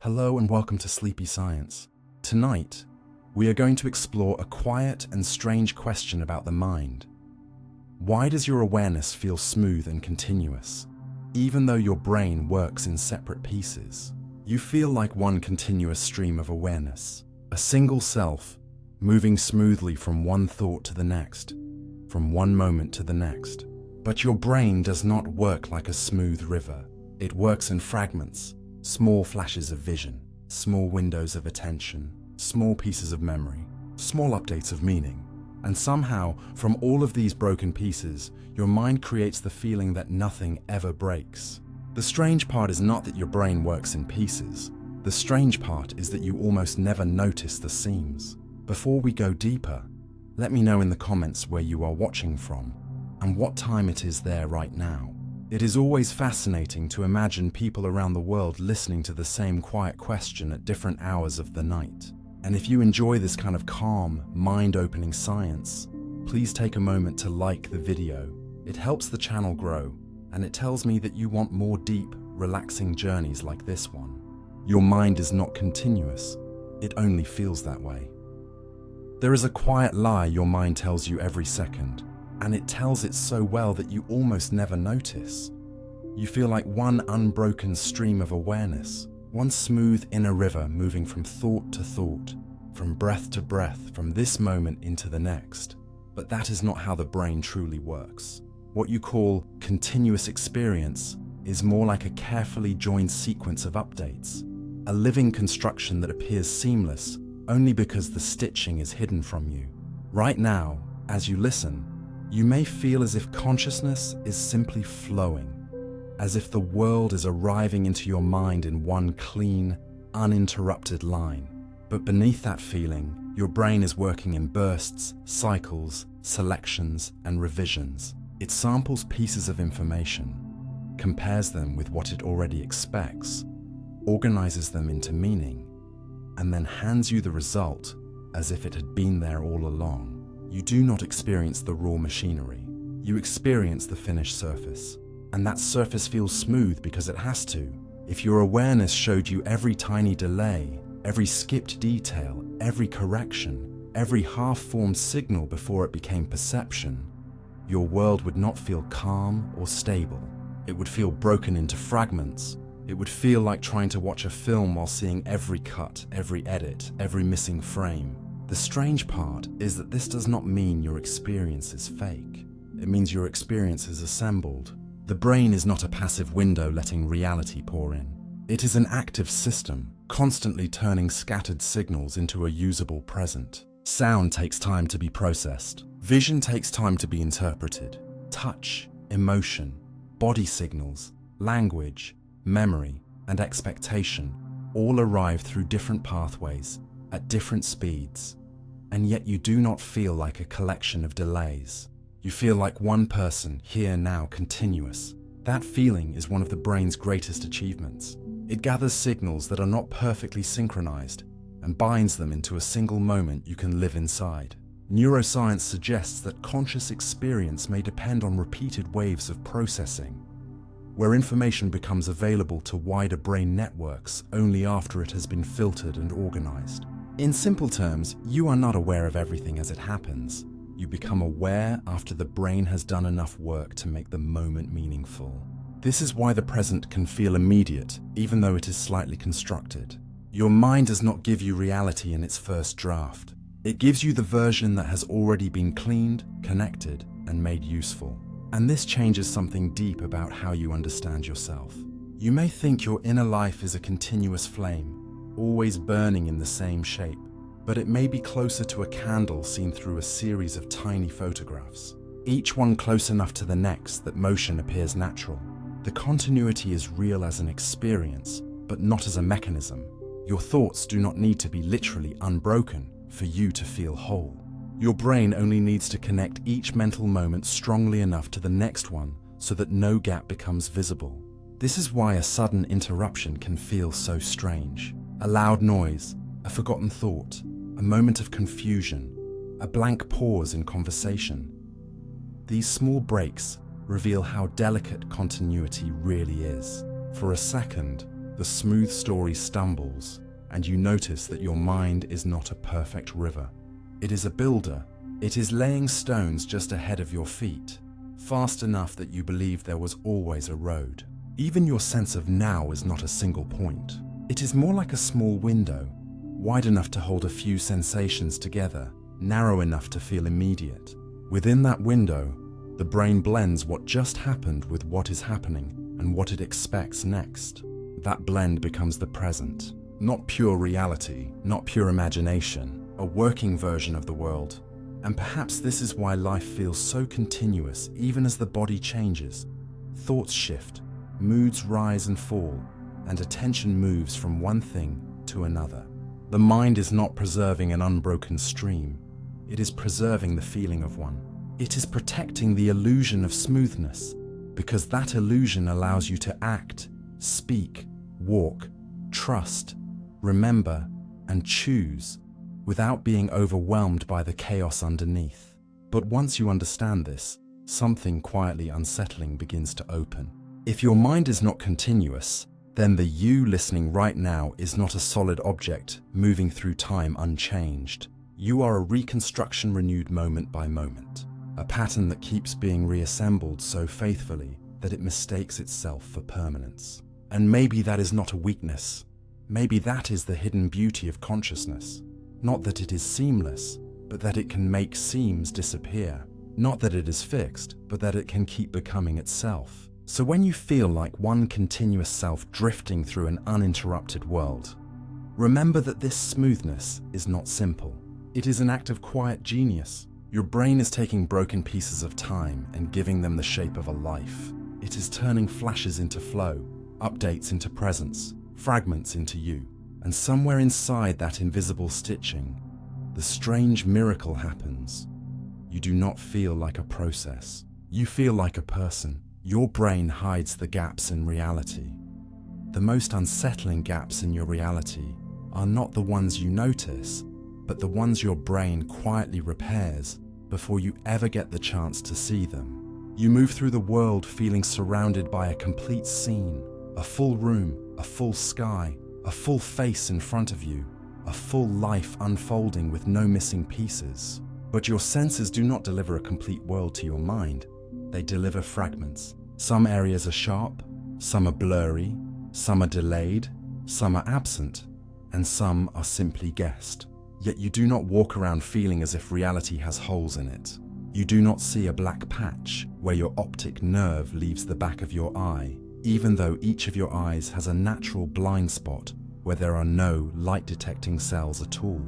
Hello and welcome to Sleepy Science. Tonight, we are going to explore a quiet and strange question about the mind. Why does your awareness feel smooth and continuous, even though your brain works in separate pieces? You feel like one continuous stream of awareness, a single self, moving smoothly from one thought to the next, from one moment to the next. But your brain does not work like a smooth river. It works in fragments, small flashes of vision, small windows of attention, small pieces of memory, small updates of meaning. And somehow, from all of these broken pieces, your mind creates the feeling that nothing ever breaks. The strange part is not that your brain works in pieces. The strange part is that you almost never notice the seams. Before we go deeper, let me know in the comments where you are watching from and what time it is there right now. It is always fascinating to imagine people around the world listening to the same quiet question at different hours of the night. And if you enjoy this kind of calm, mind-opening science, please take a moment to like the video. It helps the channel grow, and it tells me that you want more deep, relaxing journeys like this one. Your mind is not continuous. It only feels that way. There is a quiet lie your mind tells you every second, and it tells it so well that you almost never notice. You feel like one unbroken stream of awareness, one smooth inner river moving from thought to thought, from breath to breath, from this moment into the next. But that is not how the brain truly works. What you call continuous experience is more like a carefully joined sequence of updates, a living construction that appears seamless only because the stitching is hidden from you. Right now, as you listen, you may feel as if consciousness is simply flowing, as if the world is arriving into your mind in one clean, uninterrupted line. But beneath that feeling, your brain is working in bursts, cycles, selections, and revisions. It samples pieces of information, compares them with what it already expects, organizes them into meaning, and then hands you the result as if it had been there all along. You do not experience the raw machinery. You experience the finished surface. And that surface feels smooth because it has to. If your awareness showed you every tiny delay, every skipped detail, every correction, every half-formed signal before it became perception, your world would not feel calm or stable. It would feel broken into fragments. It would feel like trying to watch a film while seeing every cut, every edit, every missing frame. The strange part is that this does not mean your experience is fake. It means your experience is assembled. The brain is not a passive window letting reality pour in. It is an active system, constantly turning scattered signals into a usable present. Sound takes time to be processed. Vision takes time to be interpreted. Touch, emotion, body signals, language, memory, and expectation all arrive through different pathways at different speeds, and yet you do not feel like a collection of delays. You feel like one person, here, now, continuous. That feeling is one of the brain's greatest achievements. It gathers signals that are not perfectly synchronized and binds them into a single moment you can live inside. Neuroscience suggests that conscious experience may depend on repeated waves of processing, where information becomes available to wider brain networks only after it has been filtered and organized. In simple terms, you are not aware of everything as it happens. You become aware after the brain has done enough work to make the moment meaningful. This is why the present can feel immediate, even though it is slightly constructed. Your mind does not give you reality in its first draft. It gives you the version that has already been cleaned, connected, and made useful. And this changes something deep about how you understand yourself. You may think your inner life is a continuous flame, always burning in the same shape, but it may be closer to a candle seen through a series of tiny photographs, each one close enough to the next that motion appears natural. The continuity is real as an experience, but not as a mechanism. Your thoughts do not need to be literally unbroken for you to feel whole. Your brain only needs to connect each mental moment strongly enough to the next one so that no gap becomes visible. This is why a sudden interruption can feel so strange. A loud noise, a forgotten thought, a moment of confusion, a blank pause in conversation. These small breaks reveal how delicate continuity really is. For a second, The smooth story stumbles, and you notice that your mind is not a perfect river. It is a builder. It is laying stones just ahead of your feet, fast enough that you believe there was always a road. Even your sense of now is not a single point. It is more like a small window, wide enough to hold a few sensations together, narrow enough to feel immediate. Within that window, the brain blends what just happened with what is happening and what it expects next. That blend becomes the present. Not pure reality, not pure imagination, a working version of the world. And perhaps this is why life feels so continuous even as the body changes. Thoughts shift, moods rise and fall, and attention moves from one thing to another. The mind is not preserving an unbroken stream. It is preserving the feeling of one. It is protecting the illusion of smoothness, because that illusion allows you to act, speak, walk, trust, remember, and choose without being overwhelmed by the chaos underneath. But once you understand this, something quietly unsettling begins to open. If your mind is not continuous, then the you listening right now is not a solid object moving through time unchanged. You are a reconstruction renewed moment by moment, a pattern that keeps being reassembled so faithfully that it mistakes itself for permanence. And maybe that is not a weakness. Maybe that is the hidden beauty of consciousness. Not that it is seamless, but that it can make seams disappear. Not that it is fixed, but that it can keep becoming itself. So when you feel like one continuous self drifting through an uninterrupted world, remember that this smoothness is not simple. It is an act of quiet genius. Your brain is taking broken pieces of time and giving them the shape of a life. It is turning flashes into flow, updates into presence, fragments into you. And somewhere inside that invisible stitching, the strange miracle happens. You do not feel like a process. You feel like a person. Your brain hides the gaps in reality. The most unsettling gaps in your reality are not the ones you notice, but the ones your brain quietly repairs before you ever get the chance to see them. You move through the world feeling surrounded by a complete scene, a full room, a full sky, a full face in front of you, a full life unfolding with no missing pieces. But your senses do not deliver a complete world to your mind. They deliver fragments. Some areas are sharp, some are blurry, some are delayed, some are absent, and some are simply guessed. Yet you do not walk around feeling as if reality has holes in it. You do not see a black patch where your optic nerve leaves the back of your eye, even though each of your eyes has a natural blind spot where there are no light-detecting cells at all.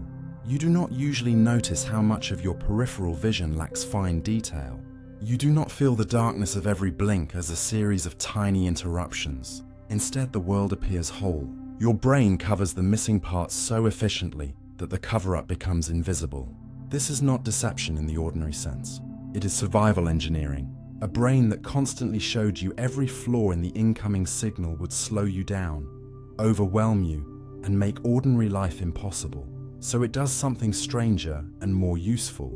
You do not usually notice how much of your peripheral vision lacks fine detail. You do not feel the darkness of every blink as a series of tiny interruptions. Instead, the world appears whole. Your brain covers the missing parts so efficiently that the cover-up becomes invisible. This is not deception in the ordinary sense. It is survival engineering. A brain that constantly showed you every flaw in the incoming signal would slow you down, overwhelm you, and make ordinary life impossible. So it does something stranger and more useful.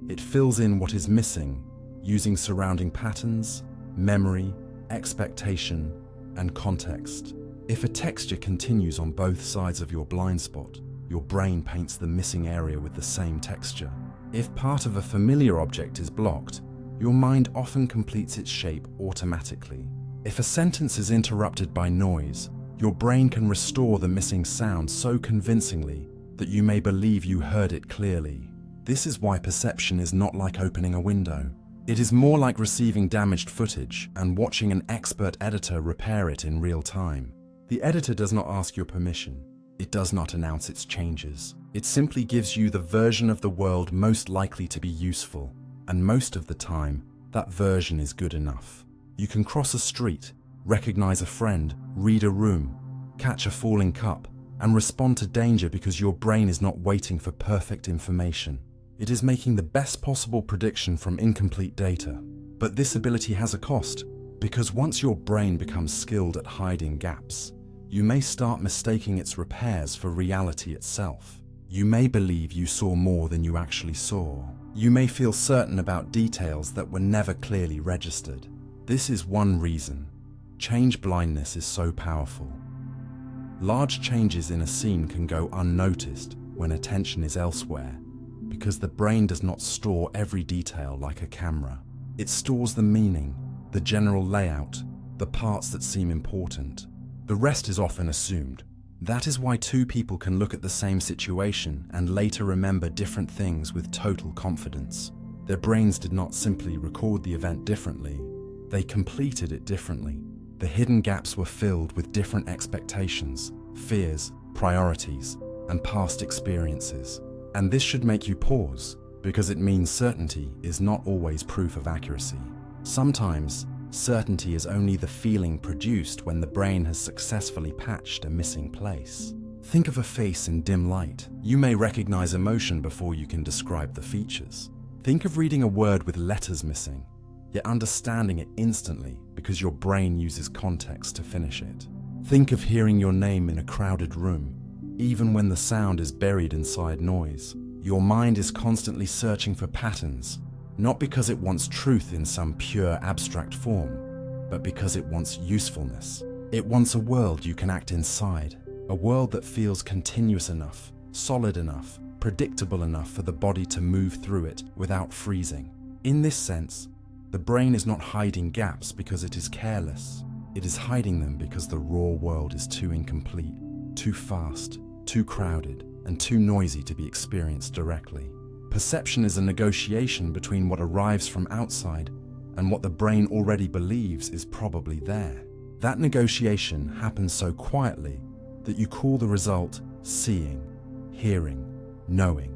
It fills in what is missing, using surrounding patterns, memory, expectation, and context. If a texture continues on both sides of your blind spot, your brain paints the missing area with the same texture. If part of a familiar object is blocked, your mind often completes its shape automatically. If a sentence is interrupted by noise, your brain can restore the missing sound so convincingly that you may believe you heard it clearly. This is why perception is not like opening a window. It is more like receiving damaged footage and watching an expert editor repair it in real time. The editor does not ask your permission. It does not announce its changes. It simply gives you the version of the world most likely to be useful. And most of the time, that version is good enough. You can cross a street, recognize a friend, read a room, catch a falling cup, and respond to danger because your brain is not waiting for perfect information. It is making the best possible prediction from incomplete data. But this ability has a cost, because once your brain becomes skilled at hiding gaps, you may start mistaking its repairs for reality itself. You may believe you saw more than you actually saw. You may feel certain about details that were never clearly registered. This is one reason change blindness is so powerful. Large changes in a scene can go unnoticed when attention is elsewhere, because the brain does not store every detail like a camera. It stores the meaning, the general layout, the parts that seem important. The rest is often assumed. That is why two people can look at the same situation and later remember different things with total confidence. Their brains did not simply record the event differently, they completed it differently. The hidden gaps were filled with different expectations, fears, priorities, and past experiences. And this should make you pause, because it means certainty is not always proof of accuracy. Sometimes, certainty is only the feeling produced when the brain has successfully patched a missing place. Think of a face in dim light. You may recognize emotion before you can describe the features. Think of reading a word with letters missing, yet understanding it instantly because your brain uses context to finish it. Think of hearing your name in a crowded room. Even when the sound is buried inside noise, your mind is constantly searching for patterns, not because it wants truth in some pure abstract form, but because it wants usefulness. It wants a world you can act inside, a world that feels continuous enough, solid enough, predictable enough for the body to move through it without freezing. In this sense, the brain is not hiding gaps because it is careless. It is hiding them because the raw world is too incomplete, too fast, too crowded, and too noisy to be experienced directly. Perception is a negotiation between what arrives from outside and what the brain already believes is probably there. That negotiation happens so quietly that you call the result seeing, hearing, knowing.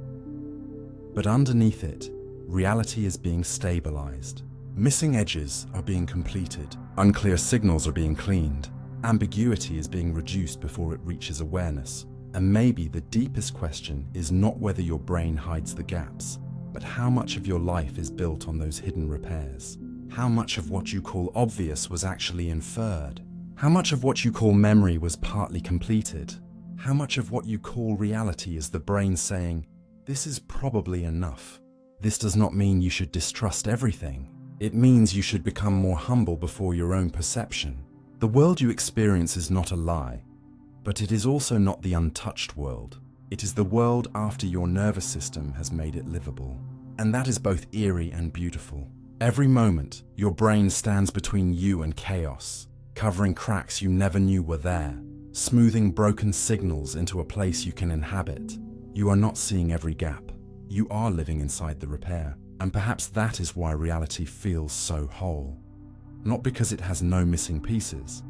But underneath it, reality is being stabilized. Missing edges are being completed, unclear signals are being cleaned, ambiguity is being reduced before it reaches awareness. And maybe the deepest question is not whether your brain hides the gaps, but how much of your life is built on those hidden repairs. How much of what you call obvious was actually inferred? How much of what you call memory was partly completed? How much of what you call reality is the brain saying, "This is probably enough"? This does not mean you should distrust everything. It means you should become more humble before your own perception. The world you experience is not a lie, but it is also not the untouched world. It is the world after your nervous system has made it livable. And that is both eerie and beautiful. Every moment, your brain stands between you and chaos, covering cracks you never knew were there, smoothing broken signals into a place you can inhabit. You are not seeing every gap. You are living inside the repair. And perhaps that is why reality feels so whole. Not because it has no missing pieces,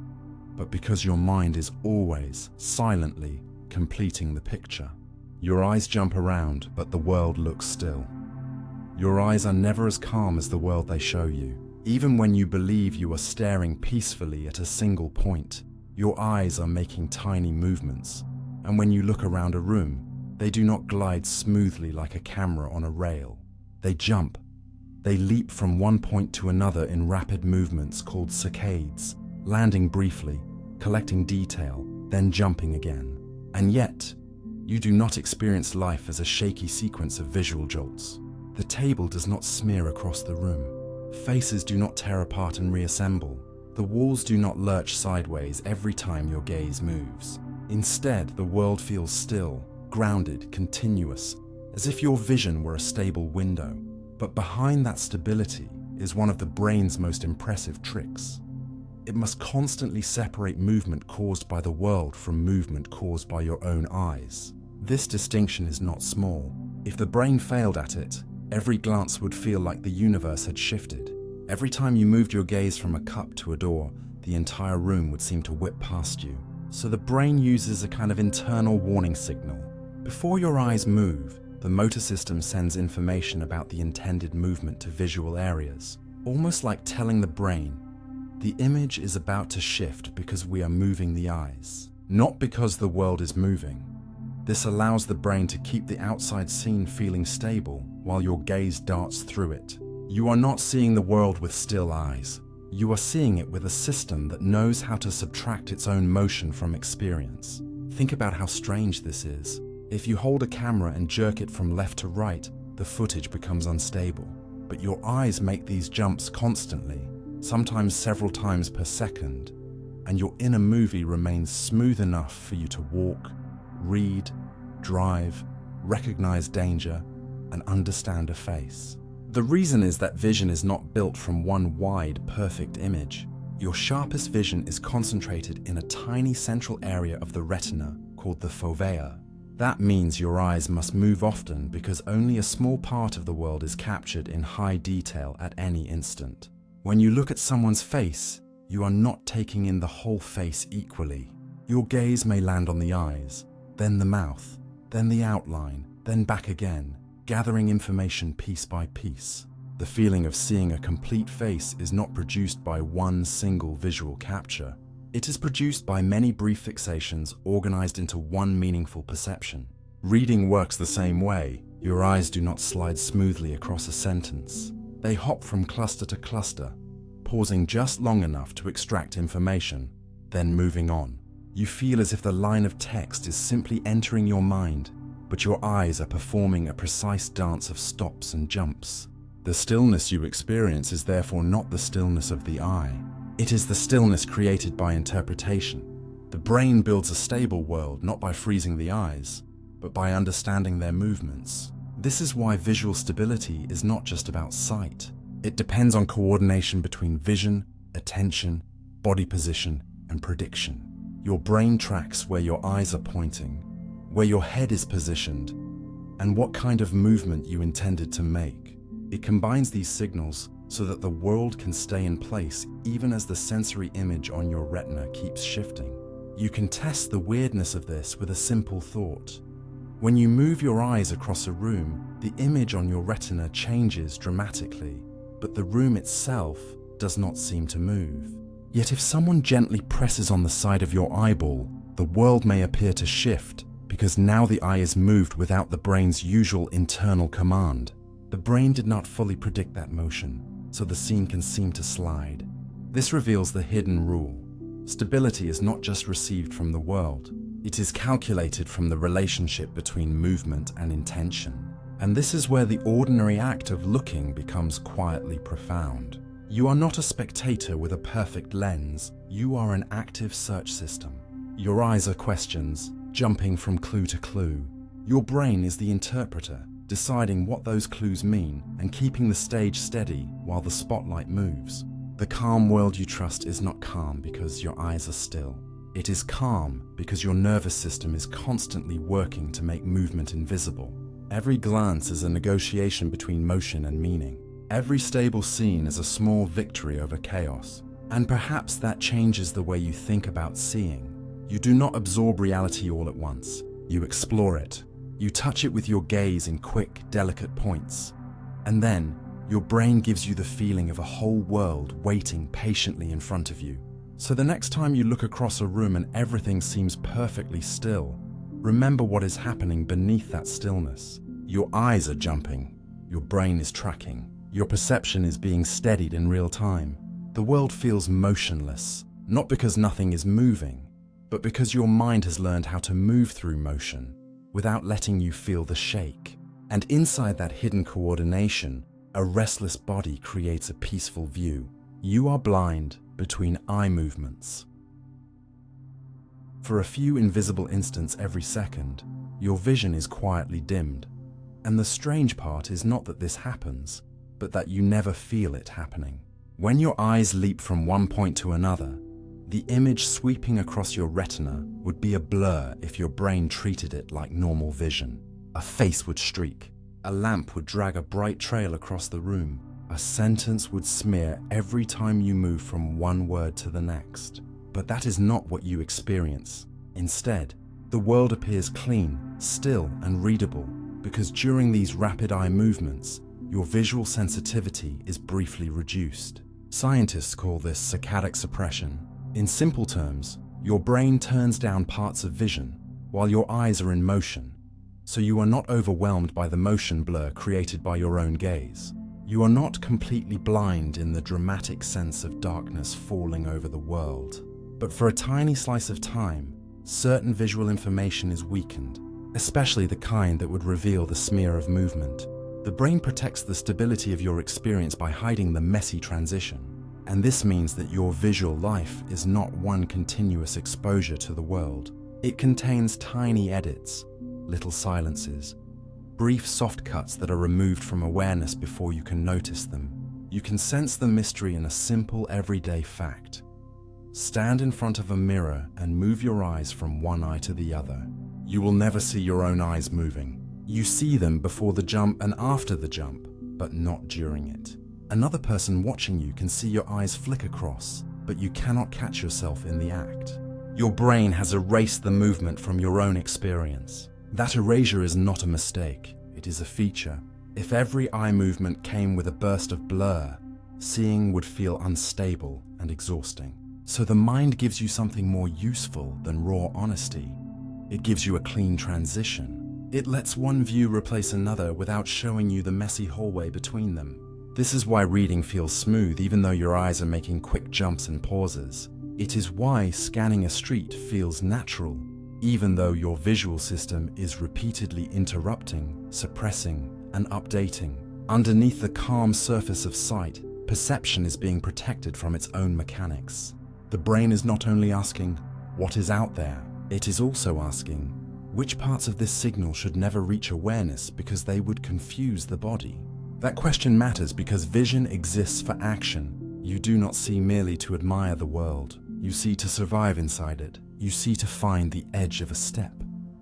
but because your mind is always, silently, completing the picture. Your eyes jump around, but the world looks still. Your eyes are never as calm as the world they show you. Even when you believe you are staring peacefully at a single point, your eyes are making tiny movements. And when you look around a room, they do not glide smoothly like a camera on a rail. They jump. They leap from one point to another in rapid movements called saccades, landing briefly, collecting detail, then jumping again. And yet, you do not experience life as a shaky sequence of visual jolts. The table does not smear across the room. Faces do not tear apart and reassemble. The walls do not lurch sideways every time your gaze moves. Instead, the world feels still, grounded, continuous, as if your vision were a stable window. But behind that stability is one of the brain's most impressive tricks. It must constantly separate movement caused by the world from movement caused by your own eyes. This distinction is not small. If the brain failed at it, every glance would feel like the universe had shifted. Every time you moved your gaze from a cup to a door, the entire room would seem to whip past you. So the brain uses a kind of internal warning signal. Before your eyes move, the motor system sends information about the intended movement to visual areas, almost like telling the brain, the image is about to shift because we are moving the eyes, not because the world is moving. This allows the brain to keep the outside scene feeling stable while your gaze darts through it. You are not seeing the world with still eyes. You are seeing it with a system that knows how to subtract its own motion from experience. Think about how strange this is. If you hold a camera and jerk it from left to right, the footage becomes unstable. But your eyes make these jumps constantly, sometimes several times per second. and your inner movie remains smooth enough for you to walk, read, drive, recognize danger, and understand a face. The reason is that vision is not built from one wide, perfect image. Your sharpest vision is concentrated in a tiny central area of the retina called the fovea. That means your eyes must move often because only a small part of the world is captured in high detail at any instant. When you look at someone's face, you are not taking in the whole face equally. Your gaze may land on the eyes, then the mouth, then the outline, then back again, gathering information piece by piece. The feeling of seeing a complete face is not produced by one single visual capture. It is produced by many brief fixations organized into one meaningful perception. Reading works the same way. Your eyes do not slide smoothly across a sentence. They hop from cluster to cluster, pausing just long enough to extract information, then moving on. You feel as if the line of text is simply entering your mind, but your eyes are performing a precise dance of stops and jumps. The stillness you experience is therefore not the stillness of the eye. It is the stillness created by interpretation. The brain builds a stable world not by freezing the eyes, but by understanding their movements. This is why visual stability is not just about sight. It depends on coordination between vision, attention, body position, and prediction. Your brain tracks where your eyes are pointing, where your head is positioned, and what kind of movement you intended to make. It combines these signals so that the world can stay in place even as the sensory image on your retina keeps shifting. You can test the weirdness of this with a simple thought. When you move your eyes across a room, the image on your retina changes dramatically, but the room itself does not seem to move. Yet if someone gently presses on the side of your eyeball, the world may appear to shift because now the eye is moved without the brain's usual internal command. The brain did not fully predict that motion, so the scene can seem to slide. This reveals the hidden rule. Stability is not just received from the world, it is calculated from the relationship between movement and intention. And this is where the ordinary act of looking becomes quietly profound. You are not a spectator with a perfect lens, you are an active search system. Your eyes are questions, jumping from clue to clue. Your brain is the interpreter, deciding what those clues mean and keeping the stage steady while the spotlight moves. The calm world you trust is not calm because your eyes are still. It is calm because your nervous system is constantly working to make movement invisible. Every glance is a negotiation between motion and meaning. Every stable scene is a small victory over chaos. And perhaps that changes the way you think about seeing. You do not absorb reality all at once. You explore it. You touch it with your gaze in quick, delicate points. And then, your brain gives you the feeling of a whole world waiting patiently in front of you. So the next time you look across a room and everything seems perfectly still, remember what is happening beneath that stillness. Your eyes are jumping. Your brain is tracking. Your perception is being steadied in real time. The world feels motionless, not because nothing is moving, but because your mind has learned how to move through motion without letting you feel the shake. And inside that hidden coordination, a restless body creates a peaceful view. You are blind between eye movements. For a few invisible instants every second, your vision is quietly dimmed. And the strange part is not that this happens, but that you never feel it happening. When your eyes leap from one point to another, the image sweeping across your retina would be a blur if your brain treated it like normal vision. A face would streak, a lamp would drag a bright trail across the room, a sentence would smear every time you move from one word to the next. But that is not what you experience. Instead, the world appears clean, still, and readable because during these rapid eye movements, your visual sensitivity is briefly reduced. Scientists call this saccadic suppression. In simple terms, your brain turns down parts of vision while your eyes are in motion, so you are not overwhelmed by the motion blur created by your own gaze. You are not completely blind in the dramatic sense of darkness falling over the world, but for a tiny slice of time, certain visual information is weakened, especially the kind that would reveal the smear of movement. The brain protects the stability of your experience by hiding the messy transition. And this means that your visual life is not one continuous exposure to the world. It contains tiny edits, little silences, brief soft cuts that are removed from awareness before you can notice them. You can sense the mystery in a simple everyday fact. Stand in front of a mirror and move your eyes from one eye to the other. You will never see your own eyes moving. You see them before the jump and after the jump, but not during it. Another person watching you can see your eyes flick across, but you cannot catch yourself in the act. Your brain has erased the movement from your own experience. That erasure is not a mistake, it is a feature. If every eye movement came with a burst of blur, seeing would feel unstable and exhausting. So the mind gives you something more useful than raw honesty. It gives you a clean transition. It lets one view replace another without showing you the messy hallway between them. This is why reading feels smooth even though your eyes are making quick jumps and pauses. It is why scanning a street feels natural, even though your visual system is repeatedly interrupting, suppressing, and updating. Underneath the calm surface of sight, perception is being protected from its own mechanics. The brain is not only asking, what is out there? It is also asking, which parts of this signal should never reach awareness because they would confuse the body? That question matters because vision exists for action. You do not see merely to admire the world. You see to survive inside it. You see to find the edge of a step,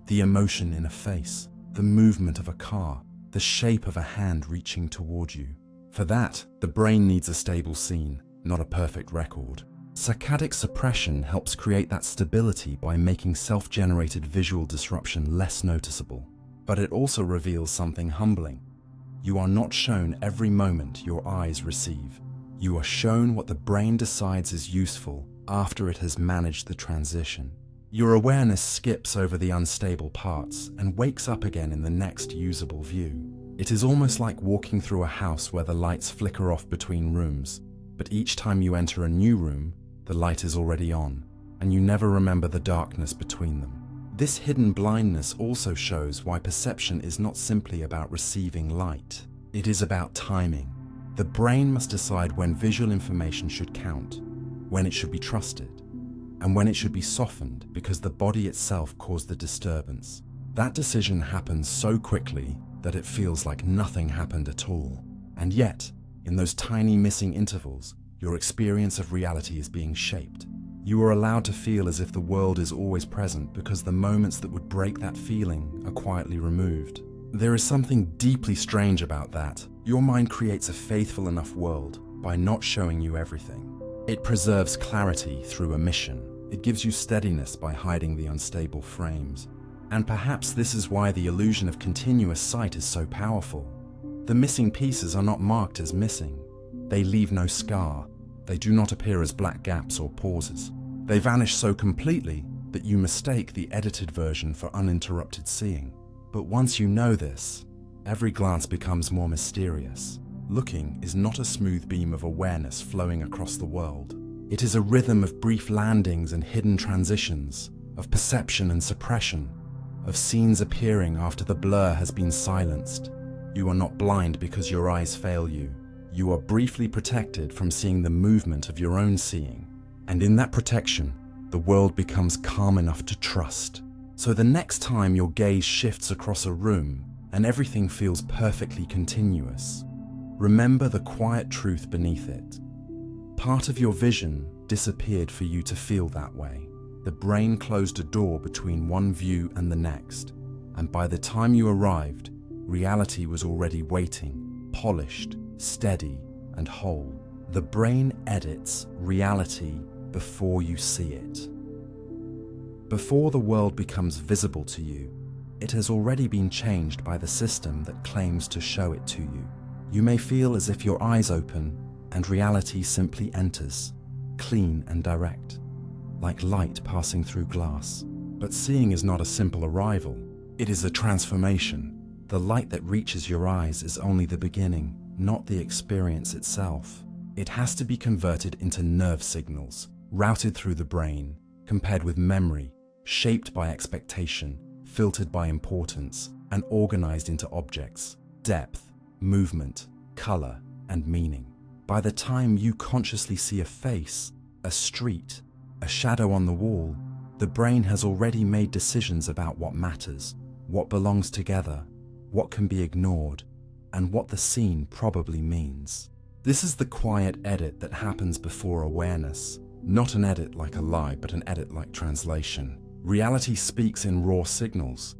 the emotion in a face, the movement of a car, the shape of a hand reaching toward you. For that, the brain needs a stable scene, not a perfect record. Saccadic suppression helps create that stability by making self-generated visual disruption less noticeable. But it also reveals something humbling. You are not shown every moment your eyes receive. You are shown what the brain decides is useful after it has managed the transition. Your awareness skips over the unstable parts and wakes up again in the next usable view. It is almost like walking through a house where the lights flicker off between rooms, but each time you enter a new room, the light is already on, and you never remember the darkness between them. This hidden blindness also shows why perception is not simply about receiving light. It is about timing. The brain must decide when visual information should count, when it should be trusted, and when it should be softened because the body itself caused the disturbance. That decision happens so quickly that it feels like nothing happened at all. And yet, in those tiny missing intervals, your experience of reality is being shaped. You are allowed to feel as if the world is always present because the moments that would break that feeling are quietly removed. There is something deeply strange about that. Your mind creates a faithful enough world by not showing you everything. It preserves clarity through omission. It gives you steadiness by hiding the unstable frames. And perhaps this is why the illusion of continuous sight is so powerful. The missing pieces are not marked as missing. They leave no scar. They do not appear as black gaps or pauses. They vanish so completely that you mistake the edited version for uninterrupted seeing. But once you know this, every glance becomes more mysterious. Looking is not a smooth beam of awareness flowing across the world. It is a rhythm of brief landings and hidden transitions, of perception and suppression, of scenes appearing after the blur has been silenced. You are not blind because your eyes fail you. You are briefly protected from seeing the movement of your own seeing. And in that protection, the world becomes calm enough to trust. So the next time your gaze shifts across a room and everything feels perfectly continuous, remember the quiet truth beneath it. Part of your vision disappeared for you to feel that way. The brain closed a door between one view and the next, and by the time you arrived, reality was already waiting, polished, steady, and whole. The brain edits reality before you see it. Before the world becomes visible to you, it has already been changed by the system that claims to show it to you. You may feel as if your eyes open and reality simply enters, clean and direct, like light passing through glass. But seeing is not a simple arrival. It is a transformation. The light that reaches your eyes is only the beginning, not the experience itself. It has to be converted into nerve signals, routed through the brain, compared with memory, shaped by expectation, filtered by importance, and organized into objects, depth, movement, color, and meaning. By the time you consciously see a face, a street, a shadow on the wall, the brain has already made decisions about what matters, what belongs together, what can be ignored, and what the scene probably means. This is the quiet edit that happens before awareness. Not an edit like a lie, but an edit like translation. Reality speaks in raw signals,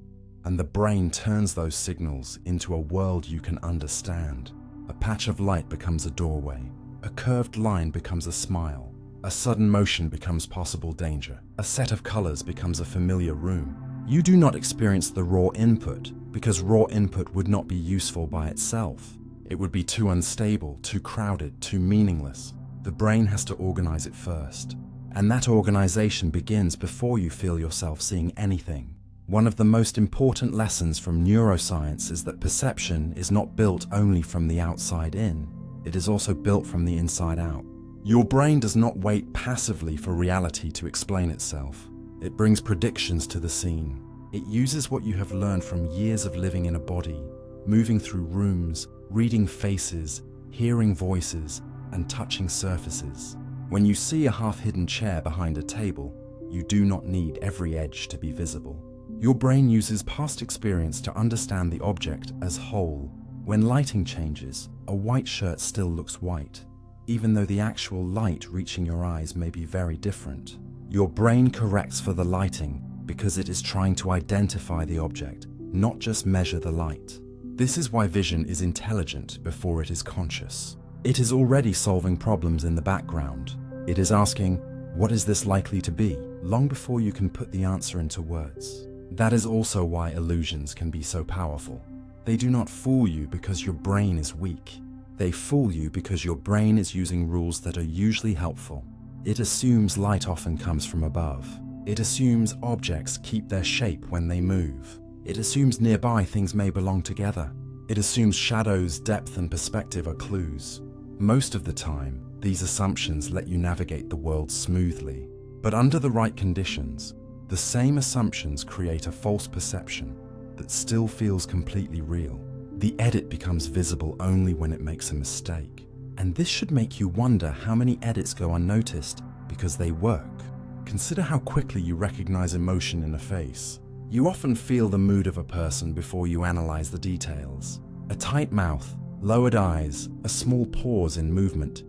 and the brain turns those signals into a world you can understand. A patch of light becomes a doorway. A curved line becomes a smile. A sudden motion becomes possible danger. A set of colors becomes a familiar room. You do not experience the raw input, because raw input would not be useful by itself. It would be too unstable, too crowded, too meaningless. The brain has to organize it first. And that organization begins before you feel yourself seeing anything. One of the most important lessons from neuroscience is that perception is not built only from the outside in. It is also built from the inside out. Your brain does not wait passively for reality to explain itself. It brings predictions to the scene. It uses what you have learned from years of living in a body, moving through rooms, reading faces, hearing voices, and touching surfaces. When you see a half-hidden chair behind a table, you do not need every edge to be visible. Your brain uses past experience to understand the object as whole. When lighting changes, a white shirt still looks white, even though the actual light reaching your eyes may be very different. Your brain corrects for the lighting because it is trying to identify the object, not just measure the light. This is why vision is intelligent before it is conscious. It is already solving problems in the background. It is asking, what is this likely to be, long before you can put the answer into words. That is also why illusions can be so powerful. They do not fool you because your brain is weak. They fool you because your brain is using rules that are usually helpful. It assumes light often comes from above. It assumes objects keep their shape when they move. It assumes nearby things may belong together. It assumes shadows, depth, and perspective are clues. Most of the time, these assumptions let you navigate the world smoothly. But under the right conditions, the same assumptions create a false perception that still feels completely real. The edit becomes visible only when it makes a mistake. And this should make you wonder how many edits go unnoticed because they work. Consider how quickly you recognize emotion in a face. You often feel the mood of a person before you analyze the details. A tight mouth, lowered eyes, a small pause in movement.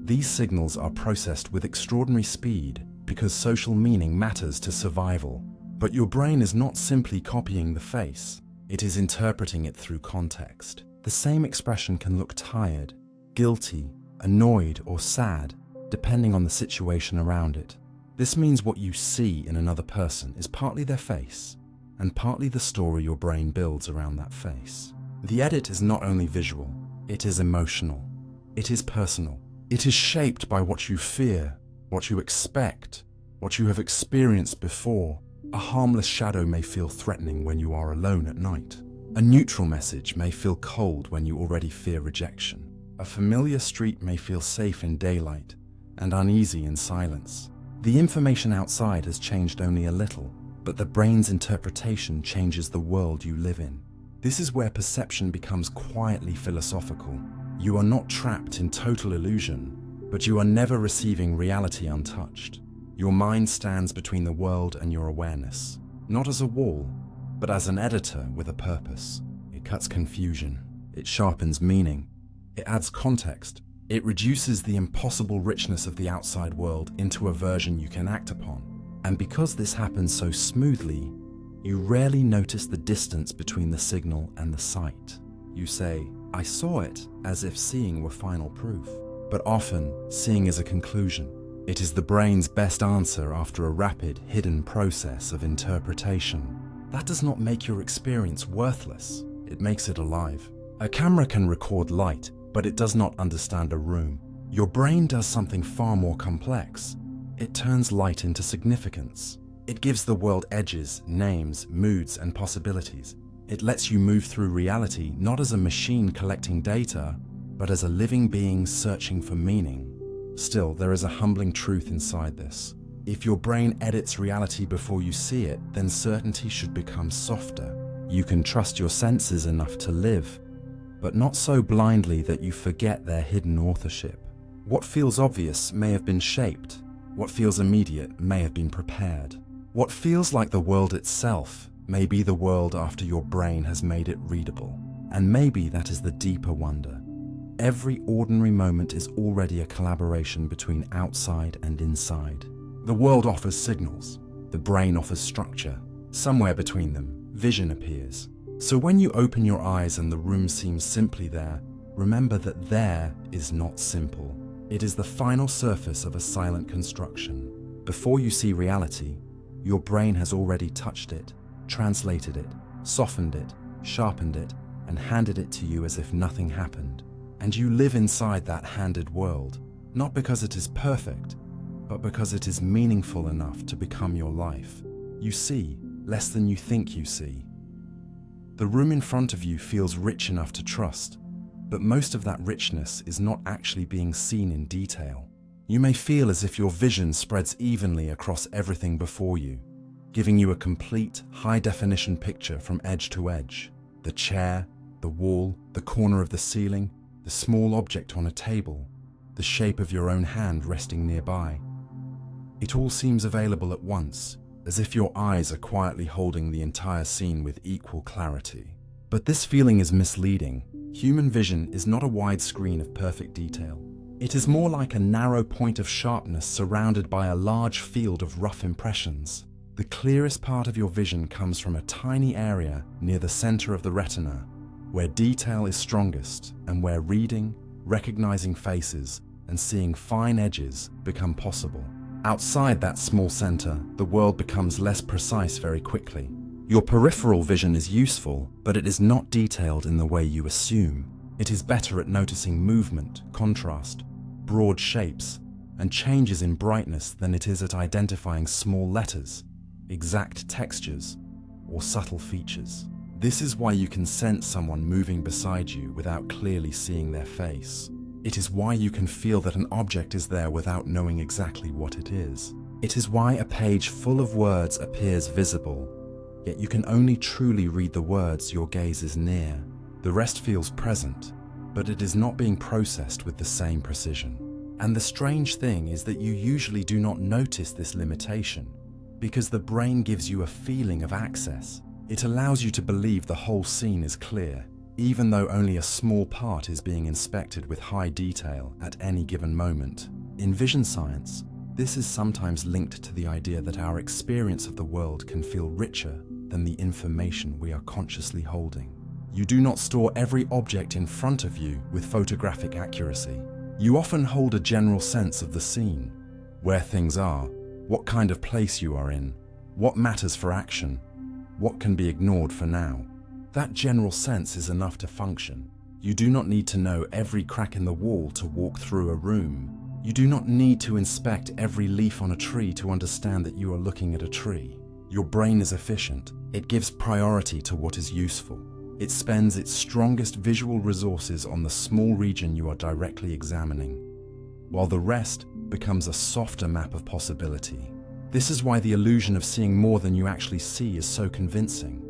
These signals are processed with extraordinary speed because social meaning matters to survival. But your brain is not simply copying the face. It is interpreting it through context. The same expression can look tired, guilty, annoyed, or sad, depending on the situation around it. This means what you see in another person is partly their face, and partly the story your brain builds around that face. The edit is not only visual, it is emotional. It is personal. It is shaped by what you fear, what you expect, what you have experienced before. A harmless shadow may feel threatening when you are alone at night. A neutral message may feel cold when you already fear rejection. A familiar street may feel safe in daylight and uneasy in silence. The information outside has changed only a little, but the brain's interpretation changes the world you live in. This is where perception becomes quietly philosophical. You are not trapped in total illusion, but you are never receiving reality untouched. Your mind stands between the world and your awareness, not as a wall, but as an editor with a purpose. It cuts confusion. It sharpens meaning. It adds context. It reduces the impossible richness of the outside world into a version you can act upon. And because this happens so smoothly, you rarely notice the distance between the signal and the sight. You say, I saw it, as if seeing were final proof. But often, seeing is a conclusion. It is the brain's best answer after a rapid, hidden process of interpretation. That does not make your experience worthless. It makes it alive. A camera can record light, but it does not understand a room. Your brain does something far more complex. It turns light into significance. It gives the world edges, names, moods, and possibilities. It lets you move through reality not as a machine collecting data, but as a living being searching for meaning. Still, there is a humbling truth inside this. If your brain edits reality before you see it, then certainty should become softer. You can trust your senses enough to live, but not so blindly that you forget their hidden authorship. What feels obvious may have been shaped. What feels immediate may have been prepared. What feels like the world itself may be the world after your brain has made it readable. And maybe that is the deeper wonder. Every ordinary moment is already a collaboration between outside and inside. The world offers signals. The brain offers structure. Somewhere between them, vision appears. So when you open your eyes and the room seems simply there, remember that there is not simple. It is the final surface of a silent construction. Before you see reality, your brain has already touched it, translated it, softened it, sharpened it, and handed it to you as if nothing happened. And you live inside that handed world, not because it is perfect, but because it is meaningful enough to become your life. You see less than you think you see. The room in front of you feels rich enough to trust, but most of that richness is not actually being seen in detail. You may feel as if your vision spreads evenly across everything before you, giving you a complete, high-definition picture from edge to edge. The chair, the wall, the corner of the ceiling, the small object on a table, the shape of your own hand resting nearby. It all seems available at once, as if your eyes are quietly holding the entire scene with equal clarity. But this feeling is misleading. Human vision is not a wide screen of perfect detail. It is more like a narrow point of sharpness surrounded by a large field of rough impressions. The clearest part of your vision comes from a tiny area near the center of the retina, where detail is strongest and where reading, recognizing faces, and seeing fine edges become possible. Outside that small center, the world becomes less precise very quickly. Your peripheral vision is useful, but it is not detailed in the way you assume. It is better at noticing movement, contrast, broad shapes, and changes in brightness than it is at identifying small letters, exact textures, or subtle features. This is why you can sense someone moving beside you without clearly seeing their face. It is why you can feel that an object is there without knowing exactly what it is. It is why a page full of words appears visible, yet you can only truly read the words your gaze is near. The rest feels present, but it is not being processed with the same precision. And the strange thing is that you usually do not notice this limitation, because the brain gives you a feeling of access. It allows you to believe the whole scene is clear, even though only a small part is being inspected with high detail at any given moment. In vision science, this is sometimes linked to the idea that our experience of the world can feel richer than the information we are consciously holding. You do not store every object in front of you with photographic accuracy. You often hold a general sense of the scene, where things are, what kind of place you are in, what matters for action, what can be ignored for now. That general sense is enough to function. You do not need to know every crack in the wall to walk through a room. You do not need to inspect every leaf on a tree to understand that you are looking at a tree. Your brain is efficient. It gives priority to what is useful. It spends its strongest visual resources on the small region you are directly examining, while the rest becomes a softer map of possibility. This is why the illusion of seeing more than you actually see is so convincing.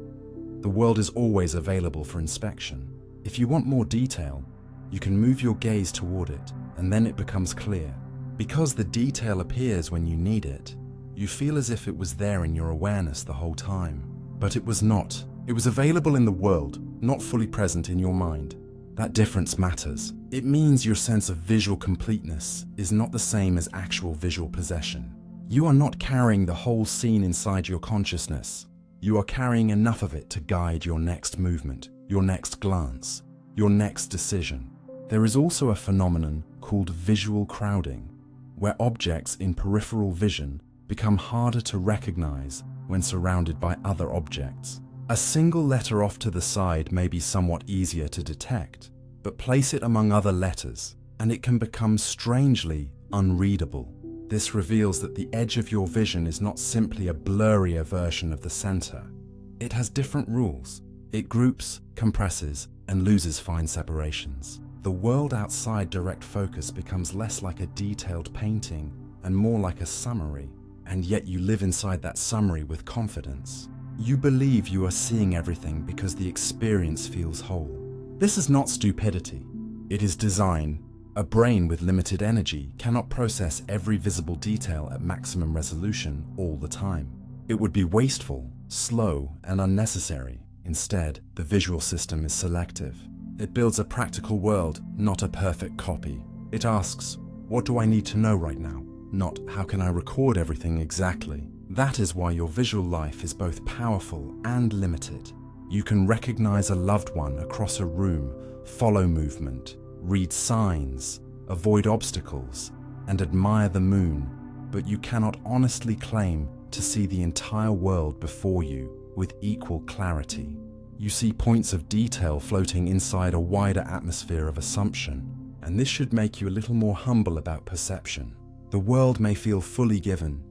The world is always available for inspection. If you want more detail, you can move your gaze toward it, and then it becomes clear. Because the detail appears when you need it, you feel as if it was there in your awareness the whole time. But it was not. It was available in the world, not fully present in your mind. That difference matters. It means your sense of visual completeness is not the same as actual visual possession. You are not carrying the whole scene inside your consciousness. You are carrying enough of it to guide your next movement, your next glance, your next decision. There is also a phenomenon called visual crowding, where objects in peripheral vision become harder to recognize when surrounded by other objects. A single letter off to the side may be somewhat easier to detect, but place it among other letters, and it can become strangely unreadable. This reveals that the edge of your vision is not simply a blurrier version of the center. It has different rules. It groups, compresses, and loses fine separations. The world outside direct focus becomes less like a detailed painting and more like a summary, and yet you live inside that summary with confidence. You believe you are seeing everything because the experience feels whole. This is not stupidity. It is design. A brain with limited energy cannot process every visible detail at maximum resolution all the time. It would be wasteful, slow, and unnecessary. Instead, the visual system is selective. It builds a practical world, not a perfect copy. It asks, what do I need to know right now? Not, how can I record everything exactly? That is why your visual life is both powerful and limited. You can recognize a loved one across a room, follow movement, read signs, avoid obstacles, and admire the moon, but you cannot honestly claim to see the entire world before you with equal clarity. You see points of detail floating inside a wider atmosphere of assumption, and this should make you a little more humble about perception. The world may feel fully given,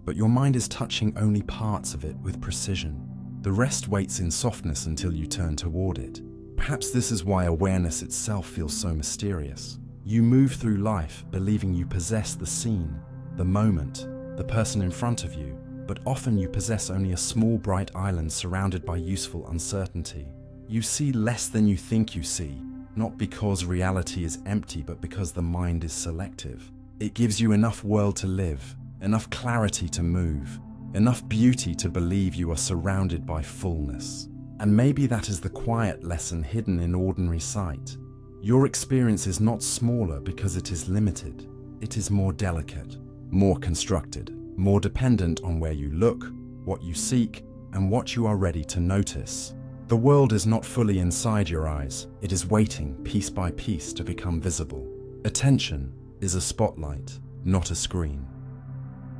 but your mind is touching only parts of it with precision. The rest waits in softness until you turn toward it. Perhaps this is why awareness itself feels so mysterious. You move through life believing you possess the scene, the moment, the person in front of you, but often you possess only a small bright island surrounded by useful uncertainty. You see less than you think you see, not because reality is empty, but because the mind is selective. It gives you enough world to live, enough clarity to move, enough beauty to believe you are surrounded by fullness. And maybe that is the quiet lesson hidden in ordinary sight. Your experience is not smaller because it is limited. It is more delicate, more constructed, more dependent on where you look, what you seek, and what you are ready to notice. The world is not fully inside your eyes. It is waiting piece by piece to become visible. Attention is a spotlight, not a screen.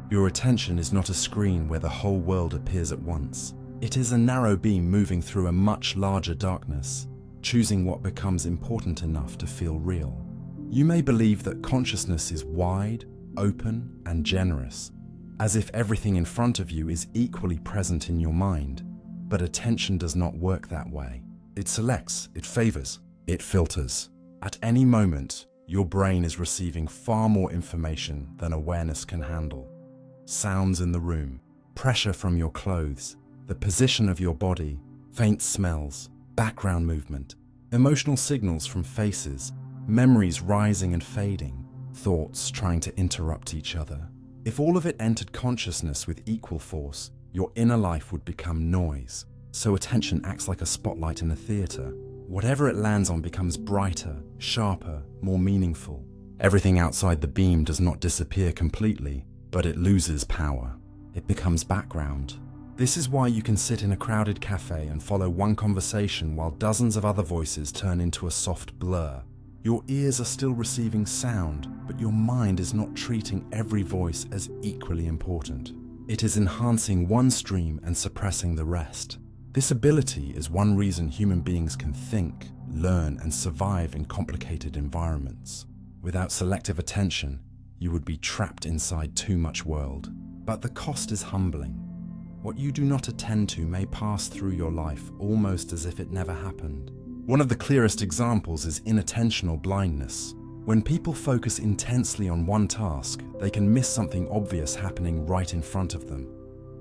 Your attention is not a screen where the whole world appears at once. It is a narrow beam moving through a much larger darkness, choosing what becomes important enough to feel real. You may believe that consciousness is wide, open, and generous, as if everything in front of you is equally present in your mind, but attention does not work that way. It selects, it favors, it filters. At any moment, your brain is receiving far more information than awareness can handle. Sounds in the room, pressure from your clothes, the position of your body, faint smells, background movement, emotional signals from faces, memories rising and fading, thoughts trying to interrupt each other. If all of it entered consciousness with equal force, your inner life would become noise. So attention acts like a spotlight in a theater. Whatever it lands on becomes brighter, sharper, more meaningful. Everything outside the beam does not disappear completely, but it loses power. It becomes background. This is why you can sit in a crowded cafe and follow one conversation while dozens of other voices turn into a soft blur. Your ears are still receiving sound, but your mind is not treating every voice as equally important. It is enhancing one stream and suppressing the rest. This ability is one reason human beings can think, learn, and survive in complicated environments. Without selective attention, you would be trapped inside too much world. But the cost is humbling. What you do not attend to may pass through your life almost as if it never happened. One of the clearest examples is inattentional blindness. When people focus intensely on one task, they can miss something obvious happening right in front of them.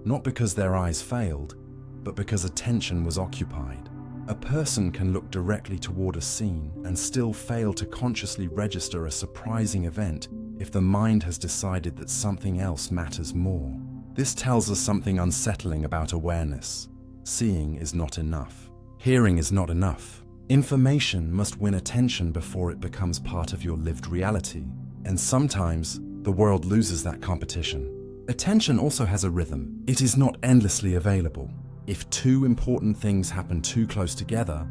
Not because their eyes failed, but because attention was occupied. A person can look directly toward a scene and still fail to consciously register a surprising event if the mind has decided that something else matters more. This tells us something unsettling about awareness. Seeing is not enough. Hearing is not enough. Information must win attention before it becomes part of your lived reality. And sometimes, the world loses that competition. Attention also has a rhythm. It is not endlessly available. If two important things happen too close together,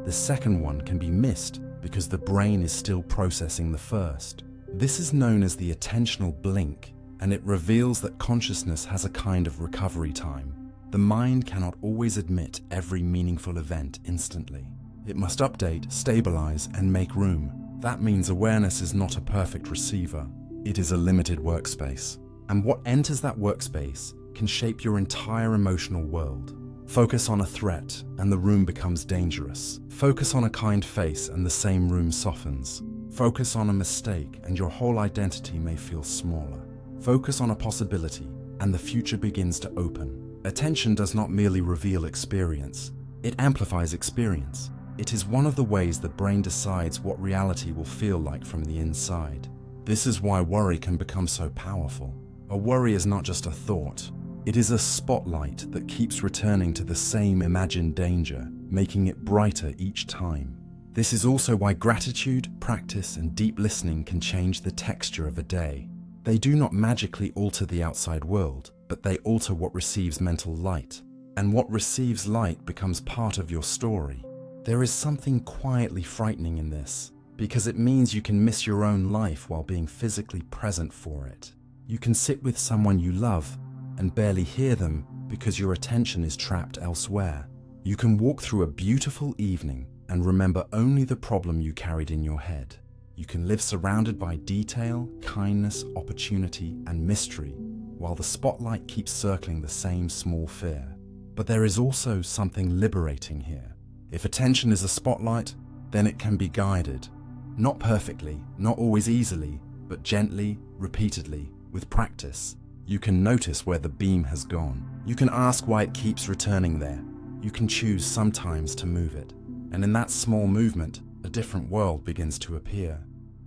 the second one can be missed because the brain is still processing the first. This is known as the attentional blink, and it reveals that consciousness has a kind of recovery time. The mind cannot always admit every meaningful event instantly. It must update, stabilize, and make room. That means awareness is not a perfect receiver. It is a limited workspace. And what enters that workspace can shape your entire emotional world. Focus on a threat, and the room becomes dangerous. Focus on a kind face, and the same room softens. Focus on a mistake, and your whole identity may feel smaller. Focus on a possibility, and the future begins to open. Attention does not merely reveal experience. It amplifies experience. It is one of the ways the brain decides what reality will feel like from the inside. This is why worry can become so powerful. A worry is not just a thought. It is a spotlight that keeps returning to the same imagined danger, making it brighter each time. This is also why gratitude, practice, and deep listening can change the texture of a day. They do not magically alter the outside world, but they alter what receives mental light. And what receives light becomes part of your story. There is something quietly frightening in this, because it means you can miss your own life while being physically present for it. You can sit with someone you love and barely hear them because your attention is trapped elsewhere. You can walk through a beautiful evening and remember only the problem you carried in your head. You can live surrounded by detail, kindness, opportunity, and mystery, while the spotlight keeps circling the same small fear. But there is also something liberating here. If attention is a spotlight, then it can be guided. Not perfectly, not always easily, but gently, repeatedly, with practice. You can notice where the beam has gone. You can ask why it keeps returning there. You can choose sometimes to move it. And in that small movement, a different world begins to appear.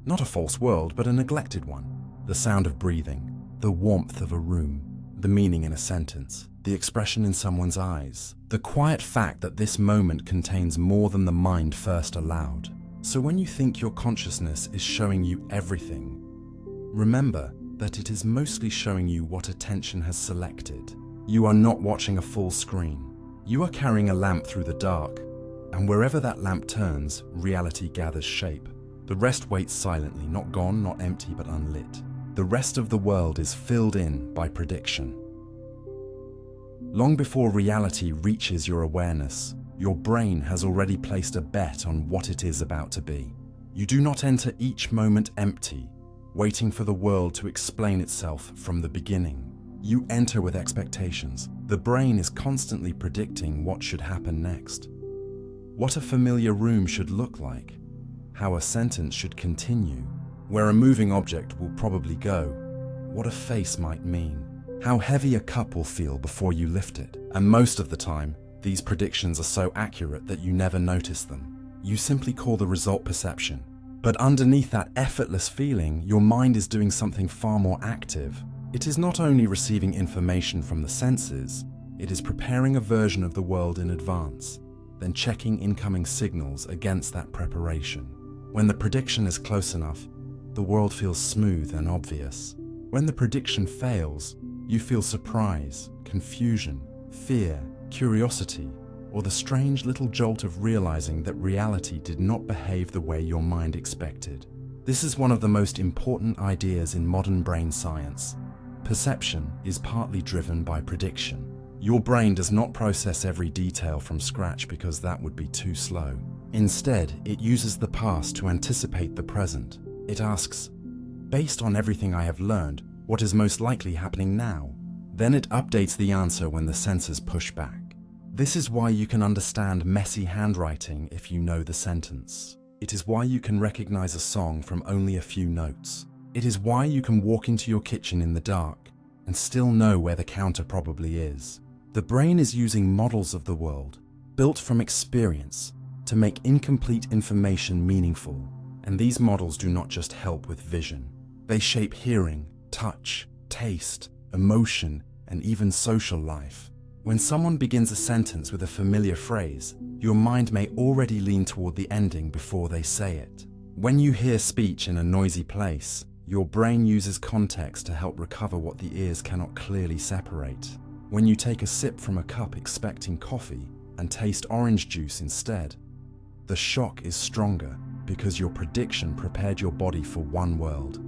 Not a false world, but a neglected one. The sound of breathing, the warmth of a room, the meaning in a sentence, the expression in someone's eyes, the quiet fact that this moment contains more than the mind first allowed. So when you think your consciousness is showing you everything, remember that it is mostly showing you what attention has selected. You are not watching a full screen. You are carrying a lamp through the dark, and wherever that lamp turns, reality gathers shape. The rest waits silently, not gone, not empty, but unlit. The rest of the world is filled in by prediction. Long before reality reaches your awareness, your brain has already placed a bet on what it is about to be. You do not enter each moment empty, waiting for the world to explain itself from the beginning. You enter with expectations. The brain is constantly predicting what should happen next. What a familiar room should look like, how a sentence should continue, where a moving object will probably go, what a face might mean, how heavy a cup will feel before you lift it. And most of the time, these predictions are so accurate that you never notice them. You simply call the result perception. But underneath that effortless feeling, your mind is doing something far more active. It is not only receiving information from the senses, it is preparing a version of the world in advance, then checking incoming signals against that preparation. When the prediction is close enough, the world feels smooth and obvious. When the prediction fails, you feel surprise, confusion, fear, curiosity, or the strange little jolt of realizing that reality did not behave the way your mind expected. This is one of the most important ideas in modern brain science. Perception is partly driven by prediction. Your brain does not process every detail from scratch because that would be too slow. Instead, it uses the past to anticipate the present. It asks, based on everything I have learned, what is most likely happening now? Then it updates the answer when the sensors push back. This is why you can understand messy handwriting if you know the sentence. It is why you can recognize a song from only a few notes. It is why you can walk into your kitchen in the dark and still know where the counter probably is. The brain is using models of the world, built from experience, to make incomplete information meaningful. And these models do not just help with vision. They shape hearing, touch, taste, emotion, and even social life. When someone begins a sentence with a familiar phrase, your mind may already lean toward the ending before they say it. When you hear speech in a noisy place, your brain uses context to help recover what the ears cannot clearly separate. When you take a sip from a cup expecting coffee and taste orange juice instead, the shock is stronger because your prediction prepared your body for one world,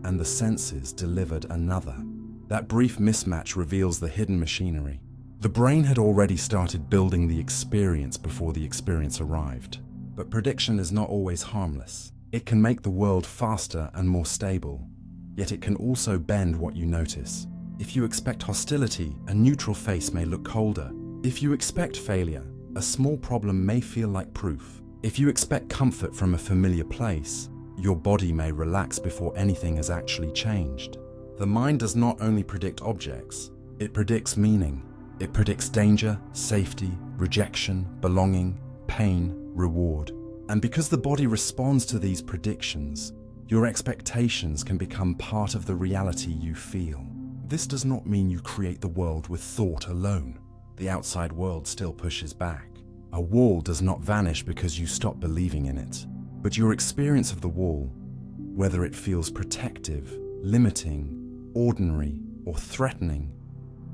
and the senses delivered another. That brief mismatch reveals the hidden machinery. The brain had already started building the experience before the experience arrived. But prediction is not always harmless. It can make the world faster and more stable, yet it can also bend what you notice. If you expect hostility, a neutral face may look colder. If you expect failure, a small problem may feel like proof. If you expect comfort from a familiar place, your body may relax before anything has actually changed. The mind does not only predict objects, it predicts meaning. It predicts danger, safety, rejection, belonging, pain, reward. And because the body responds to these predictions, your expectations can become part of the reality you feel. This does not mean you create the world with thought alone. The outside world still pushes back. A wall does not vanish because you stop believing in it. But your experience of the wall, whether it feels protective, limiting, ordinary, or threatening,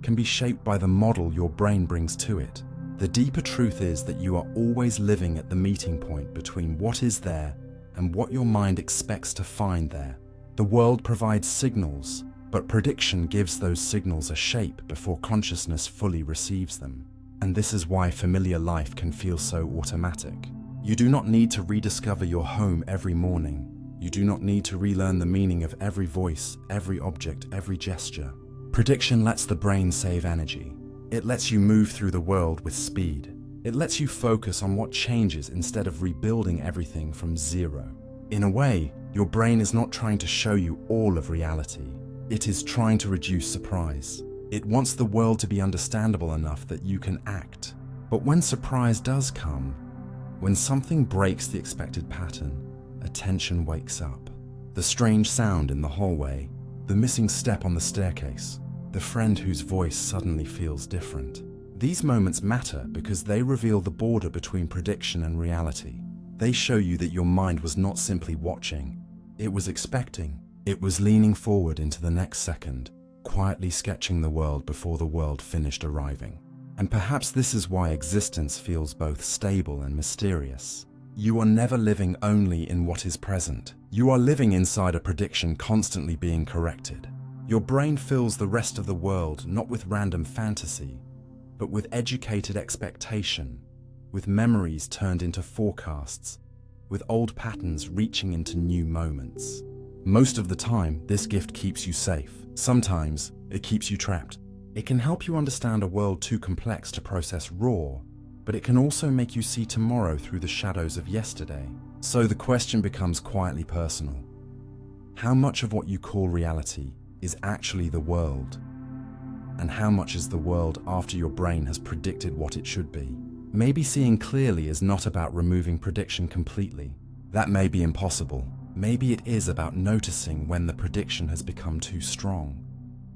can be shaped by the model your brain brings to it. The deeper truth is that you are always living at the meeting point between what is there and what your mind expects to find there. The world provides signals, but prediction gives those signals a shape before consciousness fully receives them. And this is why familiar life can feel so automatic. You do not need to rediscover your home every morning. You do not need to relearn the meaning of every voice, every object, every gesture. Prediction lets the brain save energy. It lets you move through the world with speed. It lets you focus on what changes instead of rebuilding everything from zero. In a way, your brain is not trying to show you all of reality. It is trying to reduce surprise. It wants the world to be understandable enough that you can act. But when surprise does come, when something breaks the expected pattern, attention wakes up. The strange sound in the hallway, the missing step on the staircase, the friend whose voice suddenly feels different. These moments matter because they reveal the border between prediction and reality. They show you that your mind was not simply watching, it was expecting. It was leaning forward into the next second, quietly sketching the world before the world finished arriving. And perhaps this is why existence feels both stable and mysterious. You are never living only in what is present. You are living inside a prediction constantly being corrected. Your brain fills the rest of the world not with random fantasy, but with educated expectation, with memories turned into forecasts, with old patterns reaching into new moments. Most of the time, this gift keeps you safe. Sometimes, it keeps you trapped. It can help you understand a world too complex to process raw, but it can also make you see tomorrow through the shadows of yesterday. So the question becomes quietly personal. How much of what you call reality is actually the world? And how much is the world after your brain has predicted what it should be? Maybe seeing clearly is not about removing prediction completely. That may be impossible. Maybe it is about noticing when the prediction has become too strong,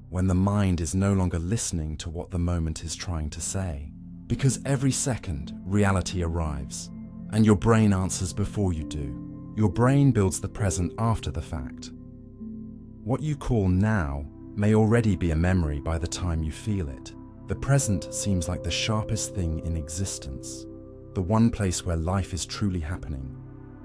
when the mind is no longer listening to what the moment is trying to say. Because every second, reality arrives, and your brain answers before you do. Your brain builds the present after the fact. What you call now may already be a memory by the time you feel it. The present seems like the sharpest thing in existence, the one place where life is truly happening,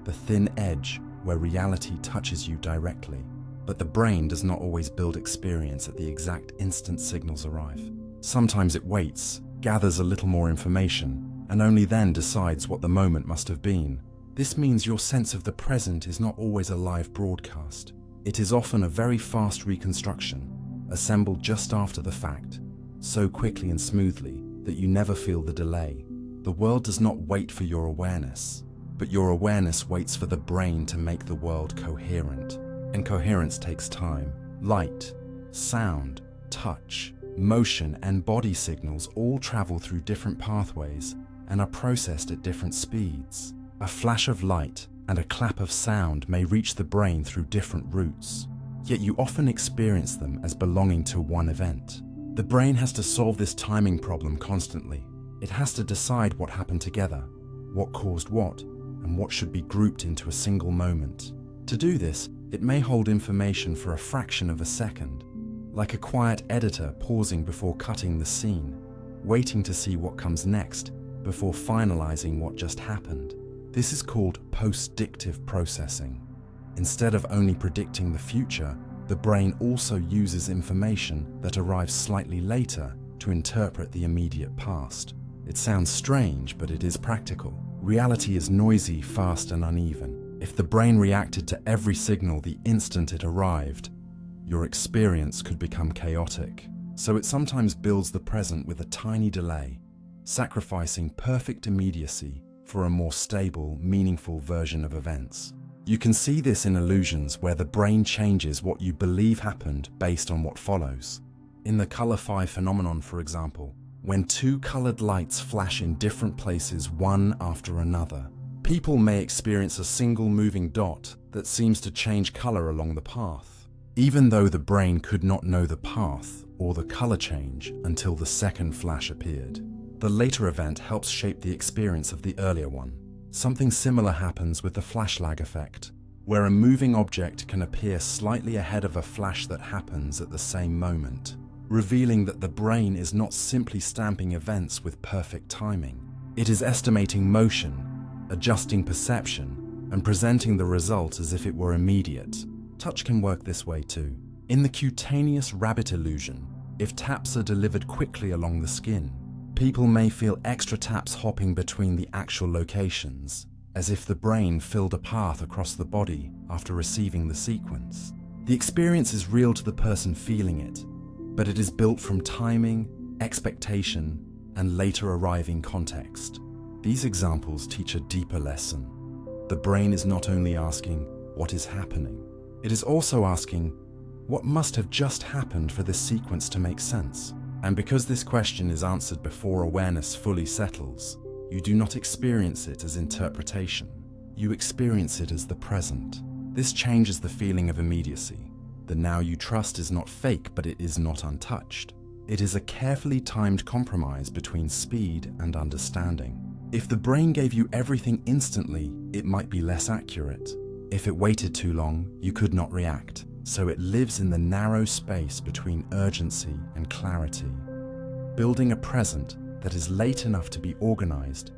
the thin edge where reality touches you directly. But the brain does not always build experience at the exact instant signals arrive. Sometimes it waits, gathers a little more information, and only then decides what the moment must have been. This means your sense of the present is not always a live broadcast. It is often a very fast reconstruction, assembled just after the fact, so quickly and smoothly that you never feel the delay. The world does not wait for your awareness, but your awareness waits for the brain to make the world coherent. And coherence takes time. Light, sound, touch, motion, and body signals all travel through different pathways and are processed at different speeds. A flash of light and a clap of sound may reach the brain through different routes, yet you often experience them as belonging to one event. The brain has to solve this timing problem constantly. It has to decide what happened together, what caused what, and what should be grouped into a single moment. To do this, it may hold information for a fraction of a second, like a quiet editor pausing before cutting the scene, waiting to see what comes next before finalizing what just happened. This is called post-dictive processing. Instead of only predicting the future, the brain also uses information that arrives slightly later to interpret the immediate past. It sounds strange, but it is practical. Reality is noisy, fast, and uneven. If the brain reacted to every signal the instant it arrived, your experience could become chaotic. So it sometimes builds the present with a tiny delay, sacrificing perfect immediacy for a more stable, meaningful version of events. You can see this in illusions where the brain changes what you believe happened based on what follows. In the color 5 phenomenon, for example, when two colored lights flash in different places one after another, People may experience a single moving dot that seems to change color along the path, even though the brain could not know the path or the color change until the second flash appeared. The later event helps shape the experience of the earlier one. Something similar happens with the flash lag effect, where a moving object can appear slightly ahead of a flash that happens at the same moment, revealing that the brain is not simply stamping events with perfect timing. It is estimating motion, adjusting perception, and presenting the result as if it were immediate. Touch can work this way too. In the cutaneous rabbit illusion, if taps are delivered quickly along the skin, people may feel extra taps hopping between the actual locations, as if the brain filled a path across the body after receiving the sequence. The experience is real to the person feeling it, but it is built from timing, expectation, and later arriving context. These examples teach a deeper lesson. The brain is not only asking, what is happening? It is also asking, what must have just happened for this sequence to make sense? And because this question is answered before awareness fully settles, you do not experience it as interpretation. You experience it as the present. This changes the feeling of immediacy. The now you trust is not fake, but it is not untouched. It is a carefully timed compromise between speed and understanding. If the brain gave you everything instantly, it might be less accurate. If it waited too long, you could not react. So it lives in the narrow space between urgency and clarity, building a present that is late enough to be organized,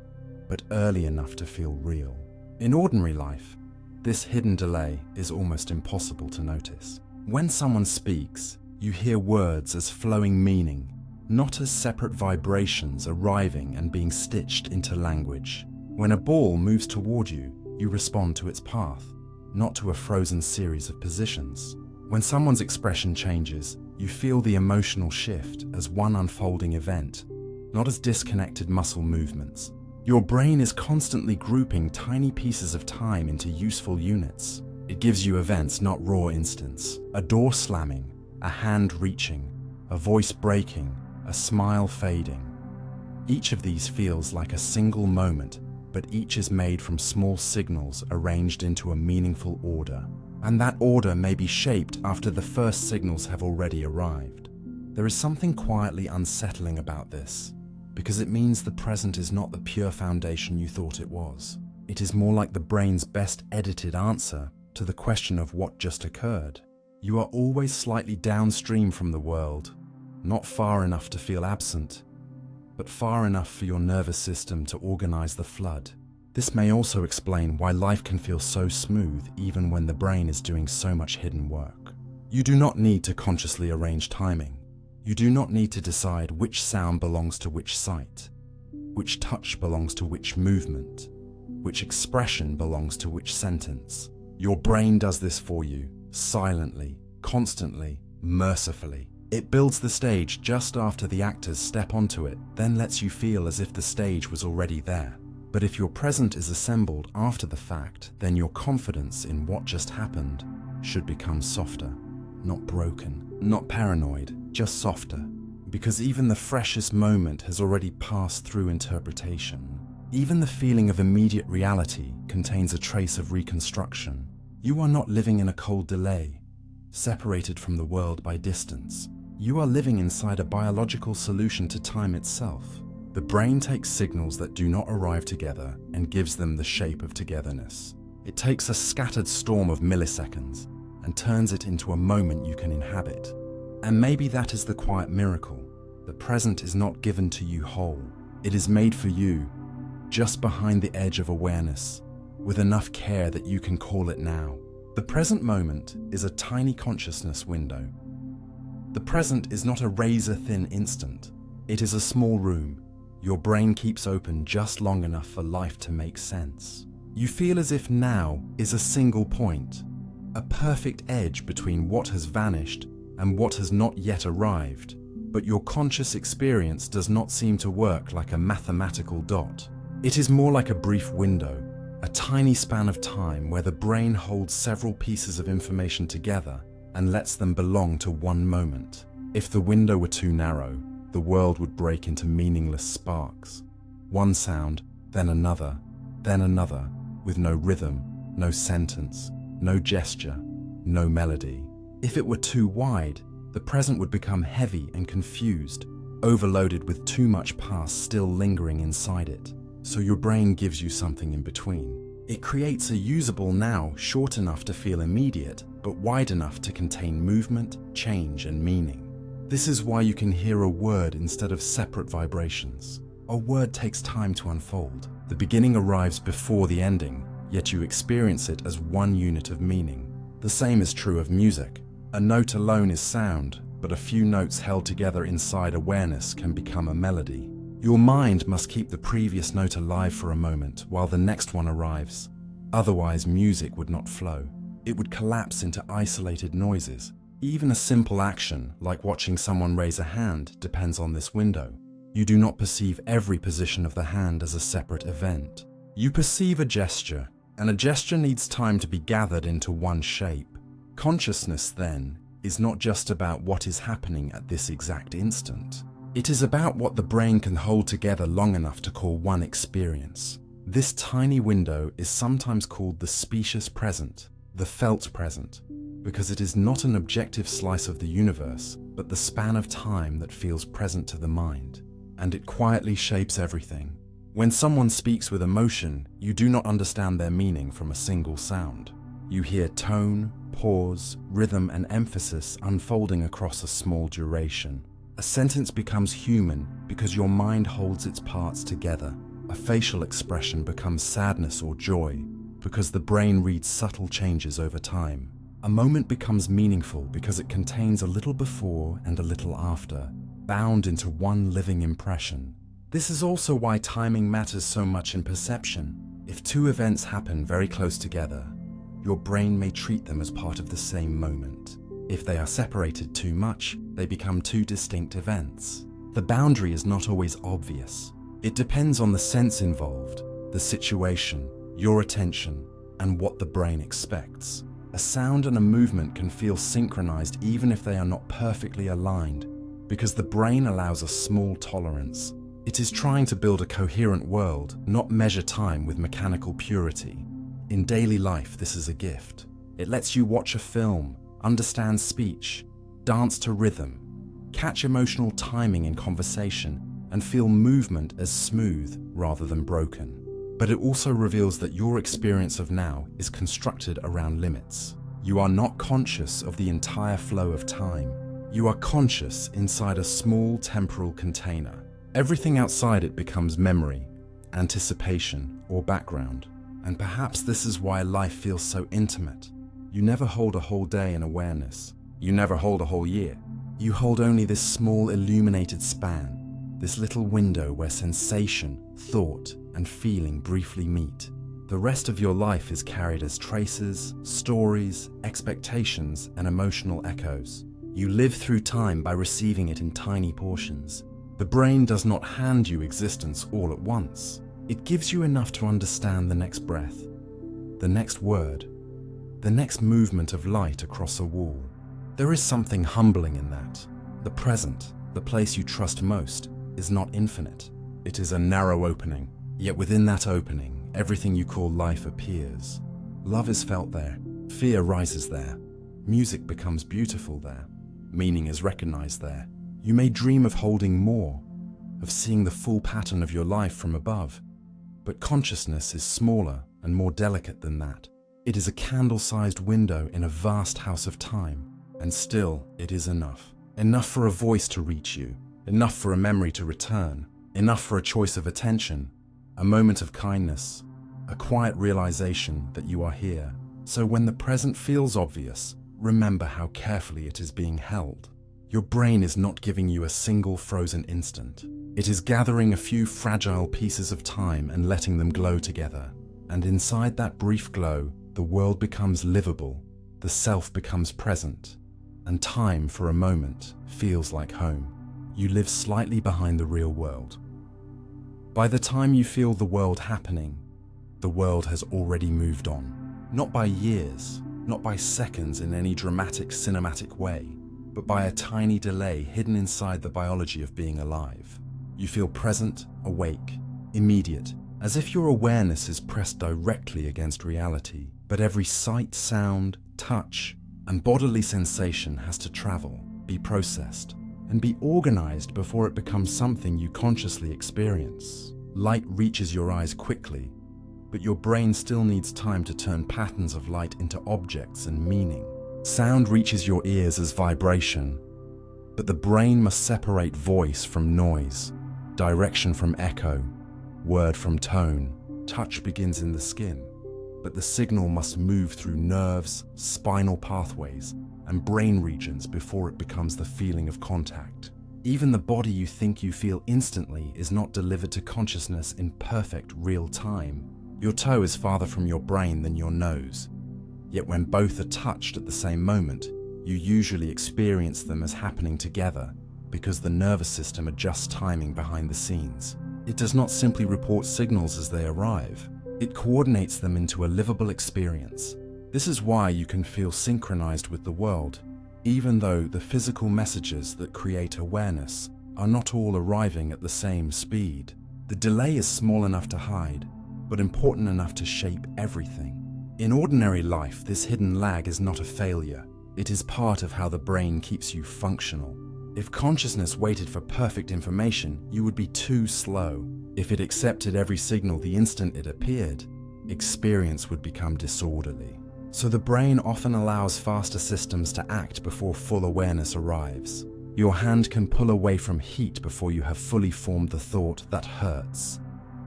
but early enough to feel real. In ordinary life, this hidden delay is almost impossible to notice. When someone speaks, you hear words as flowing meaning, not as separate vibrations arriving and being stitched into language. When a ball moves toward you, you respond to its path, not to a frozen series of positions. When someone's expression changes, you feel the emotional shift as one unfolding event, not as disconnected muscle movements. Your brain is constantly grouping tiny pieces of time into useful units. It gives you events, not raw instants. A door slamming, a hand reaching, a voice breaking, a smile fading. Each of these feels like a single moment, but each is made from small signals arranged into a meaningful order. And that order may be shaped after the first signals have already arrived. There is something quietly unsettling about this, because it means the present is not the pure foundation you thought it was. It is more like the brain's best edited answer to the question of what just occurred. You are always slightly downstream from the world, not far enough to feel absent, but far enough for your nervous system to organize the flood. This may also explain why life can feel so smooth even when the brain is doing so much hidden work. You do not need to consciously arrange timing. You do not need to decide which sound belongs to which sight, which touch belongs to which movement, which expression belongs to which sentence. Your brain does this for you, silently, constantly, mercifully. It builds the stage just after the actors step onto it, then lets you feel as if the stage was already there. But if your present is assembled after the fact, then your confidence in what just happened should become softer, not broken, not paranoid, just softer. Because even the freshest moment has already passed through interpretation. Even the feeling of immediate reality contains a trace of reconstruction. You are not living in a cold delay, separated from the world by distance. You are living inside a biological solution to time itself. The brain takes signals that do not arrive together and gives them the shape of togetherness. It takes a scattered storm of milliseconds and turns it into a moment you can inhabit. And maybe that is the quiet miracle. The present is not given to you whole. It is made for you, just behind the edge of awareness, with enough care that you can call it now. The present moment is a tiny consciousness window. The present is not a razor-thin instant. It is a small room. Your brain keeps open just long enough for life to make sense. You feel as if now is a single point, a perfect edge between what has vanished and what has not yet arrived. But your conscious experience does not seem to work like a mathematical dot. It is more like a brief window, a tiny span of time where the brain holds several pieces of information together and lets them belong to one moment. If the window were too narrow, the world would break into meaningless sparks. One sound, then another, with no rhythm, no sentence, no gesture, no melody. If it were too wide, the present would become heavy and confused, overloaded with too much past still lingering inside it. So your brain gives you something in between. It creates a usable now short enough to feel immediate, but wide enough to contain movement, change, and meaning. This is why you can hear a word instead of separate vibrations. A word takes time to unfold. The beginning arrives before the ending, yet you experience it as one unit of meaning. The same is true of music. A note alone is sound, but a few notes held together inside awareness can become a melody. Your mind must keep the previous note alive for a moment while the next one arrives. Otherwise, music would not flow. It would collapse into isolated noises. Even a simple action, like watching someone raise a hand, depends on this window. You do not perceive every position of the hand as a separate event. You perceive a gesture, and a gesture needs time to be gathered into one shape. Consciousness, then, is not just about what is happening at this exact instant. It is about what the brain can hold together long enough to call one experience. This tiny window is sometimes called the specious present, the felt present, because it is not an objective slice of the universe, but the span of time that feels present to the mind. And it quietly shapes everything. When someone speaks with emotion, you do not understand their meaning from a single sound. You hear tone, pause, rhythm, and emphasis unfolding across a small duration. A sentence becomes human because your mind holds its parts together. A facial expression becomes sadness or joy because the brain reads subtle changes over time. A moment becomes meaningful because it contains a little before and a little after, bound into one living impression. This is also why timing matters so much in perception. If two events happen very close together, your brain may treat them as part of the same moment. If they are separated too much, they become two distinct events. The boundary is not always obvious. It depends on the sense involved, the situation, your attention, and what the brain expects. A sound and a movement can feel synchronized even if they are not perfectly aligned, because the brain allows a small tolerance. It is trying to build a coherent world, not measure time with mechanical purity. In daily life, this is a gift. It lets you watch a film, understand speech, dance to rhythm, catch emotional timing in conversation, and feel movement as smooth rather than broken. But it also reveals that your experience of now is constructed around limits. You are not conscious of the entire flow of time. You are conscious inside a small temporal container. Everything outside it becomes memory, anticipation, or background. And perhaps this is why life feels so intimate. You never hold a whole day in awareness. You never hold a whole year. You hold only this small illuminated span, this little window where sensation, thought, and feeling briefly meet. The rest of your life is carried as traces, stories, expectations, and emotional echoes. You live through time by receiving it in tiny portions. The brain does not hand you existence all at once. It gives you enough to understand the next breath, the next word, the next movement of light across a wall. There is something humbling in that. The present, the place you trust most, is not infinite. It is a narrow opening, yet within that opening, everything you call life appears. Love is felt there, fear rises there, music becomes beautiful there, meaning is recognized there. You may dream of holding more, of seeing the full pattern of your life from above, but consciousness is smaller and more delicate than that. It is a candle-sized window in a vast house of time, and still it is enough. Enough for a voice to reach you, enough for a memory to return, enough for a choice of attention, a moment of kindness, a quiet realization that you are here. So when the present feels obvious, remember how carefully it is being held. Your brain is not giving you a single frozen instant. It is gathering a few fragile pieces of time and letting them glow together. And inside that brief glow, the world becomes livable, the self becomes present, and time for a moment feels like home. You live slightly behind the real world. By the time you feel the world happening, the world has already moved on. Not by years, not by seconds in any dramatic cinematic way, but by a tiny delay hidden inside the biology of being alive. You feel present, awake, immediate, as if your awareness is pressed directly against reality, but every sight, sound, touch, and bodily sensation has to travel, be processed, and be organized before it becomes something you consciously experience. Light reaches your eyes quickly, but your brain still needs time to turn patterns of light into objects and meaning. Sound reaches your ears as vibration, but the brain must separate voice from noise, direction from echo, word from tone. Touch begins in the skin, but the signal must move through nerves, spinal pathways, and brain regions before it becomes the feeling of contact. Even the body you think you feel instantly is not delivered to consciousness in perfect real time. Your toe is farther from your brain than your nose, yet when both are touched at the same moment, you usually experience them as happening together because the nervous system adjusts timing behind the scenes. It does not simply report signals as they arrive, it coordinates them into a livable experience. This is why you can feel synchronized with the world, even though the physical messages that create awareness are not all arriving at the same speed. The delay is small enough to hide, but important enough to shape everything. In ordinary life, this hidden lag is not a failure. It is part of how the brain keeps you functional. If consciousness waited for perfect information, you would be too slow. If it accepted every signal the instant it appeared, experience would become disorderly. So the brain often allows faster systems to act before full awareness arrives. Your hand can pull away from heat before you have fully formed the thought that hurts.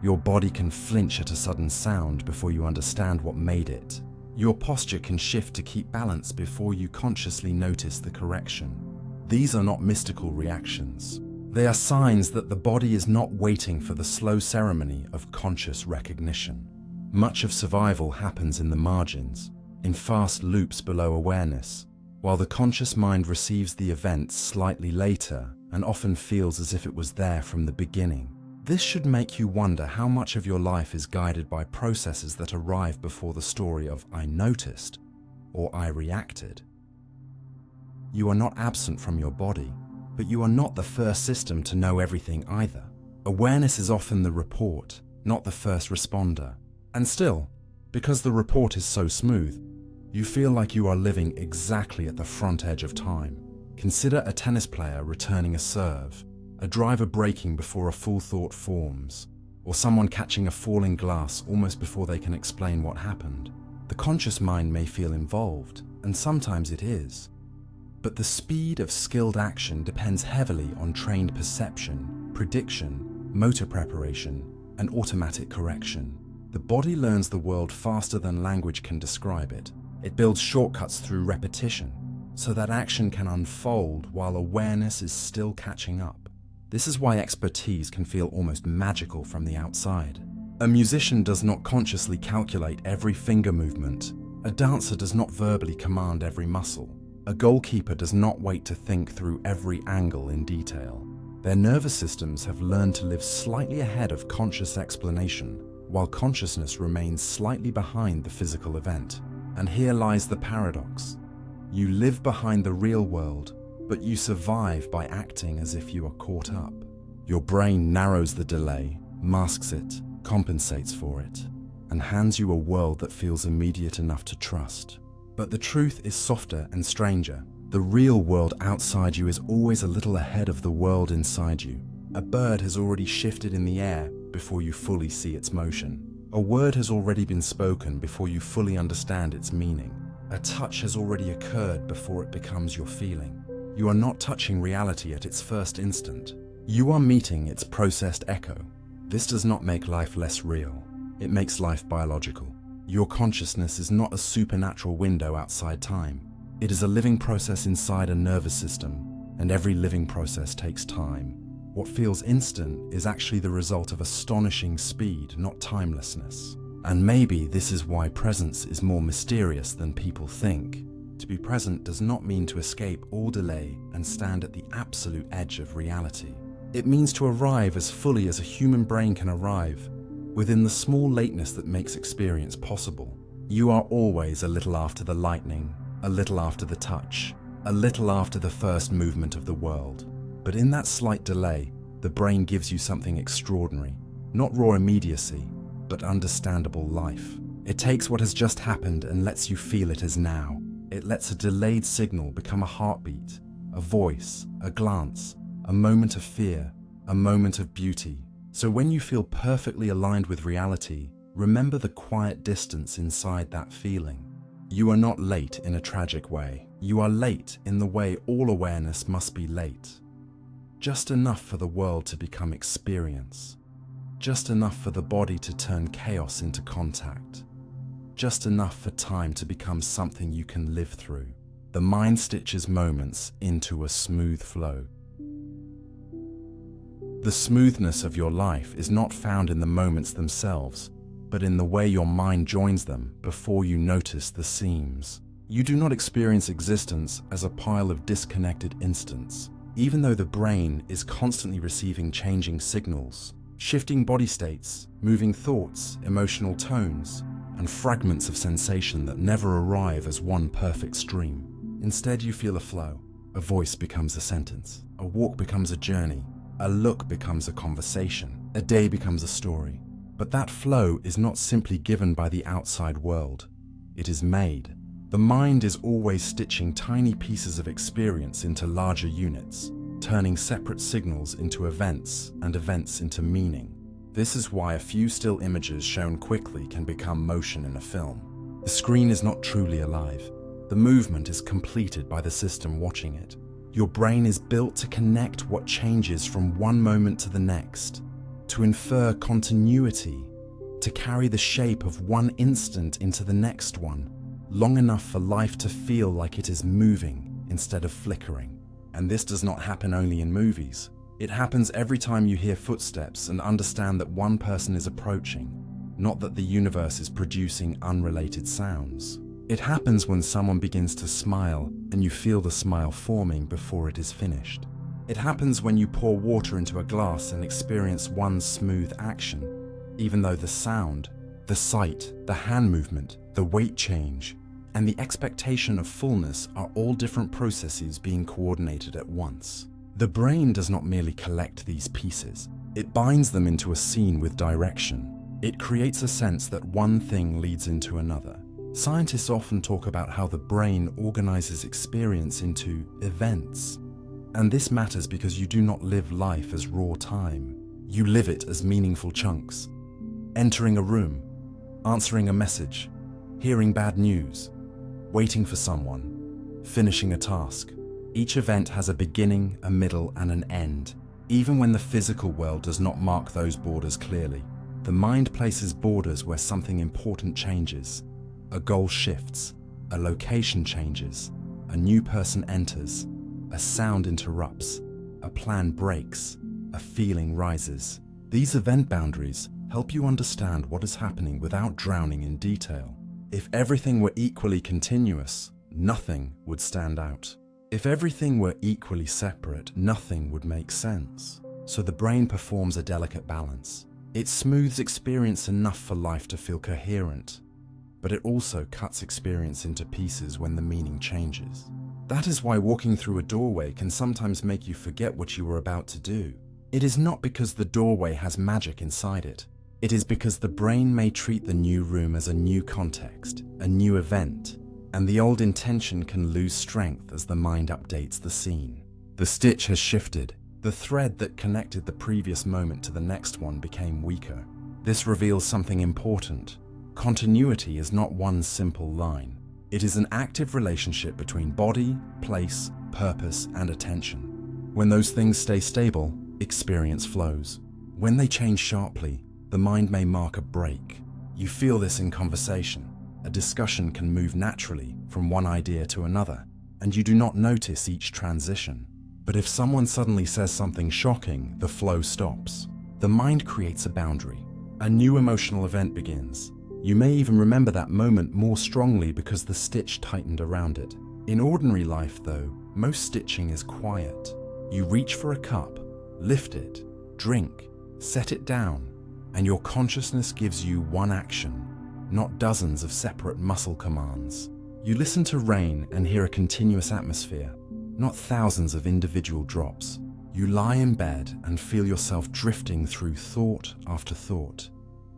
Your body can flinch at a sudden sound before you understand what made it. Your posture can shift to keep balance before you consciously notice the correction. These are not mystical reactions. They are signs that the body is not waiting for the slow ceremony of conscious recognition. Much of survival happens in the margins, in fast loops below awareness, while the conscious mind receives the event slightly later and often feels as if it was there from the beginning. This should make you wonder how much of your life is guided by processes that arrive before the story of "I noticed" or "I reacted." You are not absent from your body, but you are not the first system to know everything either. Awareness is often the report, not the first responder. And still, because the report is so smooth, you feel like you are living exactly at the front edge of time. Consider a tennis player returning a serve, a driver braking before a full thought forms, or someone catching a falling glass almost before they can explain what happened. The conscious mind may feel involved, and sometimes it is. But the speed of skilled action depends heavily on trained perception, prediction, motor preparation, and automatic correction. The body learns the world faster than language can describe it. It builds shortcuts through repetition, so that action can unfold while awareness is still catching up. This is why expertise can feel almost magical from the outside. A musician does not consciously calculate every finger movement. A dancer does not verbally command every muscle. A goalkeeper does not wait to think through every angle in detail. Their nervous systems have learned to live slightly ahead of conscious explanation, while consciousness remains slightly behind the physical event. And here lies the paradox. You live behind the real world, but you survive by acting as if you are caught up. Your brain narrows the delay, masks it, compensates for it, and hands you a world that feels immediate enough to trust. But the truth is softer and stranger. The real world outside you is always a little ahead of the world inside you. A bird has already shifted in the air before you fully see its motion. A word has already been spoken before you fully understand its meaning. A touch has already occurred before it becomes your feeling. You are not touching reality at its first instant. You are meeting its processed echo. This does not make life less real. It makes life biological. Your consciousness is not a supernatural window outside time. It is a living process inside a nervous system, and every living process takes time. What feels instant is actually the result of astonishing speed, not timelessness. And maybe this is why presence is more mysterious than people think. To be present does not mean to escape all delay and stand at the absolute edge of reality. It means to arrive as fully as a human brain can arrive, within the small lateness that makes experience possible. You are always a little after the lightning, a little after the touch, a little after the first movement of the world. But in that slight delay, the brain gives you something extraordinary, not raw immediacy, but understandable life. It takes what has just happened and lets you feel it as now. It lets a delayed signal become a heartbeat, a voice, a glance, a moment of fear, a moment of beauty. So when you feel perfectly aligned with reality, remember the quiet distance inside that feeling. You are not late in a tragic way. You are late in the way all awareness must be late. Just enough for the world to become experience. Just enough for the body to turn chaos into contact. Just enough for time to become something you can live through. The mind stitches moments into a smooth flow. The smoothness of your life is not found in the moments themselves, but in the way your mind joins them before you notice the seams. You do not experience existence as a pile of disconnected instants, even though the brain is constantly receiving changing signals, shifting body states, moving thoughts, emotional tones, and fragments of sensation that never arrive as one perfect stream. Instead, you feel a flow. A voice becomes a sentence. A walk becomes a journey. A look becomes a conversation. A day becomes a story. But that flow is not simply given by the outside world. It is made. The mind is always stitching tiny pieces of experience into larger units, turning separate signals into events and events into meaning. This is why a few still images shown quickly can become motion in a film. The screen is not truly alive. The movement is completed by the system watching it. Your brain is built to connect what changes from one moment to the next, to infer continuity, to carry the shape of one instant into the next one, long enough for life to feel like it is moving instead of flickering. And this does not happen only in movies. It happens every time you hear footsteps and understand that one person is approaching, not that the universe is producing unrelated sounds. It happens when someone begins to smile and you feel the smile forming before it is finished. It happens when you pour water into a glass and experience one smooth action, even though the sound, the sight, the hand movement, the weight change, and the expectation of fullness are all different processes being coordinated at once. The brain does not merely collect these pieces. It binds them into a scene with direction. It creates a sense that one thing leads into another. Scientists often talk about how the brain organizes experience into events. And this matters because you do not live life as raw time. You live it as meaningful chunks. Entering a room, answering a message, hearing bad news, waiting for someone, finishing a task. Each event has a beginning, a middle, and an end, even when the physical world does not mark those borders clearly. The mind places borders where something important changes. A goal shifts, a location changes, a new person enters, a sound interrupts, a plan breaks, a feeling rises. These event boundaries help you understand what is happening without drowning in detail. If everything were equally continuous, nothing would stand out. If everything were equally separate, nothing would make sense. So the brain performs a delicate balance. It smooths experience enough for life to feel coherent, but it also cuts experience into pieces when the meaning changes. That is why walking through a doorway can sometimes make you forget what you were about to do. It is not because the doorway has magic inside it. It is because the brain may treat the new room as a new context, a new event, and the old intention can lose strength as the mind updates the scene. The stitch has shifted. The thread that connected the previous moment to the next one became weaker. This reveals something important. Continuity is not one simple line. It is an active relationship between body, place, purpose, and attention. When those things stay stable, experience flows. When they change sharply, the mind may mark a break. You feel this in conversation. A discussion can move naturally from one idea to another, and you do not notice each transition. But if someone suddenly says something shocking, the flow stops. The mind creates a boundary. A new emotional event begins. You may even remember that moment more strongly because the stitch tightened around it. In ordinary life, though, most stitching is quiet. You reach for a cup, lift it, drink, set it down, and your consciousness gives you one action, not dozens of separate muscle commands. You listen to rain and hear a continuous atmosphere, not thousands of individual drops. You lie in bed and feel yourself drifting through thought after thought.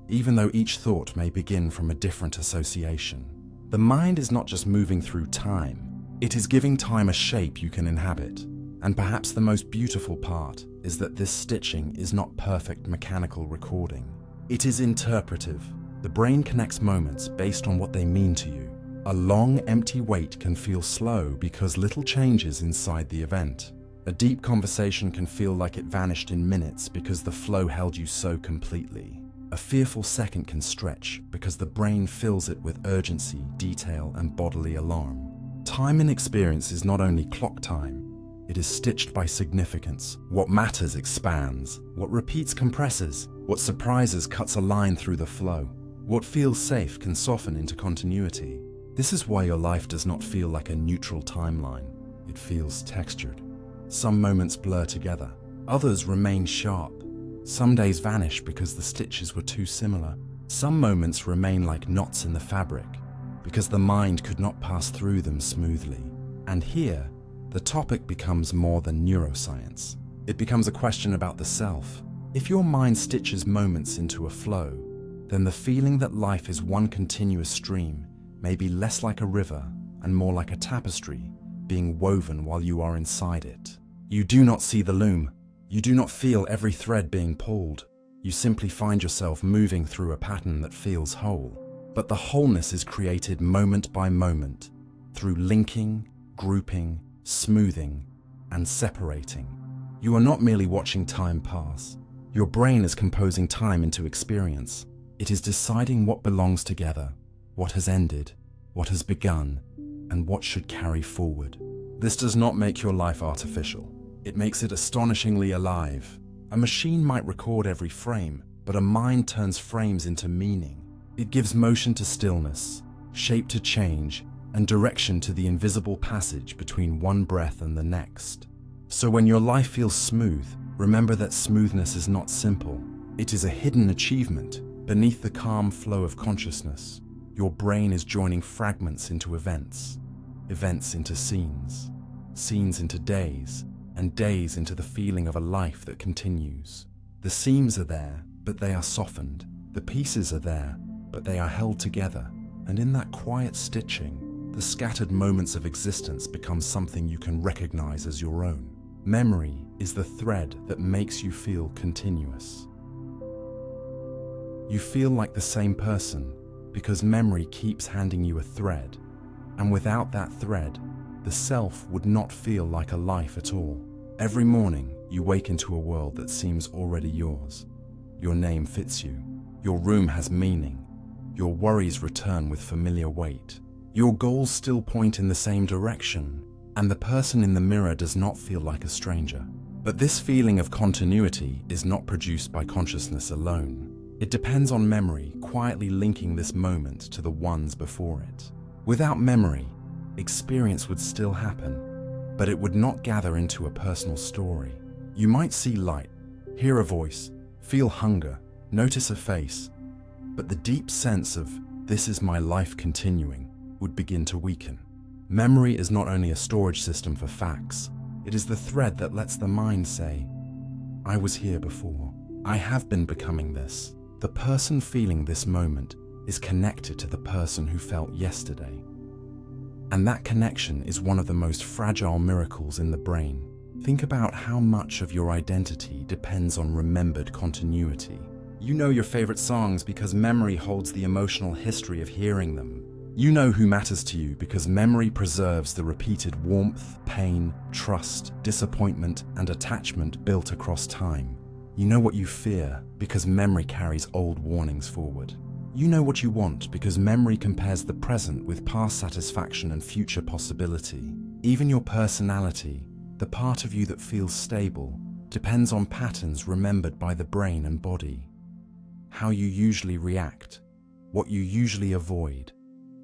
even though each thought may begin from a different association. The mind is not just moving through time, it is giving time a shape you can inhabit. And perhaps the most beautiful part is that this stitching is not perfect mechanical recording. It is interpretive. The brain connects moments based on what they mean to you. A long, empty wait can feel slow because little changes inside the event. A deep conversation can feel like it vanished in minutes because the flow held you so completely. A fearful second can stretch because the brain fills it with urgency, detail, and bodily alarm. Time in experience is not only clock time, it is stitched by significance. What matters expands. What repeats compresses. What surprises cuts a line through the flow. What feels safe can soften into continuity. This is why your life does not feel like a neutral timeline. It feels textured. Some moments blur together. Others remain sharp. Some days vanish because the stitches were too similar. Some moments remain like knots in the fabric because the mind could not pass through them smoothly. And here, the topic becomes more than neuroscience. It becomes a question about the self. If your mind stitches moments into a flow, then the feeling that life is one continuous stream may be less like a river and more like a tapestry being woven while you are inside it. You do not see the loom. You do not feel every thread being pulled. You simply find yourself moving through a pattern that feels whole. But the wholeness is created moment by moment through linking, grouping, smoothing, and separating. You are not merely watching time pass. Your brain is composing time into experience. It is deciding what belongs together, what has ended, what has begun, and what should carry forward. This does not make your life artificial. It makes it astonishingly alive. A machine might record every frame, but a mind turns frames into meaning. It gives motion to stillness, shape to change, and direction to the invisible passage between one breath and the next. So when your life feels smooth, remember that smoothness is not simple. It is a hidden achievement beneath the calm flow of consciousness. Your brain is joining fragments into events, events into scenes, scenes into days, and days into the feeling of a life that continues. The seams are there, but they are softened. The pieces are there, but they are held together. And in that quiet stitching, the scattered moments of existence become something you can recognize as your own. Memory is the thread that makes you feel continuous. You feel like the same person because memory keeps handing you a thread, and without that thread, the self would not feel like a life at all. Every morning, you wake into a world that seems already yours. Your name fits you. Your room has meaning. Your worries return with familiar weight. Your goals still point in the same direction, and the person in the mirror does not feel like a stranger. But this feeling of continuity is not produced by consciousness alone. It depends on memory quietly linking this moment to the ones before it. Without memory, experience would still happen, but it would not gather into a personal story. You might see light, hear a voice, feel hunger, notice a face, but the deep sense of "this is my life continuing" would begin to weaken. Memory is not only a storage system for facts, it is the thread that lets the mind say, "I was here before. I have been becoming this." The person feeling this moment is connected to the person who felt yesterday. And that connection is one of the most fragile miracles in the brain. Think about how much of your identity depends on remembered continuity. You know your favorite songs because memory holds the emotional history of hearing them. You know who matters to you because memory preserves the repeated warmth, pain, trust, disappointment, and attachment built across time. You know what you fear because memory carries old warnings forward. You know what you want because memory compares the present with past satisfaction and future possibility. Even your personality, the part of you that feels stable, depends on patterns remembered by the brain and body. How you usually react, what you usually avoid,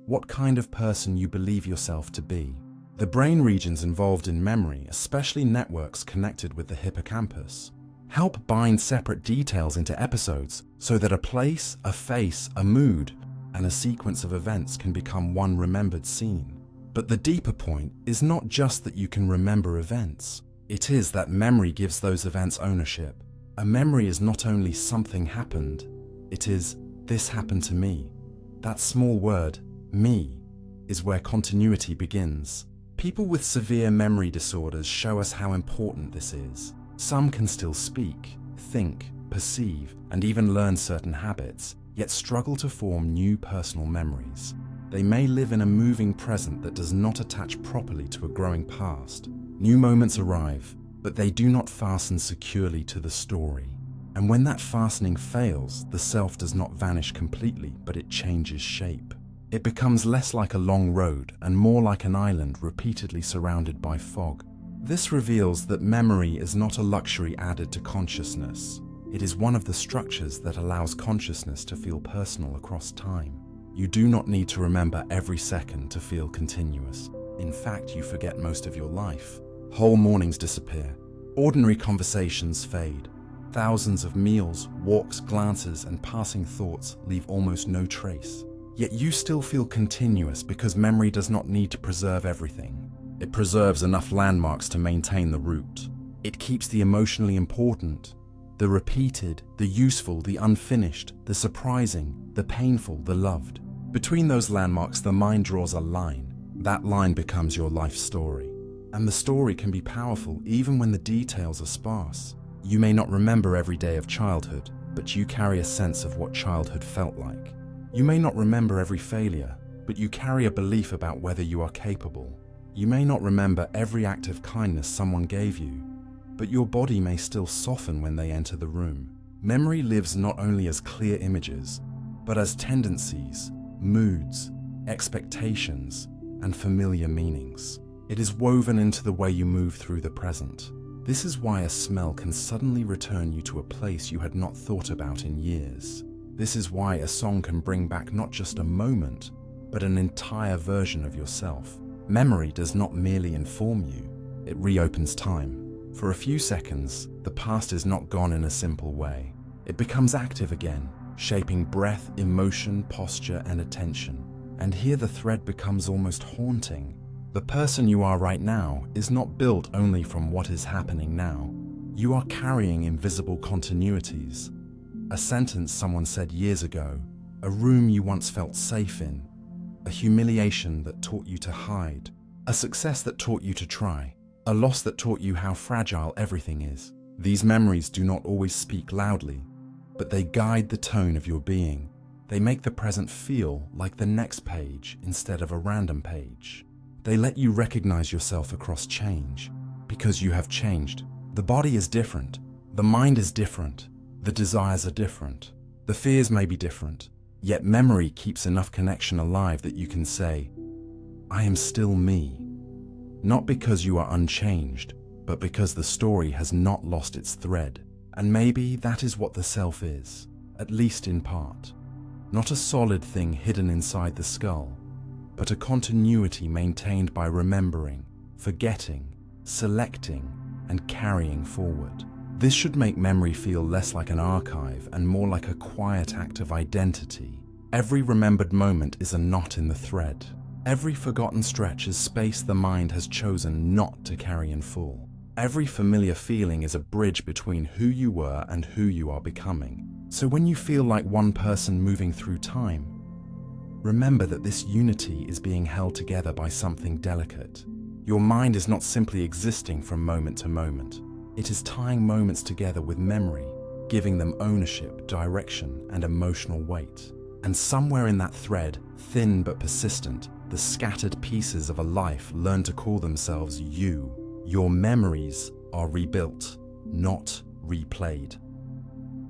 what kind of person you believe yourself to be. The brain regions involved in memory, especially networks connected with the hippocampus, help bind separate details into episodes so that a place, a face, a mood, and a sequence of events can become one remembered scene. But the deeper point is not just that you can remember events. It is that memory gives those events ownership. A memory is not only something happened, it is This happened to me. That small word, me, is where continuity begins. People with severe memory disorders show us how important this is. Some can still speak, think, perceive, and even learn certain habits, yet struggle to form new personal memories. They may live in a moving present that does not attach properly to a growing past. New moments arrive, but they do not fasten securely to the story. And when that fastening fails, the self does not vanish completely, but it changes shape. It becomes less like a long road and more like an island repeatedly surrounded by fog. This reveals that memory is not a luxury added to consciousness. It is one of the structures that allows consciousness to feel personal across time. You do not need to remember every second to feel continuous. In fact, you forget most of your life. Whole mornings disappear. Ordinary conversations fade. Thousands of meals, walks, glances, and passing thoughts leave almost no trace. Yet you still feel continuous because memory does not need to preserve everything. It preserves enough landmarks to maintain the route. It keeps the emotionally important, the repeated, the useful, the unfinished, the surprising, the painful, the loved. Between those landmarks, the mind draws a line. That line becomes your life story. And the story can be powerful even when the details are sparse. You may not remember every day of childhood, but you carry a sense of what childhood felt like. You may not remember every failure, but you carry a belief about whether you are capable. You may not remember every act of kindness someone gave you, but your body may still soften when they enter the room. Memory lives not only as clear images, but as tendencies, moods, expectations, and familiar meanings. It is woven into the way you move through the present. This is why a smell can suddenly return you to a place you had not thought about in years. This is why a song can bring back not just a moment, but an entire version of yourself. Memory does not merely inform you, it reopens time. For a few seconds, the past is not gone in a simple way. It becomes active again, shaping breath, emotion, posture, and attention. And here the thread becomes almost haunting. The person you are right now is not built only from what is happening now. You are carrying invisible continuities. A sentence someone said years ago, a room you once felt safe in, a humiliation that taught you to hide, a success that taught you to try, a loss that taught you how fragile everything is. These memories do not always speak loudly, but they guide the tone of your being. They make the present feel like the next page instead of a random page. They let you recognize yourself across change, because you have changed. The body is different, the mind is different, the desires are different, the fears may be different, yet memory keeps enough connection alive that you can say, I am still me. Not because you are unchanged, but because the story has not lost its thread. And maybe that is what the self is, at least in part. Not a solid thing hidden inside the skull, but a continuity maintained by remembering, forgetting, selecting, and carrying forward. This should make memory feel less like an archive and more like a quiet act of identity. Every remembered moment is a knot in the thread. Every forgotten stretch is space the mind has chosen not to carry in full. Every familiar feeling is a bridge between who you were and who you are becoming. So when you feel like one person moving through time, remember that this unity is being held together by something delicate. Your mind is not simply existing from moment to moment. It is tying moments together with memory, giving them ownership, direction, and emotional weight. And somewhere in that thread, thin but persistent, the scattered pieces of a life learn to call themselves you. Your memories are rebuilt, not replayed.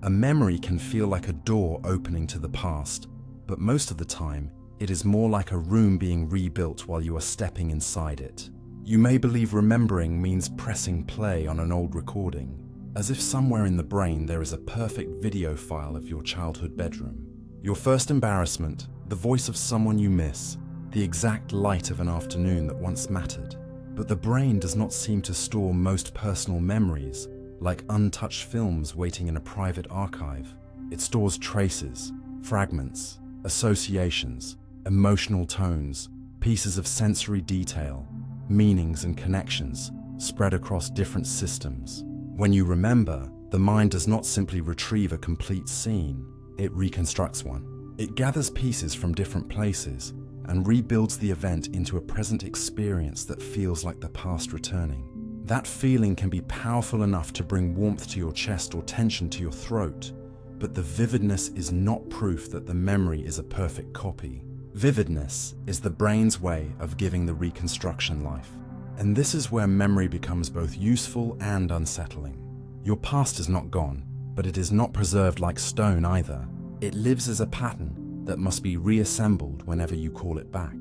A memory can feel like a door opening to the past, but most of the time, it is more like a room being rebuilt while you are stepping inside it. You may believe remembering means pressing play on an old recording, as if somewhere in the brain there is a perfect video file of your childhood bedroom. Your first embarrassment, the voice of someone you miss, the exact light of an afternoon that once mattered. But the brain does not seem to store most personal memories, like untouched films waiting in a private archive. It stores traces, fragments, associations, emotional tones, pieces of sensory detail, meanings and connections spread across different systems. When you remember, the mind does not simply retrieve a complete scene. it reconstructs one. It gathers pieces from different places and rebuilds the event into a present experience that feels like the past returning. That feeling can be powerful enough to bring warmth to your chest or tension to your throat, but the vividness is not proof that the memory is a perfect copy. Vividness is the brain's way of giving the reconstruction life. And this is where memory becomes both useful and unsettling. Your past is not gone, but it is not preserved like stone either. It lives as a pattern that must be reassembled whenever you call it back.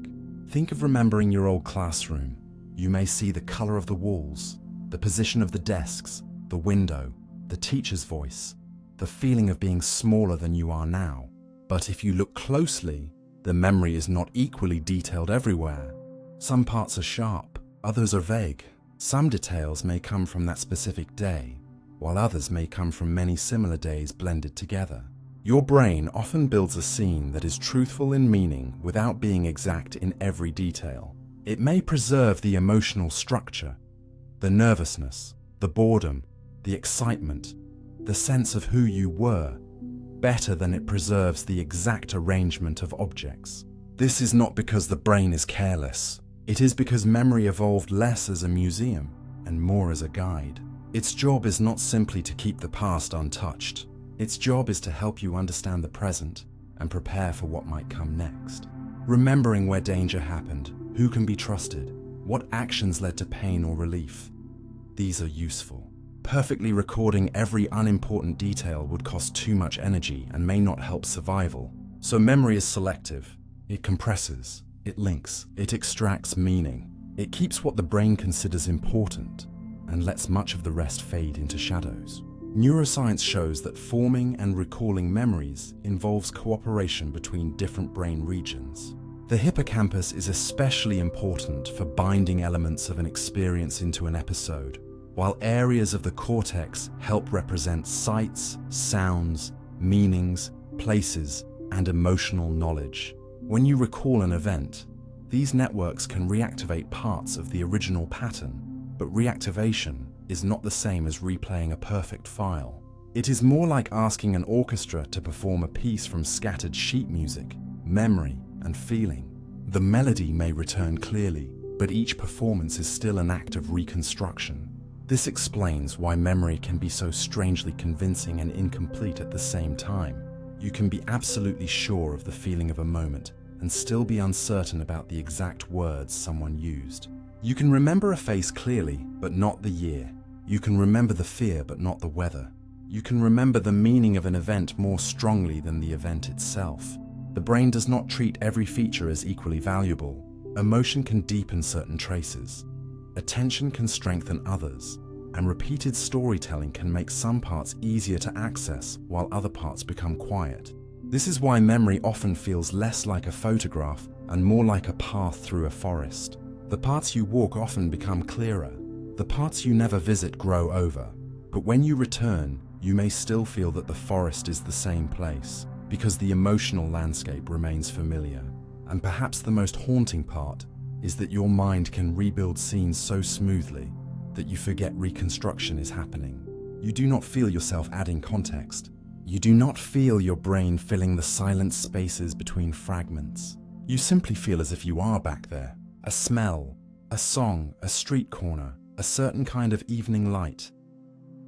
Think of remembering your old classroom. You may see the color of the walls, the position of the desks, the window, the teacher's voice, the feeling of being smaller than you are now. But if you look closely, the memory is not equally detailed everywhere. Some parts are sharp, others are vague. Some details may come from that specific day, while others may come from many similar days blended together. Your brain often builds a scene that is truthful in meaning without being exact in every detail. It may preserve the emotional structure, the nervousness, the boredom, the excitement, the sense of who you were, better than it preserves the exact arrangement of objects. This is not because the brain is careless. It is because memory evolved less as a museum and more as a guide. Its job is not simply to keep the past untouched. Its job is to help you understand the present and prepare for what might come next. Remembering where danger happened, who can be trusted, what actions led to pain or relief. These are useful. Perfectly recording every unimportant detail would cost too much energy and may not help survival. So memory is selective. It compresses, it links, it extracts meaning. It keeps what the brain considers important and lets much of the rest fade into shadows. Neuroscience shows that forming and recalling memories involves cooperation between different brain regions. The hippocampus is especially important for binding elements of an experience into an episode, while areas of the cortex help represent sights, sounds, meanings, places, and emotional knowledge. When you recall an event, these networks can reactivate parts of the original pattern, but reactivation is not the same as replaying a perfect file. It is more like asking an orchestra to perform a piece from scattered sheet music, memory, and feeling. The melody may return clearly, but each performance is still an act of reconstruction. This explains why memory can be so strangely convincing and incomplete at the same time. You can be absolutely sure of the feeling of a moment and still be uncertain about the exact words someone used. You can remember a face clearly, but not the year. You can remember the fear, but not the weather. You can remember the meaning of an event more strongly than the event itself. The brain does not treat every feature as equally valuable. Emotion can deepen certain traces. Attention can strengthen others. And repeated storytelling can make some parts easier to access while other parts become quiet. This is why memory often feels less like a photograph and more like a path through a forest. The parts you walk often become clearer. The parts you never visit grow over. But when you return, you may still feel that the forest is the same place, because the emotional landscape remains familiar. And perhaps the most haunting part is that your mind can rebuild scenes so smoothly that you forget reconstruction is happening. You do not feel yourself adding context. You do not feel your brain filling the silent spaces between fragments. You simply feel as if you are back there. A smell, a song, a street corner, a certain kind of evening light.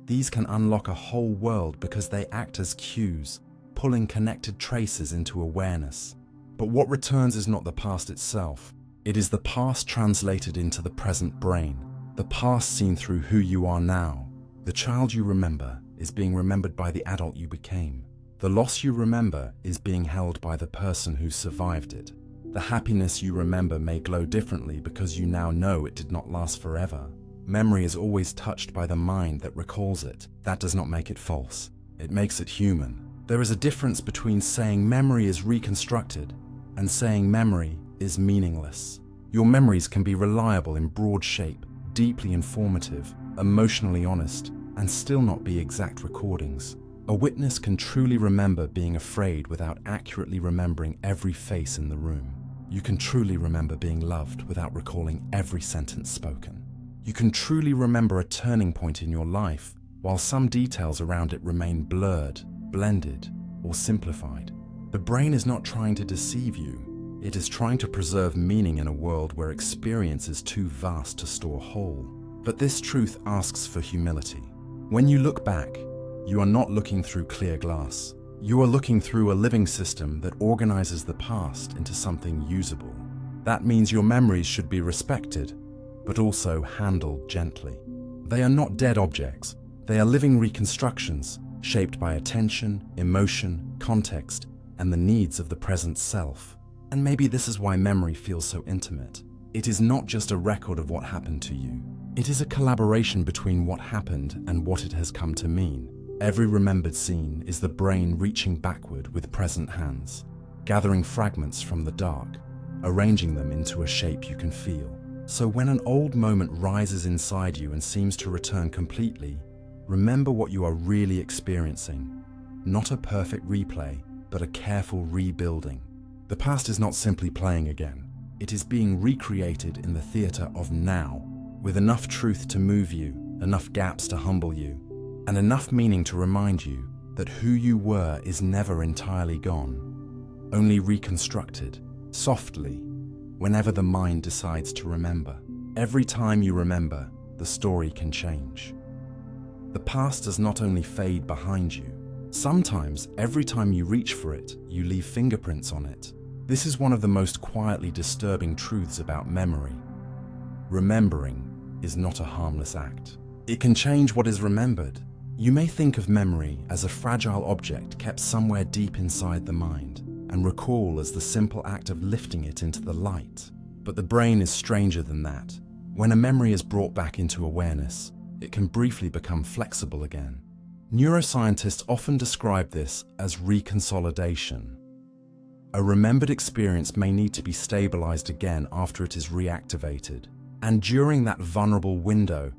These can unlock a whole world because they act as cues, pulling connected traces into awareness. But what returns is not the past itself. It is the past translated into the present brain. The past seen through who you are now. The child you remember is being remembered by the adult you became. The loss you remember is being held by the person who survived it. The happiness you remember may glow differently because you now know it did not last forever. Memory is always touched by the mind that recalls it. That does not make it false. It makes it human. There is a difference between saying memory is reconstructed and saying memory is meaningless. Your memories can be reliable in broad shape, deeply informative, emotionally honest, and still not be exact recordings. A witness can truly remember being afraid without accurately remembering every face in the room. You can truly remember being loved without recalling every sentence spoken. You can truly remember a turning point in your life, while some details around it remain blurred, blended, or simplified. The brain is not trying to deceive you. It is trying to preserve meaning in a world where experience is too vast to store whole. But this truth asks for humility. When you look back, you are not looking through clear glass. You are looking through a living system that organizes the past into something usable. That means your memories should be respected, but also handled gently. They are not dead objects. They are living reconstructions, shaped by attention, emotion, context, and the needs of the present self. And maybe this is why memory feels so intimate. It is not just a record of what happened to you. It is a collaboration between what happened and what it has come to mean. Every remembered scene is the brain reaching backward with present hands, gathering fragments from the dark, arranging them into a shape you can feel. So when an old moment rises inside you and seems to return completely, remember what you are really experiencing. Not a perfect replay, but a careful rebuilding. The past is not simply playing again. It is being recreated in the theater of now, with enough truth to move you, enough gaps to humble you, and enough meaning to remind you that who you were is never entirely gone, only reconstructed, softly, whenever the mind decides to remember. Every time you remember, the story can change. The past does not only fade behind you. Sometimes, every time you reach for it, you leave fingerprints on it. This is one of the most quietly disturbing truths about memory. Remembering is not a harmless act. It can change what is remembered. You may think of memory as a fragile object kept somewhere deep inside the mind, and recall as the simple act of lifting it into the light. But the brain is stranger than that. When a memory is brought back into awareness, it can briefly become flexible again. Neuroscientists often describe this as reconsolidation. A remembered experience may need to be stabilized again after it is reactivated. And during that vulnerable window,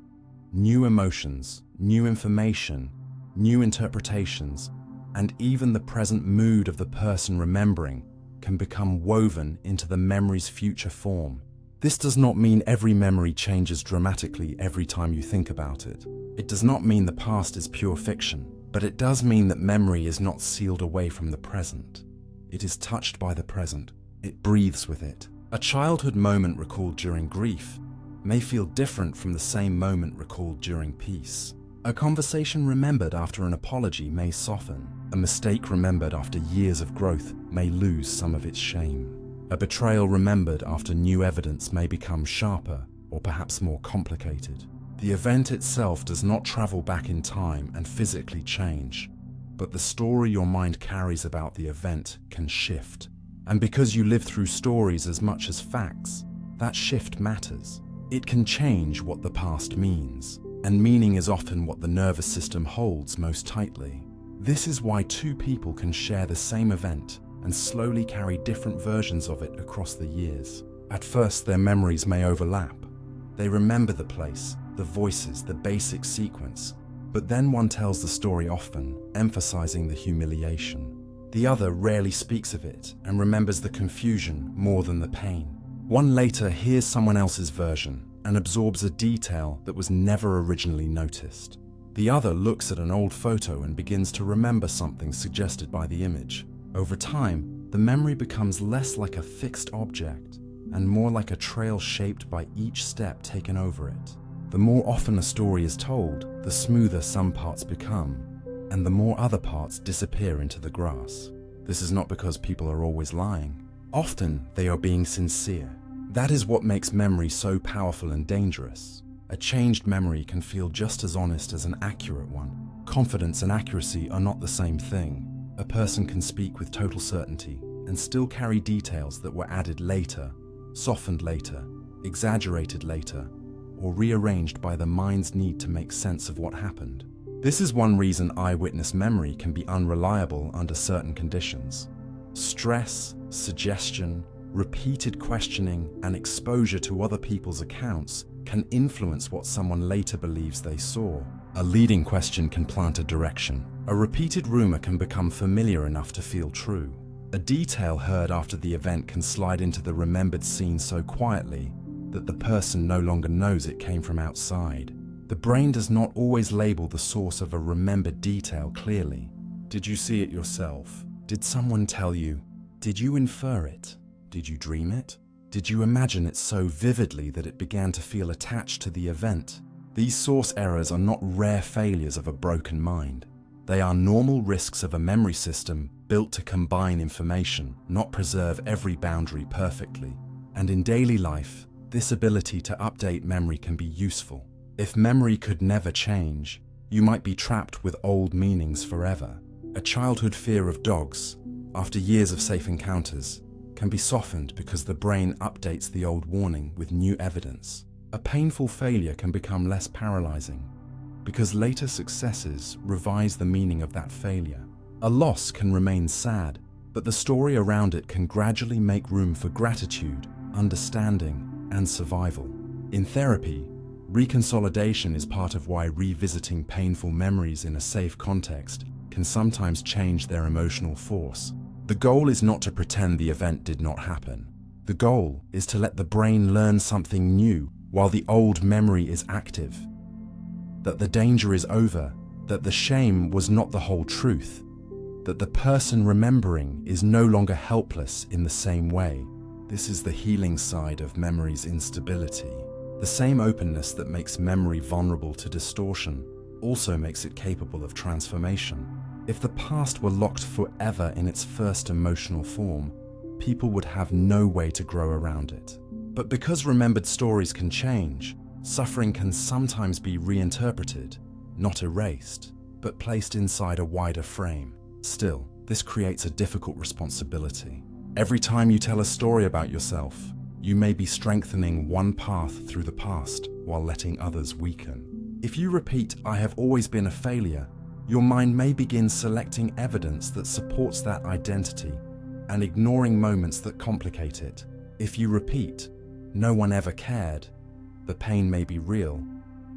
new emotions, new information, new interpretations, and even the present mood of the person remembering can become woven into the memory's future form. This does not mean every memory changes dramatically every time you think about it. It does not mean the past is pure fiction, but it does mean that memory is not sealed away from the present. It is touched by the present. It breathes with it. A childhood moment recalled during grief may feel different from the same moment recalled during peace. A conversation remembered after an apology may soften. A mistake remembered after years of growth may lose some of its shame. A betrayal remembered after new evidence may become sharper or perhaps more complicated. The event itself does not travel back in time and physically change, but the story your mind carries about the event can shift. And because you live through stories as much as facts, that shift matters. It can change what the past means, and meaning is often what the nervous system holds most tightly. This is why two people can share the same event and slowly carry different versions of it across the years. At first, their memories may overlap. They remember the place, the voices, the basic sequence, but then one tells the story often, emphasizing the humiliation. The other rarely speaks of it and remembers the confusion more than the pain. One later hears someone else's version and absorbs a detail that was never originally noticed. The other looks at an old photo and begins to remember something suggested by the image. Over time, the memory becomes less like a fixed object and more like a trail shaped by each step taken over it. The more often a story is told, the smoother some parts become, and the more other parts disappear into the grass. This is not because people are always lying. Often, they are being sincere. That is what makes memory so powerful and dangerous. A changed memory can feel just as honest as an accurate one. Confidence and accuracy are not the same thing. A person can speak with total certainty and still carry details that were added later, softened later, exaggerated later, or rearranged by the mind's need to make sense of what happened. This is one reason eyewitness memory can be unreliable under certain conditions. Stress, suggestion, repeated questioning, and exposure to other people's accounts can influence what someone later believes they saw. A leading question can plant a direction. A repeated rumor can become familiar enough to feel true. A detail heard after the event can slide into the remembered scene so quietly that the person no longer knows it came from outside. The brain does not always label the source of a remembered detail clearly. Did you see it yourself? Did someone tell you? Did you infer it? Did you dream it? Did you imagine it so vividly that it began to feel attached to the event? These source errors are not rare failures of a broken mind. They are normal risks of a memory system built to combine information, not preserve every boundary perfectly. And in daily life, this ability to update memory can be useful. If memory could never change, you might be trapped with old meanings forever. A childhood fear of dogs, after years of safe encounters, can be softened because the brain updates the old warning with new evidence. A painful failure can become less paralyzing because later successes revise the meaning of that failure. A loss can remain sad, but the story around it can gradually make room for gratitude, understanding, and survival. In therapy, reconsolidation is part of why revisiting painful memories in a safe context can sometimes change their emotional force. The goal is not to pretend the event did not happen. The goal is to let the brain learn something new while the old memory is active. That the danger is over, that the shame was not the whole truth, that the person remembering is no longer helpless in the same way. This is the healing side of memory's instability. The same openness that makes memory vulnerable to distortion also makes it capable of transformation. If the past were locked forever in its first emotional form, people would have no way to grow around it. But because remembered stories can change, suffering can sometimes be reinterpreted, not erased, but placed inside a wider frame. Still, this creates a difficult responsibility. Every time you tell a story about yourself, you may be strengthening one path through the past while letting others weaken. If you repeat, "I have always been a failure," your mind may begin selecting evidence that supports that identity and ignoring moments that complicate it. If you repeat, "No one ever cared," the pain may be real,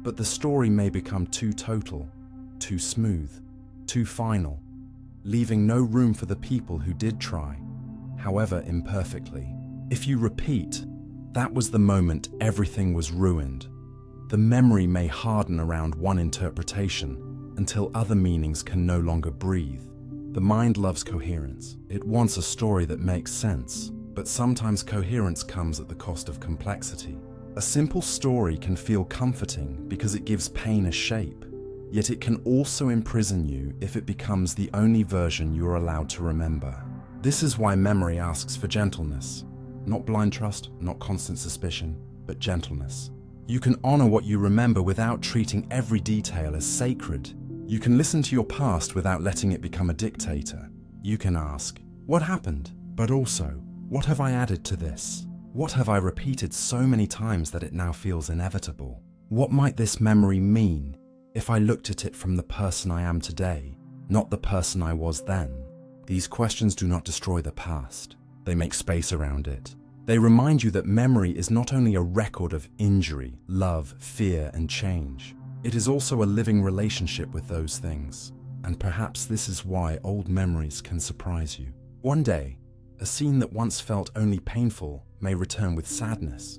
but the story may become too total, too smooth, too final, leaving no room for the people who did try, however imperfectly. If you repeat, "That was the moment everything was ruined," the memory may harden around one interpretation until other meanings can no longer breathe. The mind loves coherence. It wants a story that makes sense, but sometimes coherence comes at the cost of complexity. A simple story can feel comforting because it gives pain a shape, yet it can also imprison you if it becomes the only version you're allowed to remember. This is why memory asks for gentleness. Not blind trust, not constant suspicion, but gentleness. You can honor what you remember without treating every detail as sacred. You can listen to your past without letting it become a dictator. You can ask, "What happened?" But also, "What have I added to this? What have I repeated so many times that it now feels inevitable? What might this memory mean if I looked at it from the person I am today, not the person I was then?" These questions do not destroy the past. They make space around it. They remind you that memory is not only a record of injury, love, fear, and change. It is also a living relationship with those things. And perhaps this is why old memories can surprise you. One day, a scene that once felt only painful may return with sadness,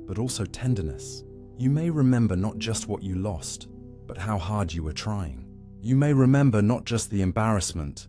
but also tenderness. You may remember not just what you lost, but how hard you were trying. You may remember not just the embarrassment,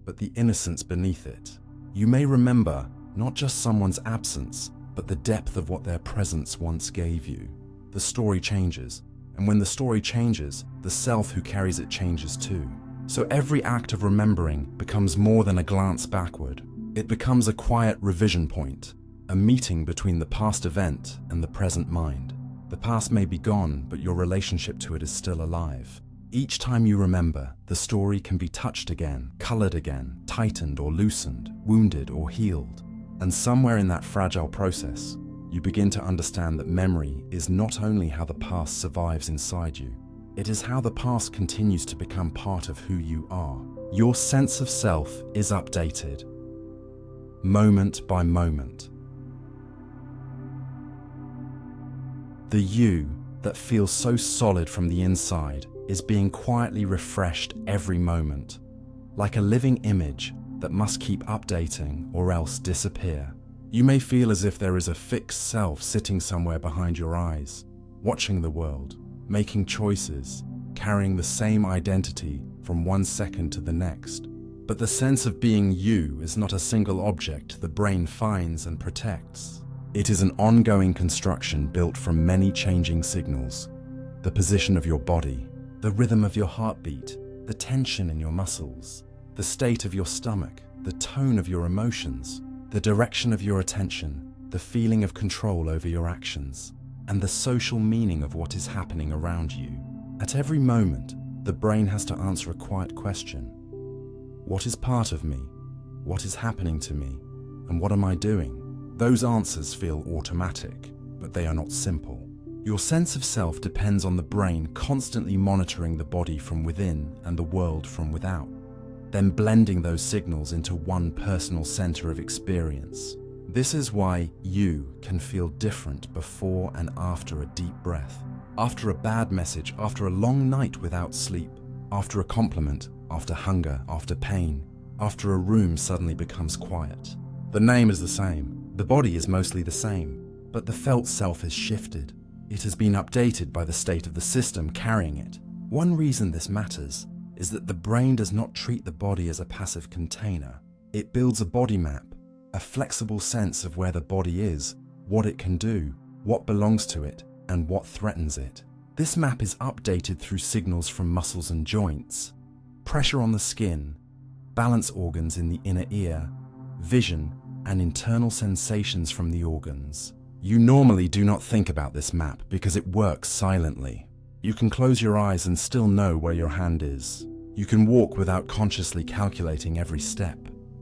but the innocence beneath it. You may remember not just someone's absence, but the depth of what their presence once gave you. The story changes, and when the story changes, the self who carries it changes too. So every act of remembering becomes more than a glance backward. It becomes a quiet revision point, a meeting between the past event and the present mind. The past may be gone, but your relationship to it is still alive. Each time you remember, the story can be touched again, colored again, tightened or loosened, wounded or healed. And somewhere in that fragile process, you begin to understand that memory is not only how the past survives inside you, it is how the past continues to become part of who you are. Your sense of self is updated, moment by moment. The you that feels so solid from the inside is being quietly refreshed every moment, like a living image that must keep updating or else disappear. You may feel as if there is a fixed self sitting somewhere behind your eyes, watching the world, making choices, carrying the same identity from one second to the next. But the sense of being you is not a single object the brain finds and protects. It is an ongoing construction built from many changing signals. The position of your body, the rhythm of your heartbeat, the tension in your muscles, the state of your stomach, the tone of your emotions, the direction of your attention, the feeling of control over your actions, and the social meaning of what is happening around you. At every moment, the brain has to answer a quiet question. What is part of me? What is happening to me? And what am I doing? Those answers feel automatic, but they are not simple. Your sense of self depends on the brain constantly monitoring the body from within and the world from without, then blending those signals into one personal center of experience. This is why you can feel different before and after a deep breath, after a bad message, after a long night without sleep, after a compliment, after hunger, after pain, after a room suddenly becomes quiet. The name is the same, the body is mostly the same, but the felt self has shifted. It has been updated by the state of the system carrying it. One reason this matters is that the brain does not treat the body as a passive container. It builds a body map, a flexible sense of where the body is, what it can do, what belongs to it, and what threatens it. This map is updated through signals from muscles and joints, pressure on the skin, balance organs in the inner ear, vision, and internal sensations from the organs. You normally do not think about this map because it works silently. You can close your eyes and still know where your hand is. You can walk without consciously calculating every step.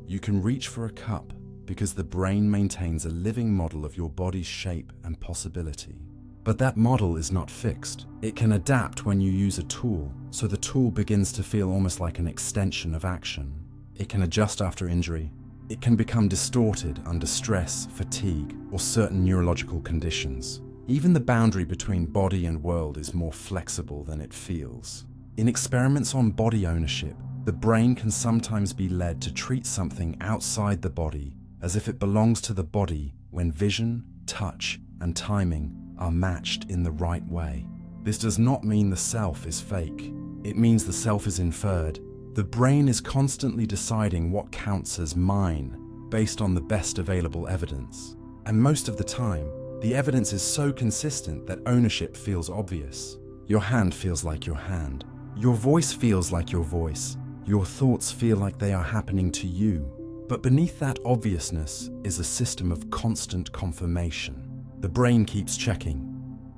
You can reach for a cup because the brain maintains a living model of your body's shape and possibility. But that model is not fixed. It can adapt when you use a tool, so the tool begins to feel almost like an extension of action. It can adjust after injury. It can become distorted under stress, fatigue, or certain neurological conditions. Even the boundary between body and world is more flexible than it feels. In experiments on body ownership, the brain can sometimes be led to treat something outside the body as if it belongs to the body when vision, touch, and timing are matched in the right way. This does not mean the self is fake. It means the self is inferred. The brain is constantly deciding what counts as mine based on the best available evidence. And most of the time, the evidence is so consistent that ownership feels obvious. Your hand feels like your hand. Your voice feels like your voice. Your thoughts feel like they are happening to you. But beneath that obviousness is a system of constant confirmation. The brain keeps checking.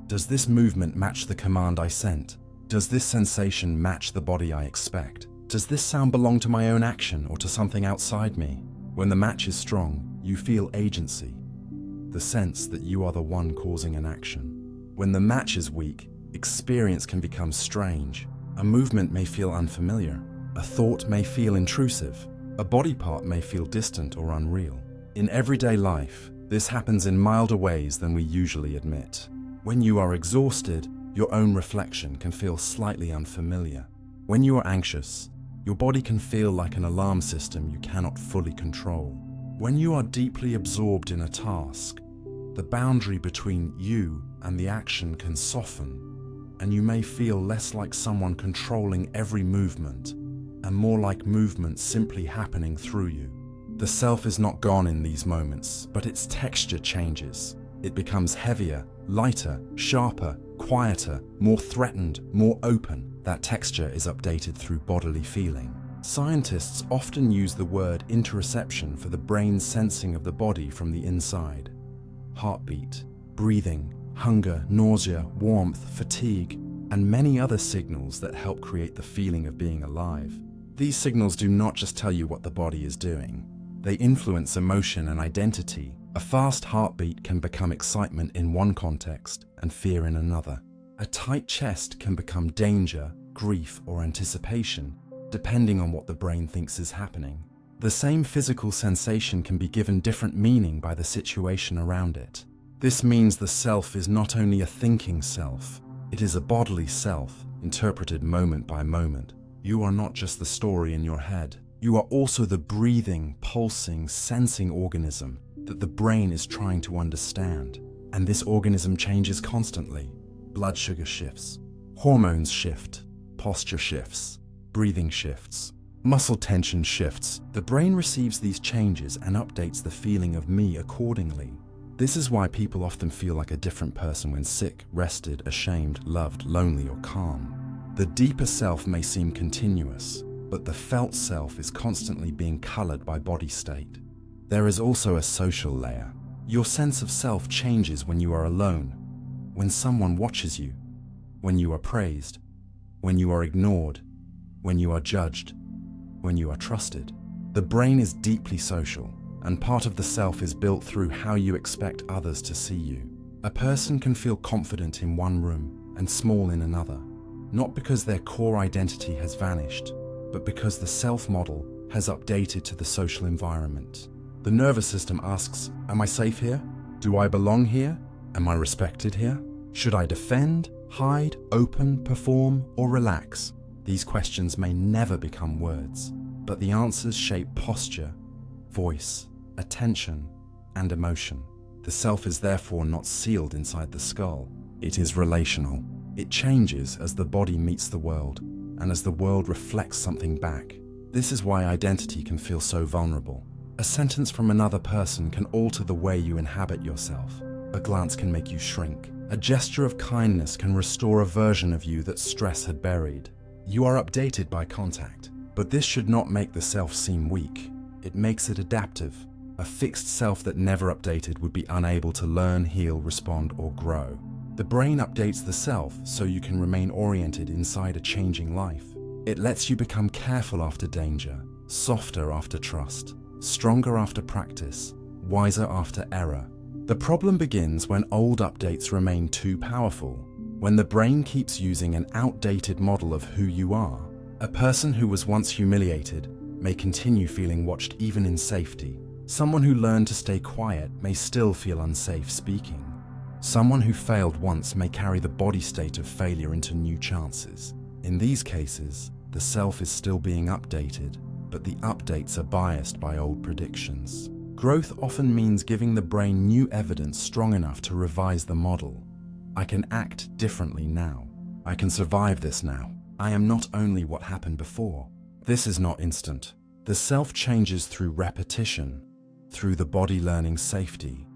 Does this movement match the command I sent? Does this sensation match the body I expect? Does this sound belong to my own action or to something outside me? When the match is strong, you feel agency, the sense that you are the one causing an action. When the match is weak, experience can become strange. A movement may feel unfamiliar. A thought may feel intrusive. A body part may feel distant or unreal. In everyday life, this happens in milder ways than we usually admit. When you are exhausted, your own reflection can feel slightly unfamiliar. When you are anxious, your body can feel like an alarm system you cannot fully control. When you are deeply absorbed in a task, the boundary between you and the action can soften, and you may feel less like someone controlling every movement, and more like movement simply happening through you. The self is not gone in these moments, but its texture changes. It becomes heavier, lighter, sharper, quieter, more threatened, more open. That texture is updated through bodily feeling. Scientists often use the word interoception for the brain's sensing of the body from the inside. Heartbeat, breathing, hunger, nausea, warmth, fatigue, and many other signals that help create the feeling of being alive. These signals do not just tell you what the body is doing. They influence emotion and identity. A fast heartbeat can become excitement in one context and fear in another. A tight chest can become danger, grief, or anticipation, depending on what the brain thinks is happening. The same physical sensation can be given different meaning by the situation around it. This means the self is not only a thinking self, it is a bodily self, interpreted moment by moment. You are not just the story in your head. You are also the breathing, pulsing, sensing organism that the brain is trying to understand. And this organism changes constantly. Blood sugar shifts, hormones shift, posture shifts, breathing shifts, muscle tension shifts. The brain receives these changes and updates the feeling of me accordingly. This is why people often feel like a different person when sick, rested, ashamed, loved, lonely, or calm. The deeper self may seem continuous, but the felt self is constantly being colored by body state. There is also a social layer. Your sense of self changes when you are alone, when someone watches you, when you are praised, when you are ignored, when you are judged, when you are trusted. The brain is deeply social, and part of the self is built through how you expect others to see you. A person can feel confident in one room and small in another, not because their core identity has vanished, but because the self-model has updated to the social environment. The nervous system asks, am I safe here? Do I belong here? Am I respected here? Should I defend, hide, open, perform, or relax? These questions may never become words, but the answers shape posture, voice, attention, and emotion. The self is therefore not sealed inside the skull. It is relational. It changes as the body meets the world, and as the world reflects something back. This is why identity can feel so vulnerable. A sentence from another person can alter the way you inhabit yourself. A glance can make you shrink. A gesture of kindness can restore a version of you that stress had buried. You are updated by contact, but this should not make the self seem weak. It makes it adaptive. A fixed self that never updated would be unable to learn, heal, respond, or grow. The brain updates the self so you can remain oriented inside a changing life. It lets you become careful after danger, softer after trust, stronger after practice, wiser after error. The problem begins when old updates remain too powerful, when the brain keeps using an outdated model of who you are. A person who was once humiliated may continue feeling watched even in safety. Someone who learned to stay quiet may still feel unsafe speaking. Someone who failed once may carry the body state of failure into new chances. In these cases, the self is still being updated, but the updates are biased by old predictions. Growth often means giving the brain new evidence strong enough to revise the model. I can act differently now. I can survive this now. I am not only what happened before. This is not instant. The self changes through repetition, through the body learning safety,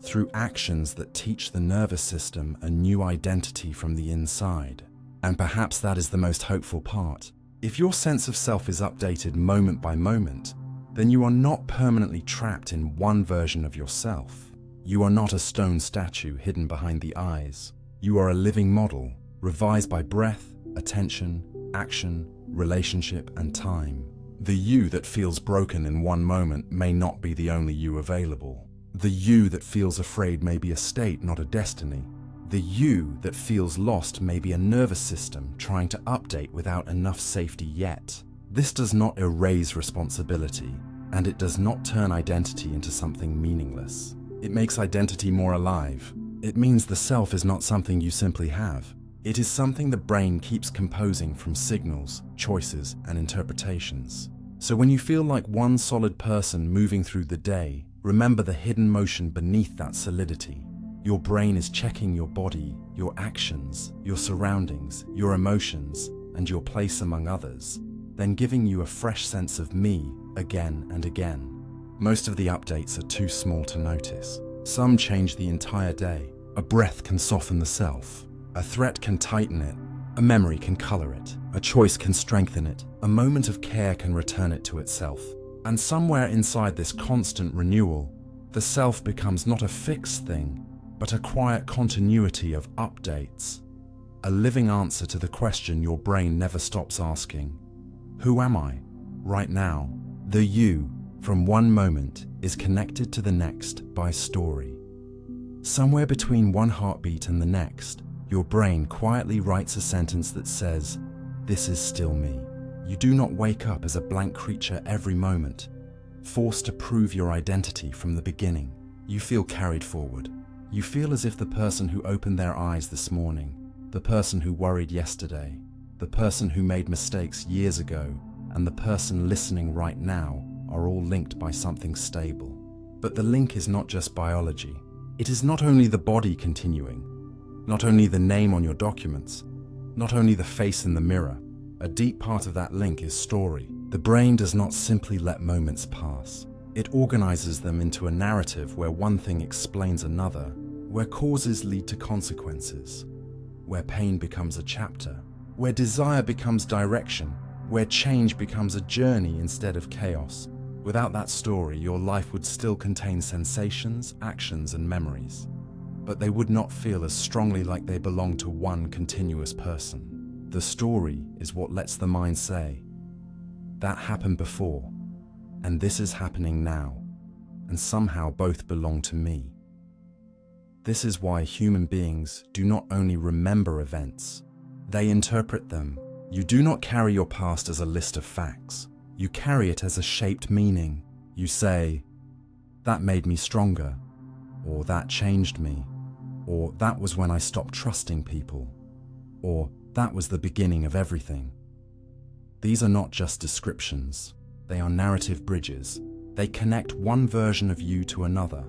through actions that teach the nervous system a new identity from the inside. And perhaps that is the most hopeful part. If your sense of self is updated moment by moment, then you are not permanently trapped in one version of yourself. You are not a stone statue hidden behind the eyes. You are a living model, revised by breath, attention, action, relationship, and time. The you that feels broken in one moment may not be the only you available. The you that feels afraid may be a state, not a destiny. The you that feels lost may be a nervous system trying to update without enough safety yet. This does not erase responsibility, and it does not turn identity into something meaningless. It makes identity more alive. It means the self is not something you simply have. It is something the brain keeps composing from signals, choices, and interpretations. So when you feel like one solid person moving through the day, remember the hidden motion beneath that solidity. Your brain is checking your body, your actions, your surroundings, your emotions, and your place among others, then giving you a fresh sense of me again and again. Most of the updates are too small to notice. Some change the entire day. A breath can soften the self. A threat can tighten it. A memory can color it. A choice can strengthen it. A moment of care can return it to itself. And somewhere inside this constant renewal, the self becomes not a fixed thing, but a quiet continuity of updates. A living answer to the question your brain never stops asking. Who am I? Right now, the you from one moment is connected to the next by story. Somewhere between one heartbeat and the next, your brain quietly writes a sentence that says, "This is still me." You do not wake up as a blank creature every moment, forced to prove your identity from the beginning. You feel carried forward. You feel as if the person who opened their eyes this morning, the person who worried yesterday, the person who made mistakes years ago, and the person listening right now are all linked by something stable. But the link is not just biology. It is not only the body continuing, not only the name on your documents, not only the face in the mirror. A deep part of that link is story. The brain does not simply let moments pass. It organizes them into a narrative where one thing explains another, where causes lead to consequences, where pain becomes a chapter, where desire becomes direction, where change becomes a journey instead of chaos. Without that story, your life would still contain sensations, actions, and memories, but they would not feel as strongly like they belong to one continuous person. The story is what lets the mind say, "That happened before, and this is happening now, and somehow both belong to me." This is why human beings do not only remember events, they interpret them. You do not carry your past as a list of facts. You carry it as a shaped meaning. You say, "That made me stronger," or "That changed me," or "That was when I stopped trusting people," or "That was the beginning of everything." These are not just descriptions. They are narrative bridges. They connect one version of you to another,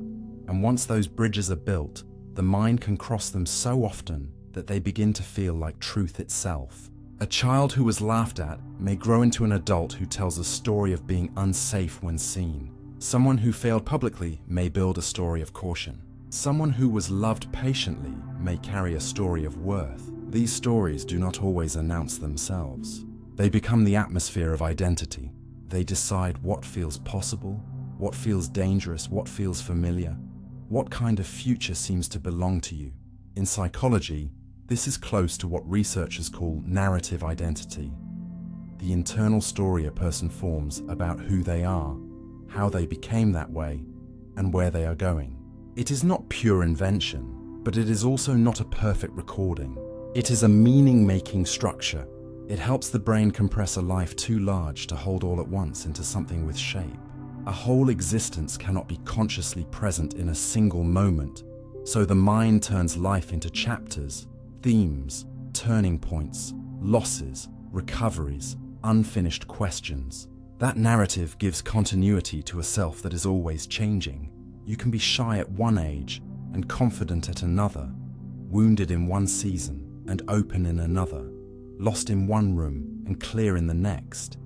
and once those bridges are built, the mind can cross them so often that they begin to feel like truth itself. A child who was laughed at may grow into an adult who tells a story of being unsafe when seen. Someone who failed publicly may build a story of caution. Someone who was loved patiently may carry a story of worth. These stories do not always announce themselves. They become the atmosphere of identity. They decide what feels possible, what feels dangerous, what feels familiar, what kind of future seems to belong to you. In psychology, this is close to what researchers call narrative identity, the internal story a person forms about who they are, how they became that way, and where they are going. It is not pure invention, but it is also not a perfect recording. It is a meaning-making structure. It helps the brain compress a life too large to hold all at once into something with shape. A whole existence cannot be consciously present in a single moment, so the mind turns life into chapters, themes, turning points, losses, recoveries, unfinished questions. That narrative gives continuity to a self that is always changing. You can be shy at one age and confident at another, wounded in one season and open in another, lost in one room and clear in the next.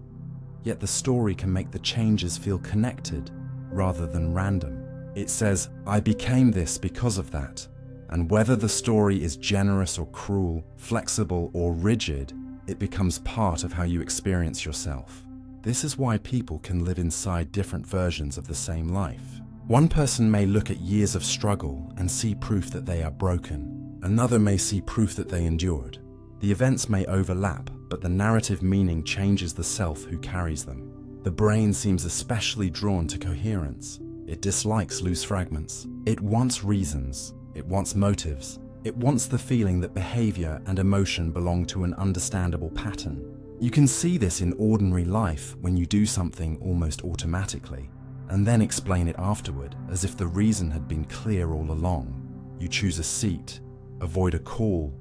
Yet the story can make the changes feel connected rather than random. It says, "I became this because of that." And whether the story is generous or cruel, flexible or rigid, it becomes part of how you experience yourself. This is why people can live inside different versions of the same life. One person may look at years of struggle and see proof that they are broken. Another may see proof that they endured. The events may overlap, but the narrative meaning changes the self who carries them. The brain seems especially drawn to coherence. It dislikes loose fragments. It wants reasons. It wants motives. It wants the feeling that behavior and emotion belong to an understandable pattern. You can see this in ordinary life when you do something almost automatically, and then explain it afterward as if the reason had been clear all along. You choose a seat, avoid a call,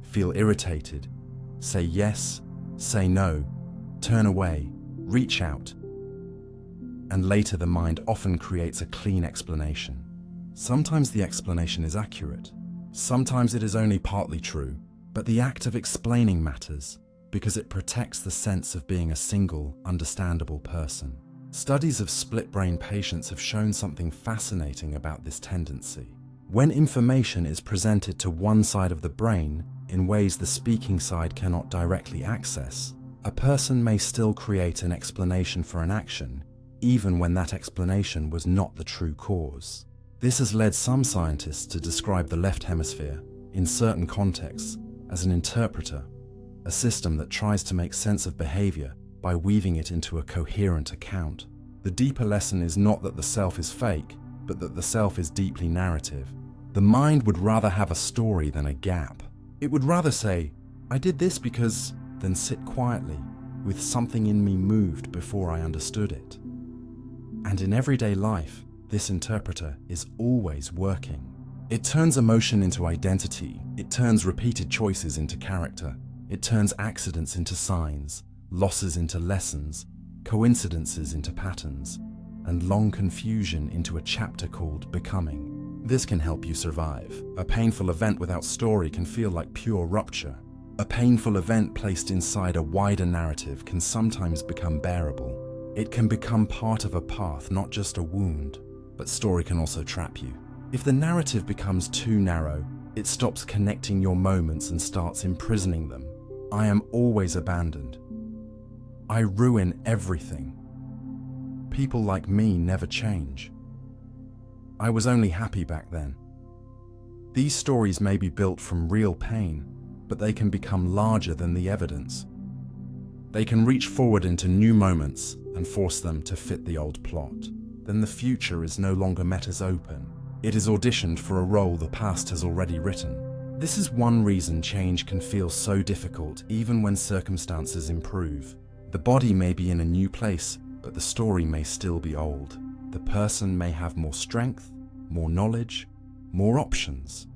feel irritated, say yes, say no, turn away, reach out, and later the mind often creates a clean explanation. Sometimes the explanation is accurate, sometimes it is only partly true, but the act of explaining matters because it protects the sense of being a single, understandable person. Studies of split-brain patients have shown something fascinating about this tendency. When information is presented to one side of the brain in ways the speaking side cannot directly access, a person may still create an explanation for an action, even when that explanation was not the true cause. This has led some scientists to describe the left hemisphere, in certain contexts, as an interpreter, a system that tries to make sense of behavior by weaving it into a coherent account. The deeper lesson is not that the self is fake, but that the self is deeply narrative. The mind would rather have a story than a gap. It would rather say, "I did this because," than sit quietly, with something in me moved before I understood it. And in everyday life, this interpreter is always working. It turns emotion into identity. It turns repeated choices into character. It turns accidents into signs, losses into lessons, coincidences into patterns, and long confusion into a chapter called becoming. This can help you survive. A painful event without story can feel like pure rupture. A painful event placed inside a wider narrative can sometimes become bearable. It can become part of a path, not just a wound, but story can also trap you. If the narrative becomes too narrow, it stops connecting your moments and starts imprisoning them. I am always abandoned. I ruin everything. People like me never change. I was only happy back then. These stories may be built from real pain, but they can become larger than the evidence. They can reach forward into new moments and force them to fit the old plot. Then the future is no longer met as open. It is auditioned for a role the past has already written. This is one reason change can feel so difficult even when circumstances improve. The body may be in a new place, but the story may still be old. The person may have more strength, more knowledge, more options.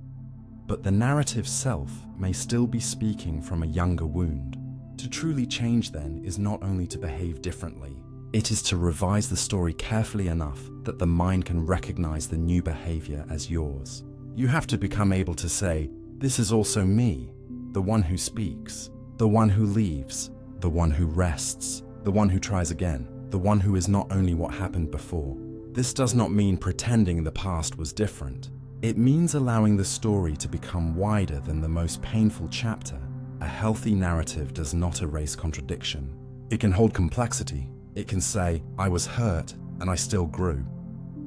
But the narrative self may still be speaking from a younger wound. To truly change then is not only to behave differently, it is to revise the story carefully enough that the mind can recognize the new behavior as yours. You have to become able to say, this is also me, the one who speaks, the one who leaves, the one who rests, the one who tries again, the one who is not only what happened before. This does not mean pretending the past was different. It means allowing the story to become wider than the most painful chapter. A healthy narrative does not erase contradiction. It can hold complexity. It can say, I was hurt and I still grew.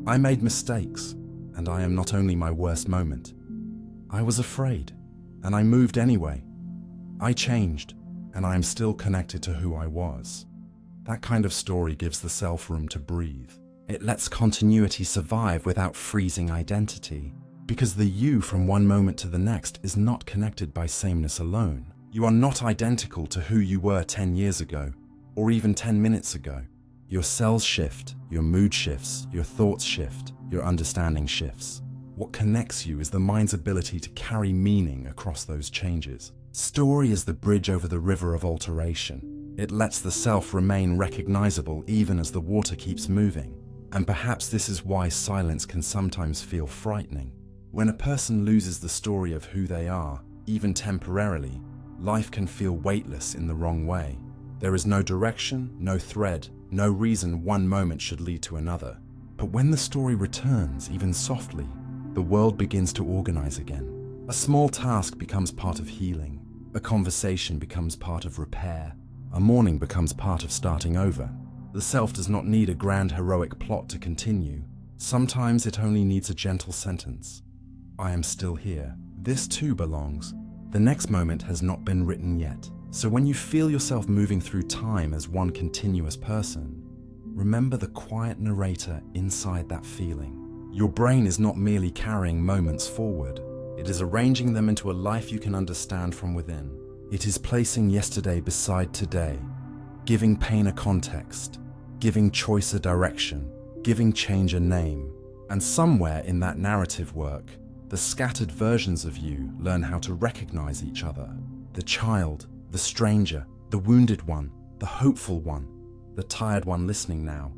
I made mistakes and I am not only my worst moment. I was afraid and I moved anyway. I changed and I am still connected to who I was. That kind of story gives the self room to breathe. It lets continuity survive without freezing identity. Because the you from one moment to the next is not connected by sameness alone. You are not identical to who you were 10 years ago, or even 10 minutes ago. Your cells shift, your mood shifts, your thoughts shift, your understanding shifts. What connects you is the mind's ability to carry meaning across those changes. Story is the bridge over the river of alteration. It lets the self remain recognizable even as the water keeps moving. And perhaps this is why silence can sometimes feel frightening. When a person loses the story of who they are, even temporarily, life can feel weightless in the wrong way. There is no direction, no thread, no reason one moment should lead to another. But when the story returns, even softly, the world begins to organize again. A small task becomes part of healing. A conversation becomes part of repair. A morning becomes part of starting over. The self does not need a grand heroic plot to continue. Sometimes it only needs a gentle sentence. I am still here. This too belongs. The next moment has not been written yet. So when you feel yourself moving through time as one continuous person, remember the quiet narrator inside that feeling. Your brain is not merely carrying moments forward. It is arranging them into a life you can understand from within. It is placing yesterday beside today, giving pain a context, giving choice a direction, giving change a name. And somewhere in that narrative work, the scattered versions of you learn how to recognize each other. The child, the stranger, the wounded one, the hopeful one, the tired one listening now.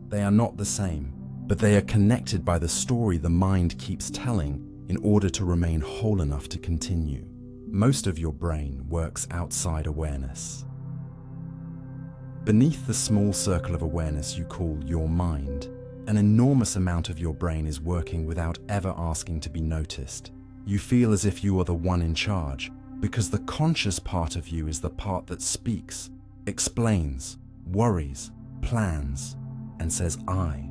They are not the same, but they are connected by the story the mind keeps telling in order to remain whole enough to continue. Most of your brain works outside awareness. Beneath the small circle of awareness you call your mind, an enormous amount of your brain is working without ever asking to be noticed. You feel as if you are the one in charge, because the conscious part of you is the part that speaks, explains, worries, plans, and says I.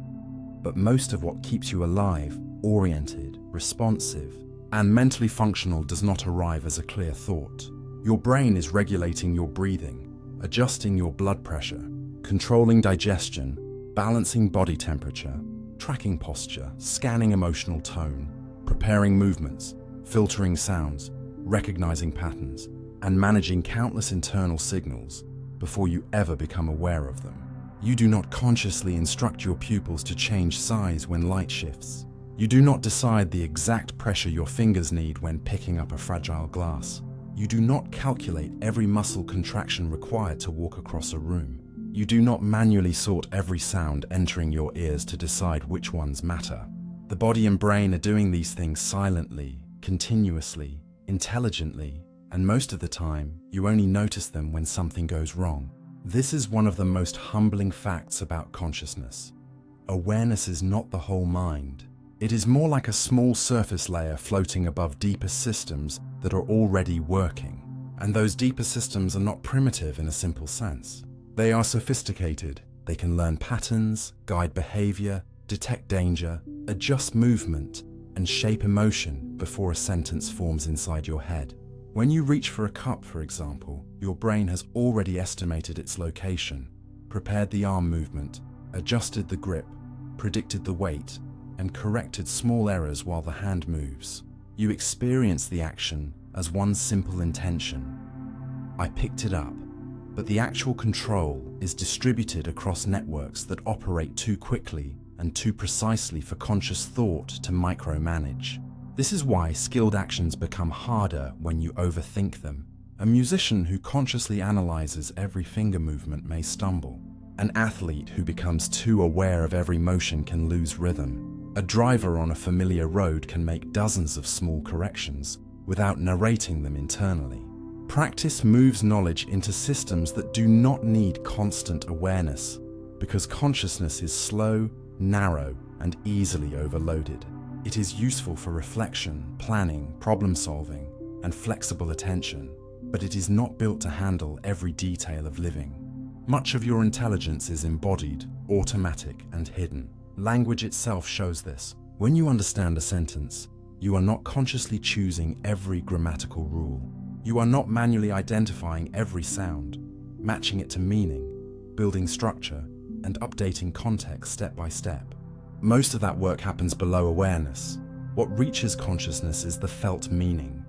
But most of what keeps you alive, oriented, responsive, and mentally functional does not arrive as a clear thought. Your brain is regulating your breathing, adjusting your blood pressure, controlling digestion, balancing body temperature, tracking posture, scanning emotional tone, preparing movements, filtering sounds, recognizing patterns, and managing countless internal signals before you ever become aware of them. You do not consciously instruct your pupils to change size when light shifts. You do not decide the exact pressure your fingers need when picking up a fragile glass. You do not calculate every muscle contraction required to walk across a room. You do not manually sort every sound entering your ears to decide which ones matter. The body and brain are doing these things silently, continuously, intelligently, and most of the time, you only notice them when something goes wrong. This is one of the most humbling facts about consciousness. Awareness is not the whole mind. It is more like a small surface layer floating above deeper systems that are already working. And those deeper systems are not primitive in a simple sense. They are sophisticated. They can learn patterns, guide behavior, detect danger, adjust movement, and shape emotion before a sentence forms inside your head. When you reach for a cup, for example, your brain has already estimated its location, prepared the arm movement, adjusted the grip, predicted the weight, and corrected small errors while the hand moves. You experience the action as one simple intention. I picked it up, but the actual control is distributed across networks that operate too quickly and too precisely for conscious thought to micromanage. This is why skilled actions become harder when you overthink them. A musician who consciously analyzes every finger movement may stumble. An athlete who becomes too aware of every motion can lose rhythm. A driver on a familiar road can make dozens of small corrections without narrating them internally. Practice moves knowledge into systems that do not need constant awareness, because consciousness is slow, narrow, and easily overloaded. It is useful for reflection, planning, problem-solving, and flexible attention, but it is not built to handle every detail of living. Much of your intelligence is embodied, automatic, and hidden. Language itself shows this. When you understand a sentence, you are not consciously choosing every grammatical rule. You are not manually identifying every sound, matching it to meaning, building structure, and updating context step by step. Most of that work happens below awareness. What reaches consciousness is the felt meaning.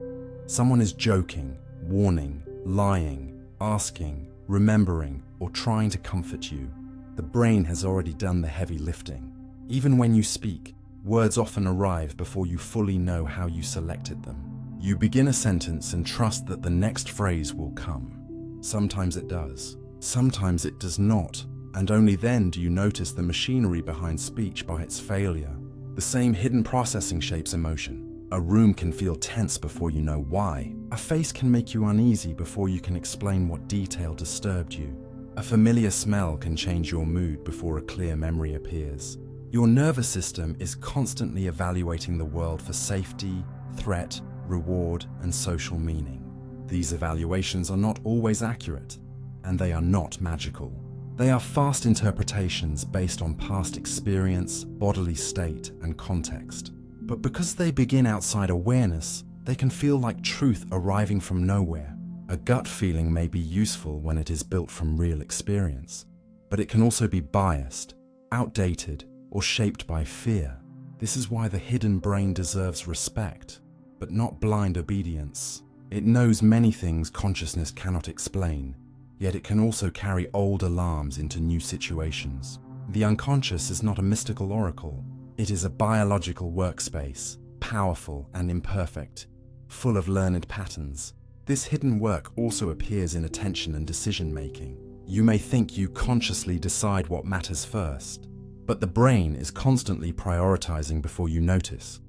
Someone is joking, warning, lying, asking, remembering, or trying to comfort you. The brain has already done the heavy lifting. Even when you speak, words often arrive before you fully know how you selected them. You begin a sentence and trust that the next phrase will come. Sometimes it does, sometimes it does not, and only then do you notice the machinery behind speech by its failure. The same hidden processing shapes emotion. A room can feel tense before you know why. A face can make you uneasy before you can explain what detail disturbed you. A familiar smell can change your mood before a clear memory appears. Your nervous system is constantly evaluating the world for safety, threat, reward, and social meaning. These evaluations are not always accurate, and they are not magical. They are fast interpretations based on past experience, bodily state, and context. But because they begin outside awareness, they can feel like truth arriving from nowhere. A gut feeling may be useful when it is built from real experience, but it can also be biased, outdated, or shaped by fear. This is why the hidden brain deserves respect, but not blind obedience. It knows many things consciousness cannot explain, yet it can also carry old alarms into new situations. The unconscious is not a mystical oracle. It is a biological workspace, powerful and imperfect, full of learned patterns. This hidden work also appears in attention and decision-making. You may think you consciously decide what matters first, but the brain is constantly prioritizing before you notice.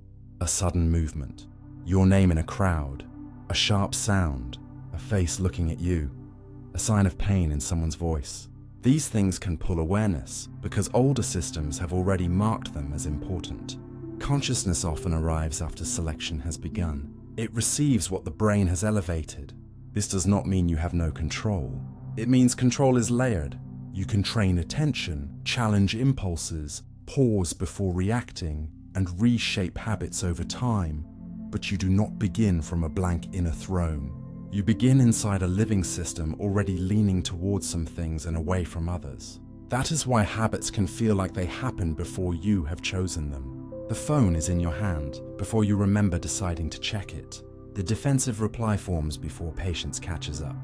A sudden movement, your name in a crowd, a sharp sound, a face looking at you, a sign of pain in someone's voice. These things can pull awareness because older systems have already marked them as important. Consciousness often arrives after selection has begun. It receives what the brain has elevated. This does not mean you have no control. It means control is layered. You can train attention, challenge impulses, pause before reacting, and reshape habits over time. But you do not begin from a blank inner throne. You begin inside a living system already leaning towards some things and away from others. That is why habits can feel like they happen before you have chosen them. The phone is in your hand before you remember deciding to check it. The defensive reply forms before patience catches up.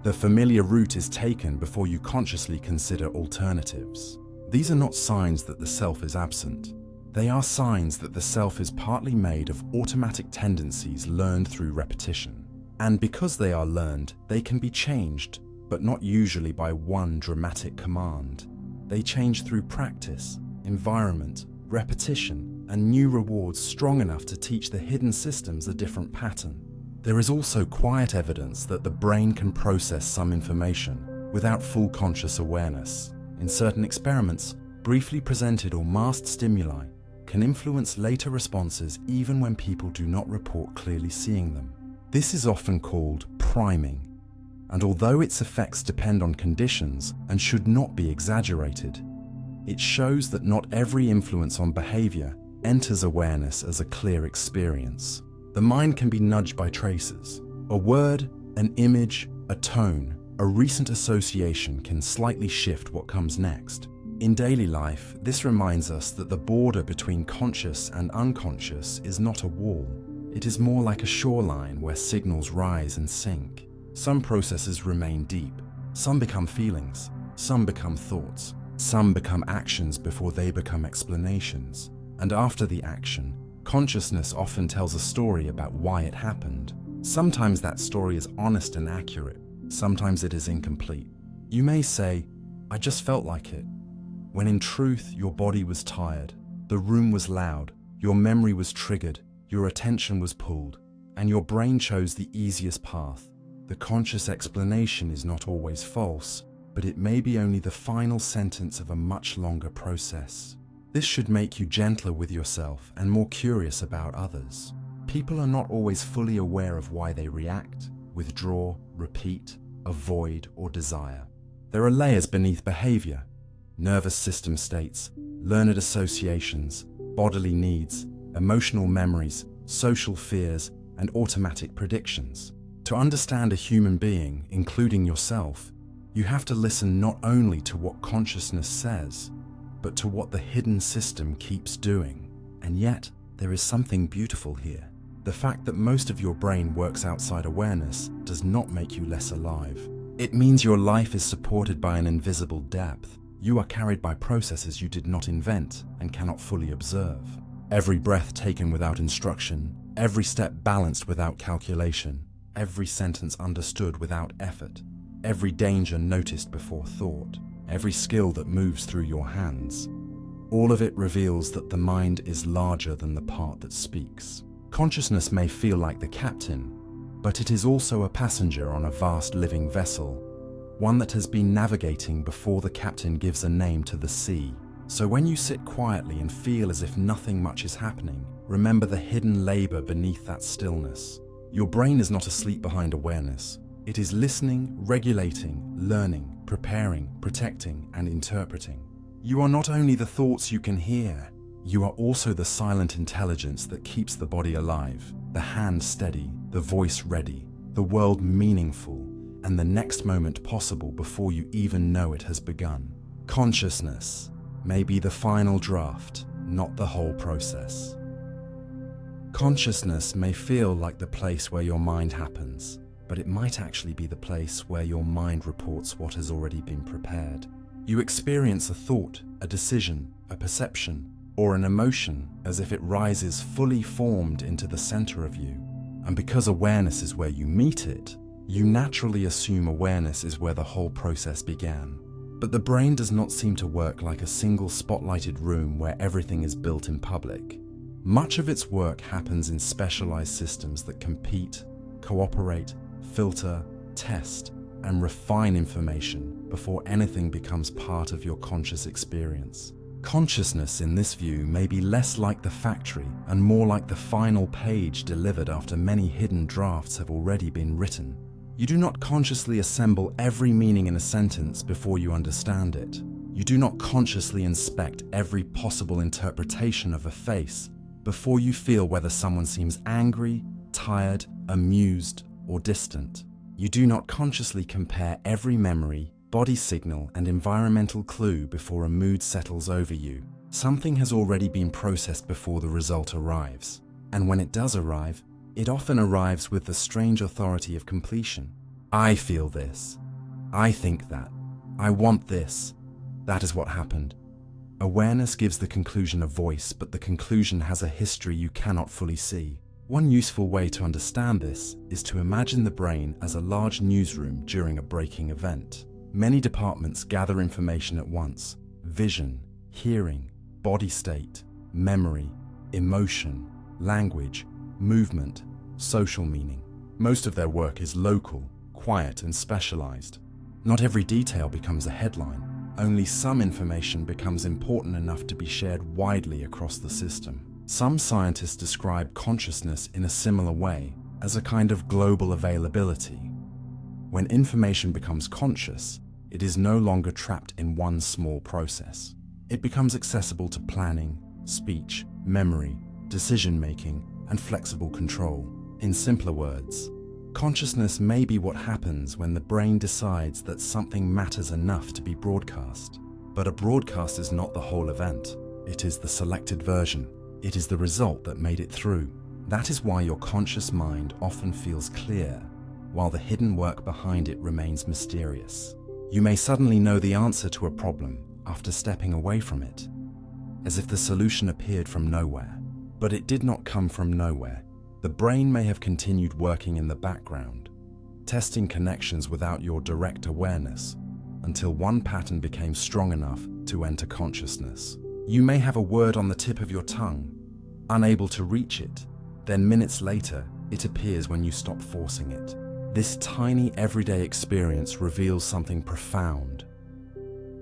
The familiar route is taken before you consciously consider alternatives. These are not signs that the self is absent. They are signs that the self is partly made of automatic tendencies learned through repetition. And because they are learned, they can be changed, but not usually by one dramatic command. They change through practice, environment, repetition, and new rewards strong enough to teach the hidden systems a different pattern. There is also quiet evidence that the brain can process some information without full conscious awareness. In certain experiments, briefly presented or masked stimuli can influence later responses even when people do not report clearly seeing them. This is often called priming, and although its effects depend on conditions and should not be exaggerated, it shows that not every influence on behavior enters awareness as a clear experience. The mind can be nudged by traces. A word, an image, a tone, a recent association can slightly shift what comes next. In daily life, this reminds us that the border between conscious and unconscious is not a wall. It is more like a shoreline where signals rise and sink. Some processes remain deep. Some become feelings. Some become thoughts. Some become actions before they become explanations. And after the action, consciousness often tells a story about why it happened. Sometimes that story is honest and accurate. Sometimes it is incomplete. You may say, "I just felt like it," when in truth your body was tired, the room was loud, your memory was triggered, your attention was pulled, and your brain chose the easiest path. The conscious explanation is not always false, but it may be only the final sentence of a much longer process. This should make you gentler with yourself and more curious about others. People are not always fully aware of why they react, withdraw, repeat, avoid, or desire. There are layers beneath behavior: nervous system states, learned associations, bodily needs, emotional memories, social fears, and automatic predictions. To understand a human being, including yourself, you have to listen not only to what consciousness says, but to what the hidden system keeps doing. And yet, there is something beautiful here. The fact that most of your brain works outside awareness does not make you less alive. It means your life is supported by an invisible depth. You are carried by processes you did not invent and cannot fully observe. Every breath taken without instruction, every step balanced without calculation, every sentence understood without effort, every danger noticed before thought, every skill that moves through your hands. All of it reveals that the mind is larger than the part that speaks. Consciousness may feel like the captain, but it is also a passenger on a vast living vessel, one that has been navigating before the captain gives a name to the sea. So when you sit quietly and feel as if nothing much is happening, remember the hidden labor beneath that stillness. Your brain is not asleep behind awareness. It is listening, regulating, learning, preparing, protecting, and interpreting. You are not only the thoughts you can hear, you are also the silent intelligence that keeps the body alive, the hand steady, the voice ready, the world meaningful, and the next moment possible before you even know it has begun. Consciousness may be the final draft, not the whole process. Consciousness may feel like the place where your mind happens, but it might actually be the place where your mind reports what has already been prepared. You experience a thought, a decision, a perception, or an emotion as if it rises fully formed into the center of you. And because awareness is where you meet it, you naturally assume awareness is where the whole process began. But the brain does not seem to work like a single spotlighted room where everything is built in public. Much of its work happens in specialized systems that compete, cooperate, filter, test, and refine information before anything becomes part of your conscious experience. Consciousness in this view may be less like the factory and more like the final page delivered after many hidden drafts have already been written. You do not consciously assemble every meaning in a sentence before you understand it. You do not consciously inspect every possible interpretation of a face before you feel whether someone seems angry, tired, amused, or distant. You do not consciously compare every memory, body signal, and environmental clue before a mood settles over you. Something has already been processed before the result arrives. And when it does arrive, it often arrives with the strange authority of completion. I feel this. I think that. I want this. That is what happened. Awareness gives the conclusion a voice, but the conclusion has a history you cannot fully see. One useful way to understand this is to imagine the brain as a large newsroom during a breaking event. Many departments gather information at once: vision, hearing, body state, memory, emotion, language, movement, social meaning. Most of their work is local, quiet, and specialized. Not every detail becomes a headline. Only some information becomes important enough to be shared widely across the system. Some scientists describe consciousness in a similar way, as a kind of global availability. When information becomes conscious, it is no longer trapped in one small process. It becomes accessible to planning, speech, memory, decision-making, and flexible control. In simpler words, consciousness may be what happens when the brain decides that something matters enough to be broadcast. But a broadcast is not the whole event. It is the selected version. It is the result that made it through. That is why your conscious mind often feels clear, while the hidden work behind it remains mysterious. You may suddenly know the answer to a problem after stepping away from it, as if the solution appeared from nowhere. But it did not come from nowhere. The brain may have continued working in the background, testing connections without your direct awareness, until one pattern became strong enough to enter consciousness. You may have a word on the tip of your tongue, unable to reach it. Then minutes later, it appears when you stop forcing it. This tiny everyday experience reveals something profound.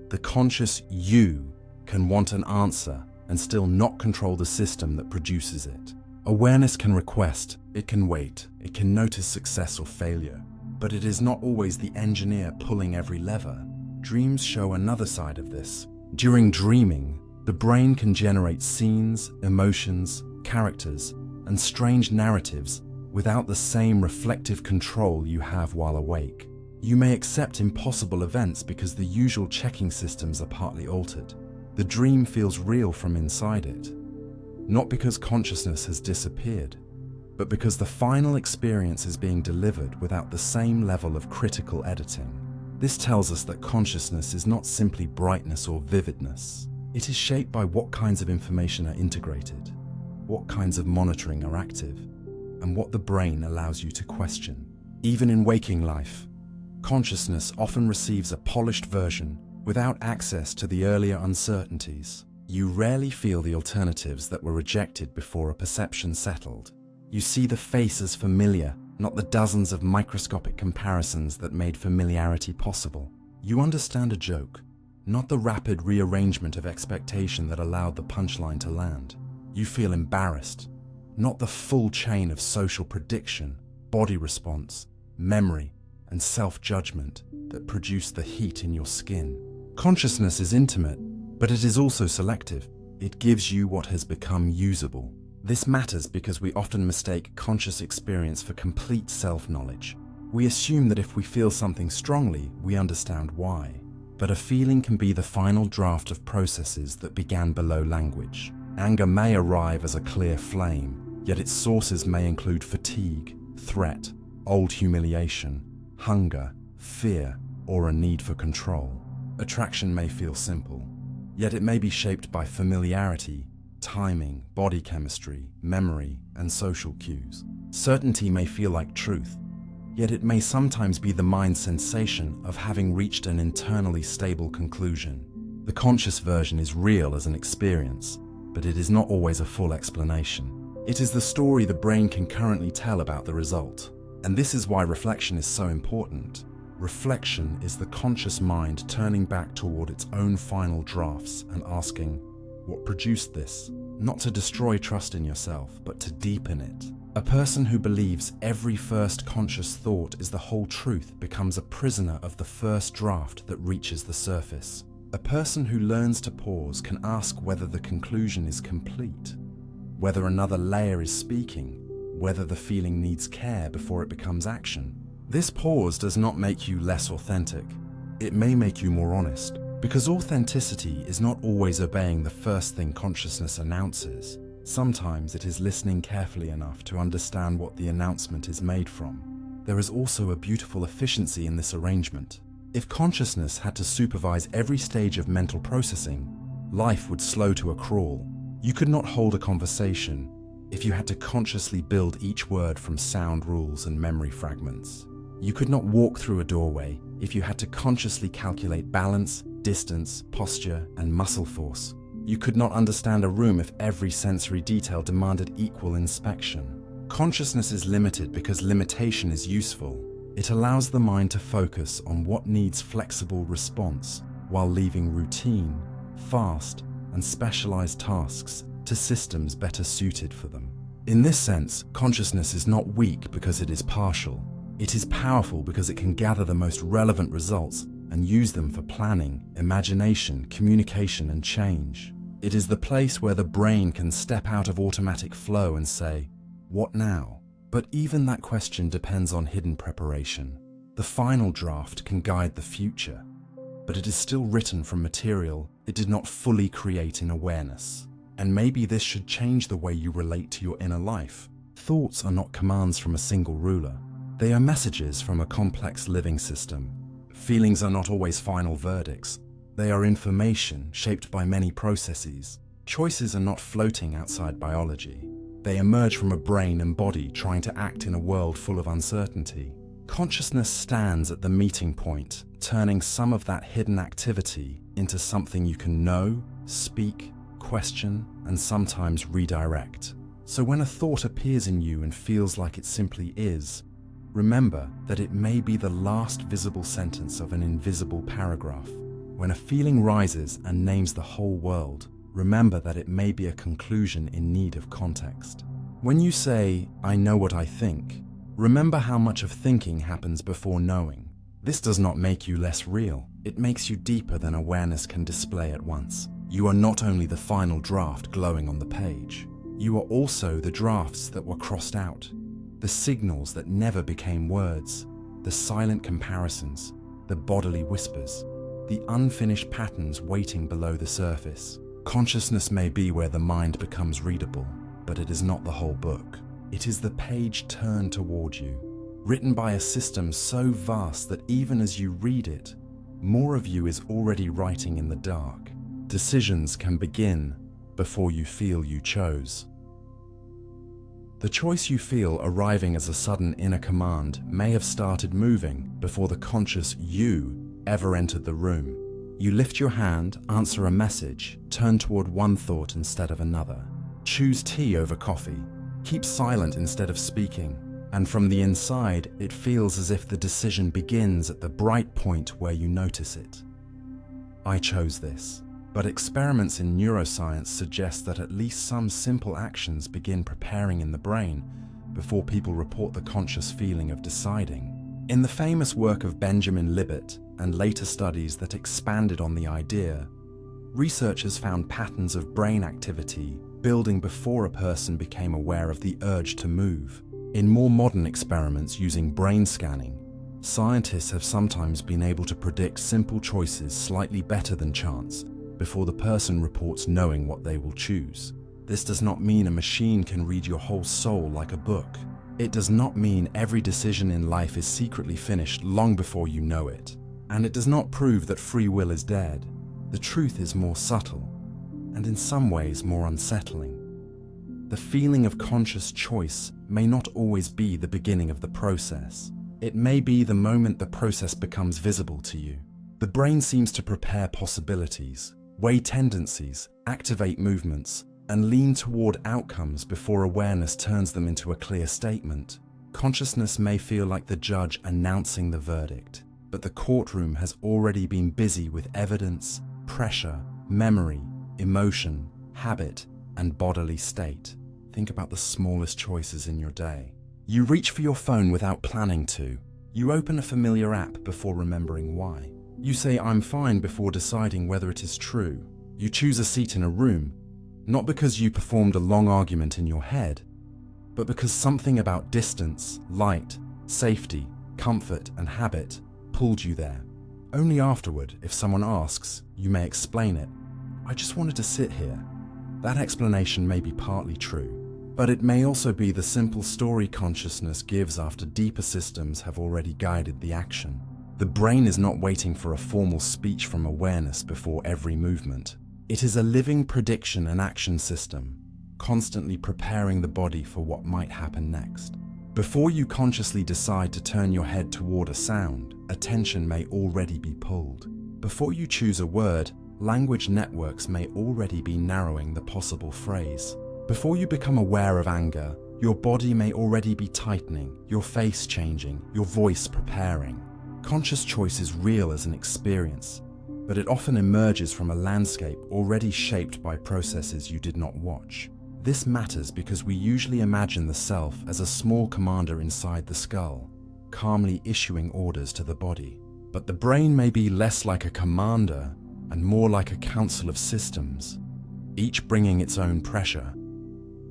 The conscious you can want an answer and still not control the system that produces it. Awareness can request, it can wait, it can notice success or failure, but it is not always the engineer pulling every lever. Dreams show another side of this. During dreaming, the brain can generate scenes, emotions, characters, and strange narratives without the same reflective control you have while awake. You may accept impossible events because the usual checking systems are partly altered. The dream feels real from inside it, not because consciousness has disappeared, but because the final experience is being delivered without the same level of critical editing. This tells us that consciousness is not simply brightness or vividness. It is shaped by what kinds of information are integrated, what kinds of monitoring are active, and what the brain allows you to question. Even in waking life, consciousness often receives a polished version without access to the earlier uncertainties. You rarely feel the alternatives that were rejected before a perception settled. You see the face as familiar, not the dozens of microscopic comparisons that made familiarity possible. You understand a joke, not the rapid rearrangement of expectation that allowed the punchline to land. You feel embarrassed, not the full chain of social prediction, body response, memory, and self-judgment that produced the heat in your skin. Consciousness is intimate, but it is also selective. It gives you what has become usable. This matters because we often mistake conscious experience for complete self-knowledge. We assume that if we feel something strongly, we understand why. But a feeling can be the final draft of processes that began below language. Anger may arrive as a clear flame, yet its sources may include fatigue, threat, old humiliation, hunger, fear, or a need for control. Attraction may feel simple, yet it may be shaped by familiarity, timing, body chemistry, memory, and social cues. Certainty may feel like truth, yet it may sometimes be the mind's sensation of having reached an internally stable conclusion. The conscious version is real as an experience, but it is not always a full explanation. It is the story the brain can currently tell about the result. And this is why reflection is so important. Reflection is the conscious mind turning back toward its own final drafts and asking, what produced this? Not to destroy trust in yourself, but to deepen it. A person who believes every first conscious thought is the whole truth becomes a prisoner of the first draft that reaches the surface. A person who learns to pause can ask whether the conclusion is complete, whether another layer is speaking, whether the feeling needs care before it becomes action. This pause does not make you less authentic. It may make you more honest, because authenticity is not always obeying the first thing consciousness announces. Sometimes it is listening carefully enough to understand what the announcement is made from. There is also a beautiful efficiency in this arrangement. If consciousness had to supervise every stage of mental processing, life would slow to a crawl. You could not hold a conversation if you had to consciously build each word from sound rules and memory fragments. You could not walk through a doorway if you had to consciously calculate balance, distance, posture, and muscle force. You could not understand a room if every sensory detail demanded equal inspection. Consciousness is limited because limitation is useful. It allows the mind to focus on what needs flexible response while leaving routine, fast, and specialized tasks to systems better suited for them. In this sense, consciousness is not weak because it is partial. It is powerful because it can gather the most relevant results and use them for planning, imagination, communication, and change. It is the place where the brain can step out of automatic flow and say, "What now?" But even that question depends on hidden preparation. The final draft can guide the future, but it is still written from material it did not fully create in awareness. And maybe this should change the way you relate to your inner life. Thoughts are not commands from a single ruler. They are messages from a complex living system. Feelings are not always final verdicts. They are information shaped by many processes. Choices are not floating outside biology. They emerge from a brain and body trying to act in a world full of uncertainty. Consciousness stands at the meeting point, turning some of that hidden activity into something you can know, speak, question, and sometimes redirect. So when a thought appears in you and feels like it simply is, remember that it may be the last visible sentence of an invisible paragraph. When a feeling rises and names the whole world, remember that it may be a conclusion in need of context. When you say, "I know what I think," remember how much of thinking happens before knowing. This does not make you less real. It makes you deeper than awareness can display at once. You are not only the final draft glowing on the page. You are also the drafts that were crossed out, the signals that never became words, the silent comparisons, the bodily whispers, the unfinished patterns waiting below the surface. Consciousness may be where the mind becomes readable, but it is not the whole book. It is the page turned toward you, written by a system so vast that even as you read it, more of you is already writing in the dark. Decisions can begin before you feel you chose. The choice you feel arriving as a sudden inner command may have started moving before the conscious you ever entered the room. You lift your hand, answer a message, turn toward one thought instead of another. Choose tea over coffee. Keep silent instead of speaking. And from the inside, it feels as if the decision begins at the bright point where you notice it. I chose this. But experiments in neuroscience suggest that at least some simple actions begin preparing in the brain before people report the conscious feeling of deciding. In the famous work of Benjamin Libet and later studies that expanded on the idea, researchers found patterns of brain activity building before a person became aware of the urge to move. In more modern experiments using brain scanning, scientists have sometimes been able to predict simple choices slightly better than chance before the person reports knowing what they will choose. This does not mean a machine can read your whole soul like a book. It does not mean every decision in life is secretly finished long before you know it. And it does not prove that free will is dead. The truth is more subtle, and in some ways more unsettling. The feeling of conscious choice may not always be the beginning of the process. It may be the moment the process becomes visible to you. The brain seems to prepare possibilities, weigh tendencies, activate movements, and lean toward outcomes before awareness turns them into a clear statement. Consciousness may feel like the judge announcing the verdict, but the courtroom has already been busy with evidence, pressure, memory, emotion, habit, and bodily state. Think about the smallest choices in your day. You reach for your phone without planning to. You open a familiar app before remembering why. You say "I'm fine" before deciding whether it is true. You choose a seat in a room, not because you performed a long argument in your head, but because something about distance, light, safety, comfort, and habit pulled you there. Only afterward, if someone asks, you may explain it. "I just wanted to sit here." That explanation may be partly true, but it may also be the simple story consciousness gives after deeper systems have already guided the action. The brain is not waiting for a formal speech from awareness before every movement. It is a living prediction and action system, constantly preparing the body for what might happen next. Before you consciously decide to turn your head toward a sound, attention may already be pulled. Before you choose a word, language networks may already be narrowing the possible phrase. Before you become aware of anger, Your body may already be tightening, your face changing, your voice preparing. Conscious choice is real as an experience, but it often emerges from a landscape already shaped by processes you did not watch. This matters because we usually imagine the self as a small commander inside the skull, calmly issuing orders to the body. But the brain may be less like a commander and more like a council of systems, each bringing its own pressure,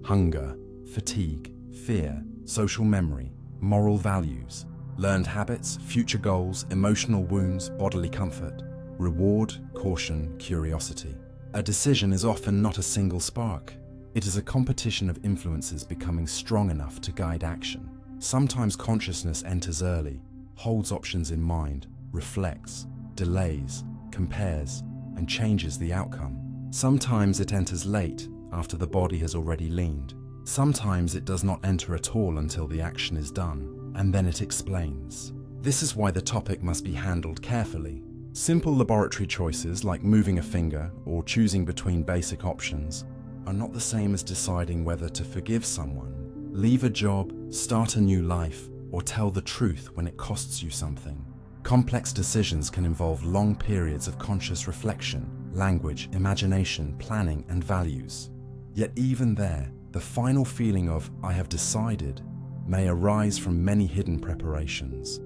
hunger, fatigue, fear, social memory, moral values, learned habits, future goals, emotional wounds, bodily comfort, reward, caution, curiosity. A decision is often not a single spark. It is a competition of influences becoming strong enough to guide action. Sometimes consciousness enters early, holds options in mind, reflects, delays, compares, and changes the outcome. Sometimes it enters late, after the body has already leaned. Sometimes it does not enter at all until the action is done, and then it explains. This is why the topic must be handled carefully. Simple laboratory choices like moving a finger or choosing between basic options are not the same as deciding whether to forgive someone, leave a job, start a new life, or tell the truth when it costs you something. Complex decisions can involve long periods of conscious reflection, language, imagination, planning, and values. Yet even there, the final feeling of "I have decided" may arise from many hidden preparations.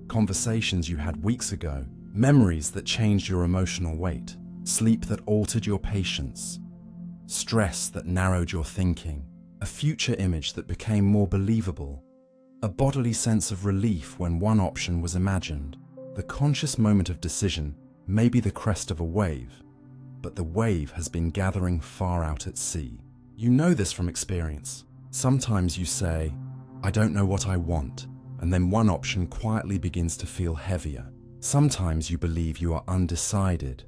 Conversations you had weeks ago, memories that changed your emotional weight, sleep that altered your patience, stress that narrowed your thinking, a future image that became more believable, a bodily sense of relief when one option was imagined. The conscious moment of decision may be the crest of a wave, but the wave has been gathering far out at sea. You know this from experience. Sometimes you say, "I don't know what I want," and then one option quietly begins to feel heavier. Sometimes you believe you are undecided,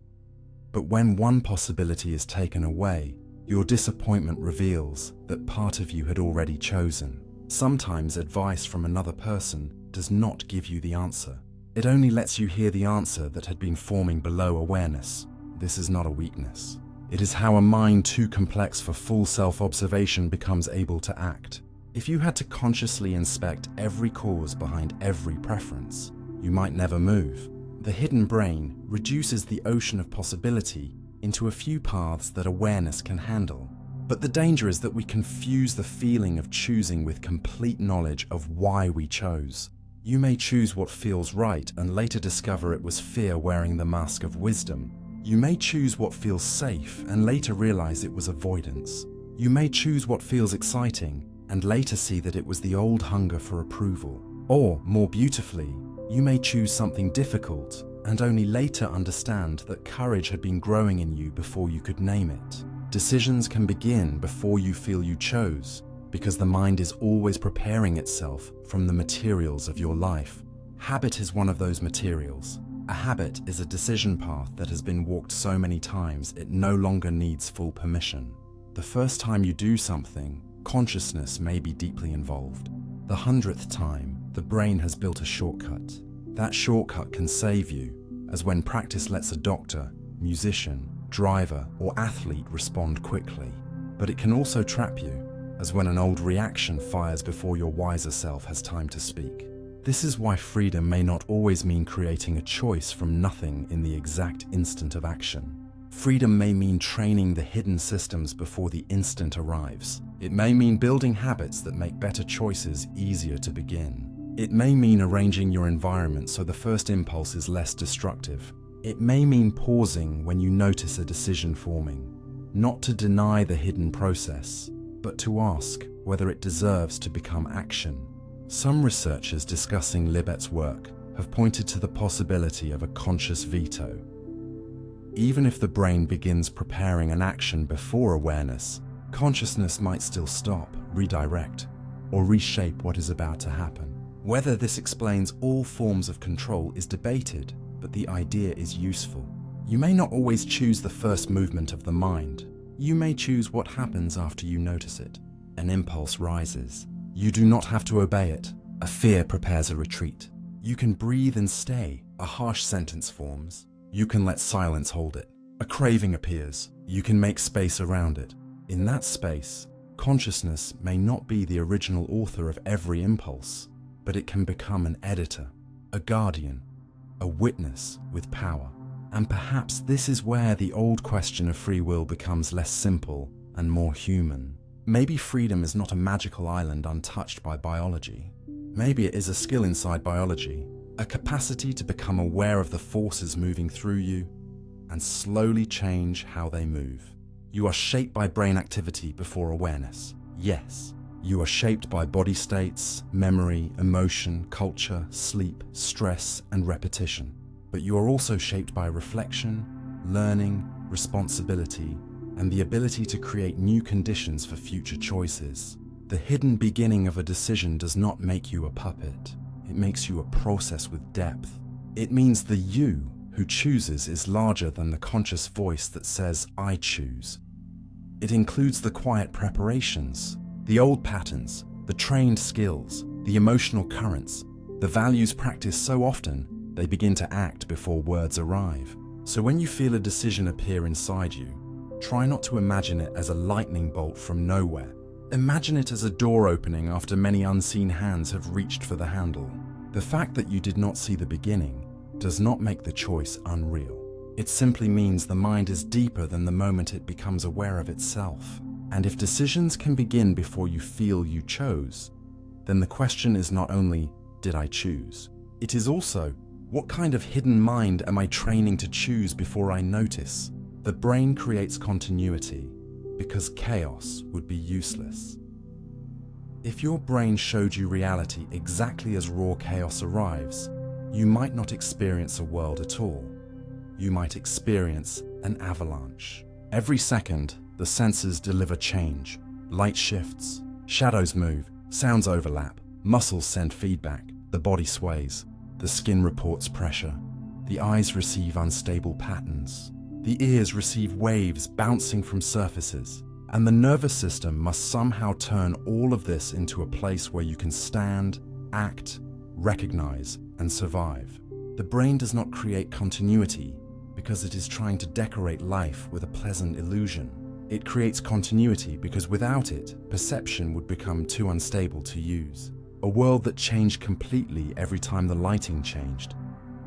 but when one possibility is taken away, your disappointment reveals that part of you had already chosen. Sometimes advice from another person does not give you the answer. It only lets you hear the answer that had been forming below awareness. This is not a weakness. It is how a mind too complex for full self-observation becomes able to act. If you had to consciously inspect every cause behind every preference, you might never move. The hidden brain reduces the ocean of possibility into a few paths that awareness can handle. But the danger is that we confuse the feeling of choosing with complete knowledge of why we chose. You may choose what feels right and later discover it was fear wearing the mask of wisdom. You may choose what feels safe and later realize it was avoidance. You may choose what feels exciting and later see that it was the old hunger for approval. Or, more beautifully, you may choose something difficult and only later understand that courage had been growing in you before you could name it. Decisions can begin before you feel you chose, because the mind is always preparing itself from the materials of your life. Habit is one of those materials. A habit is a decision path that has been walked so many times it no longer needs full permission. The first time you do something, consciousness may be deeply involved. The 100th time, the brain has built a shortcut. That shortcut can save you, as when practice lets a doctor, musician, driver, or athlete respond quickly. But it can also trap you, as when an old reaction fires before your wiser self has time to speak. This is why freedom may not always mean creating a choice from nothing in the exact instant of action. Freedom may mean training the hidden systems before the instant arrives. It may mean building habits that make better choices easier to begin. It may mean arranging your environment so the first impulse is less destructive. It may mean pausing when you notice a decision forming, not to deny the hidden process, but to ask whether it deserves to become action. Some researchers discussing Libet's work have pointed to the possibility of a conscious veto. Even if the brain begins preparing an action before awareness, consciousness might still stop, redirect, or reshape what is about to happen. Whether this explains all forms of control is debated, but the idea is useful. You may not always choose the first movement of the mind. You may choose what happens after you notice it. An impulse rises. You do not have to obey it. A fear prepares a retreat. You can breathe and stay. A harsh sentence forms. You can let silence hold it. A craving appears. You can make space around it. In that space, Consciousness may not be the original author of every impulse, but it can become an editor, a guardian, a witness with power. And perhaps this is where the old question of free will becomes less simple and more human. Maybe freedom is not a magical island untouched by biology. Maybe it is a skill inside biology, a capacity to become aware of the forces moving through you and slowly change how they move. You are shaped by brain activity before awareness. Yes, you are shaped by body states, memory, emotion, culture, sleep, stress, and repetition. But you are also shaped by reflection, learning, responsibility, and the ability to create new conditions for future choices. The hidden beginning of a decision does not make you a puppet. It makes you a process with depth. It means the you who chooses is larger than the conscious voice that says, I choose. It includes the quiet preparations, the old patterns, the trained skills, the emotional currents, the values practiced so often they begin to act before words arrive. So when you feel a decision appear inside you, try not to imagine it as a lightning bolt from nowhere. Imagine it as a door opening after many unseen hands have reached for the handle. The fact that you did not see the beginning does not make the choice unreal. It simply means the mind is deeper than the moment it becomes aware of itself. And if decisions can begin before you feel you chose, then the question is not only, did I choose? It is also, what kind of hidden mind am I training to choose before I notice? The brain creates continuity because chaos would be useless. If your brain showed you reality exactly as raw chaos arrives, you might not experience a world at all. You might experience an avalanche. Every second, the senses deliver change. Light shifts, shadows move, sounds overlap, muscles send feedback, the body sways, the skin reports pressure, the eyes receive unstable patterns, the ears receive waves bouncing from surfaces, and the nervous system must somehow turn all of this into a place where you can stand, act, recognize, and survive. The brain does not create continuity because it is trying to decorate life with a pleasant illusion. It creates continuity because without it, perception would become too unstable to use. A world that changed completely every time the lighting changed,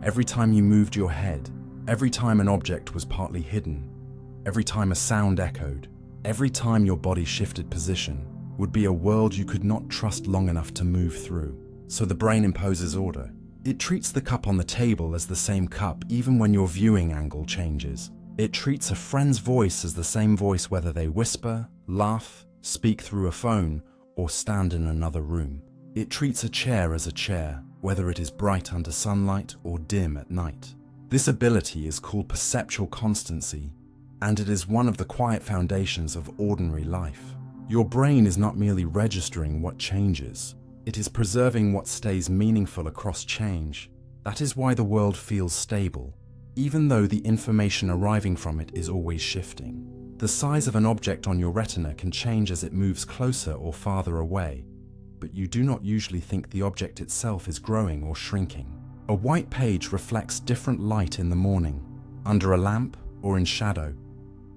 every time you moved your head, every time an object was partly hidden, every time a sound echoed, every time your body shifted position, would be a world you could not trust long enough to move through. So the brain imposes order. It treats the cup on the table as the same cup even when your viewing angle changes. It treats a friend's voice as the same voice whether they whisper, laugh, speak through a phone, or stand in another room. It treats a chair as a chair, whether it is bright under sunlight or dim at night. This ability is called perceptual constancy, and it is one of the quiet foundations of ordinary life. Your brain is not merely registering what changes, it is preserving what stays meaningful across change. That is why the world feels stable, even though the information arriving from it is always shifting. The size of an object on your retina can change as it moves closer or farther away, but you do not usually think the object itself is growing or shrinking. A white page reflects different light in the morning, under a lamp or in shadow,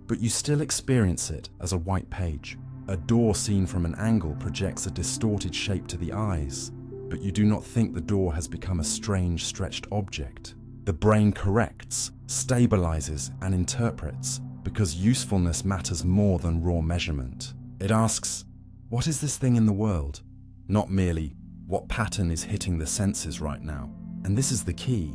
but you still experience it as a white page. A door seen from an angle projects a distorted shape to the eyes, but you do not think the door has become a strange, stretched object. The brain corrects, stabilizes, and interprets because usefulness matters more than raw measurement. It asks, what is this thing in the world? Not merely, what pattern is hitting the senses right now? And this is the key.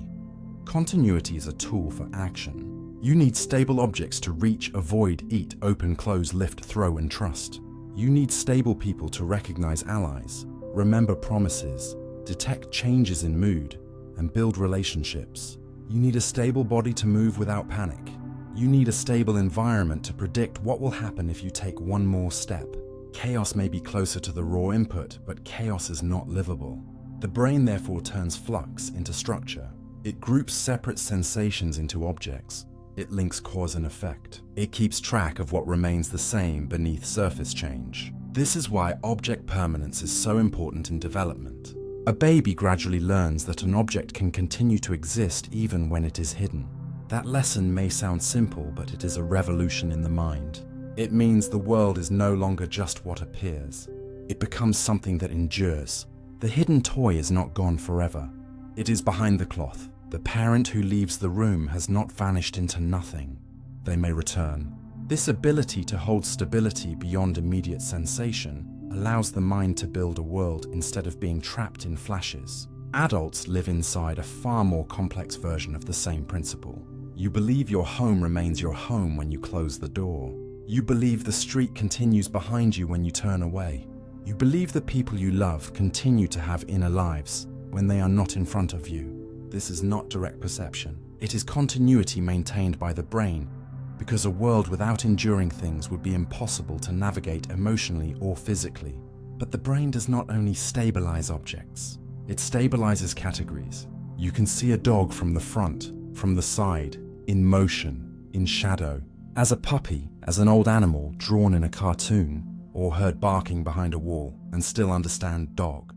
Continuity is a tool for action. You need stable objects to reach, avoid, eat, open, close, lift, throw, and trust. You need stable people to recognize allies, remember promises, detect changes in mood, and build relationships. You need a stable body to move without panic. You need a stable environment to predict what will happen if you take one more step. Chaos may be closer to the raw input, but chaos is not livable. The brain therefore turns flux into structure. It groups separate sensations into objects. It links cause and effect. It keeps track of what remains the same beneath surface change. This is why object permanence is so important in development. A baby gradually learns that an object can continue to exist even when it is hidden. That lesson may sound simple, but it is a revolution in the mind. It means the world is no longer just what appears. It becomes something that endures. The hidden toy is not gone forever. It is behind the cloth. The parent who leaves the room has not vanished into nothing. They may return. This ability to hold stability beyond immediate sensation allows the mind to build a world instead of being trapped in flashes. Adults live inside a far more complex version of the same principle. You believe your home remains your home when you close the door. You believe the street continues behind you when you turn away. You believe the people you love continue to have inner lives when they are not in front of you. This is not direct perception. It is continuity maintained by the brain, because a world without enduring things would be impossible to navigate emotionally or physically. But the brain does not only stabilize objects, it stabilizes categories. You can see a dog from the front, from the side, in motion, in shadow, as a puppy, as an old animal drawn in a cartoon, or heard barking behind a wall, and still understand dog.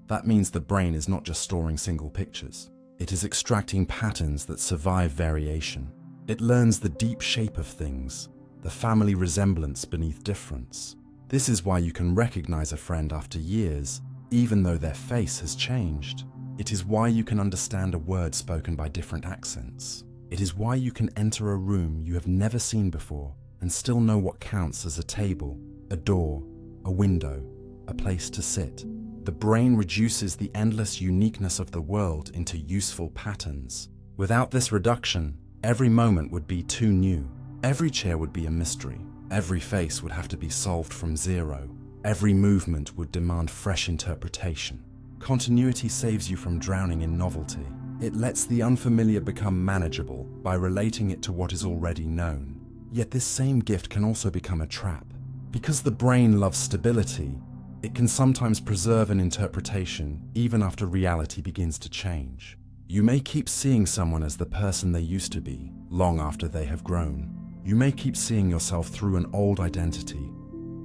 That means the brain is not just storing single pictures. It is extracting patterns that survive variation. It learns the deep shape of things, the family resemblance beneath difference. This is why you can recognize a friend after years, even though their face has changed. It is why you can understand a word spoken by different accents. It is why you can enter a room you have never seen before and still know what counts as a table, a door, a window, a place to sit. The brain reduces the endless uniqueness of the world into useful patterns. Without this reduction, every moment would be too new. Every chair would be a mystery. Every face would have to be solved from zero. Every movement would demand fresh interpretation. Continuity saves you from drowning in novelty. It lets the unfamiliar become manageable by relating it to what is already known. Yet this same gift can also become a trap. Because the brain loves stability, it can sometimes preserve an interpretation even after reality begins to change. You may keep seeing someone as the person they used to be, long after they have grown. You may keep seeing yourself through an old identity,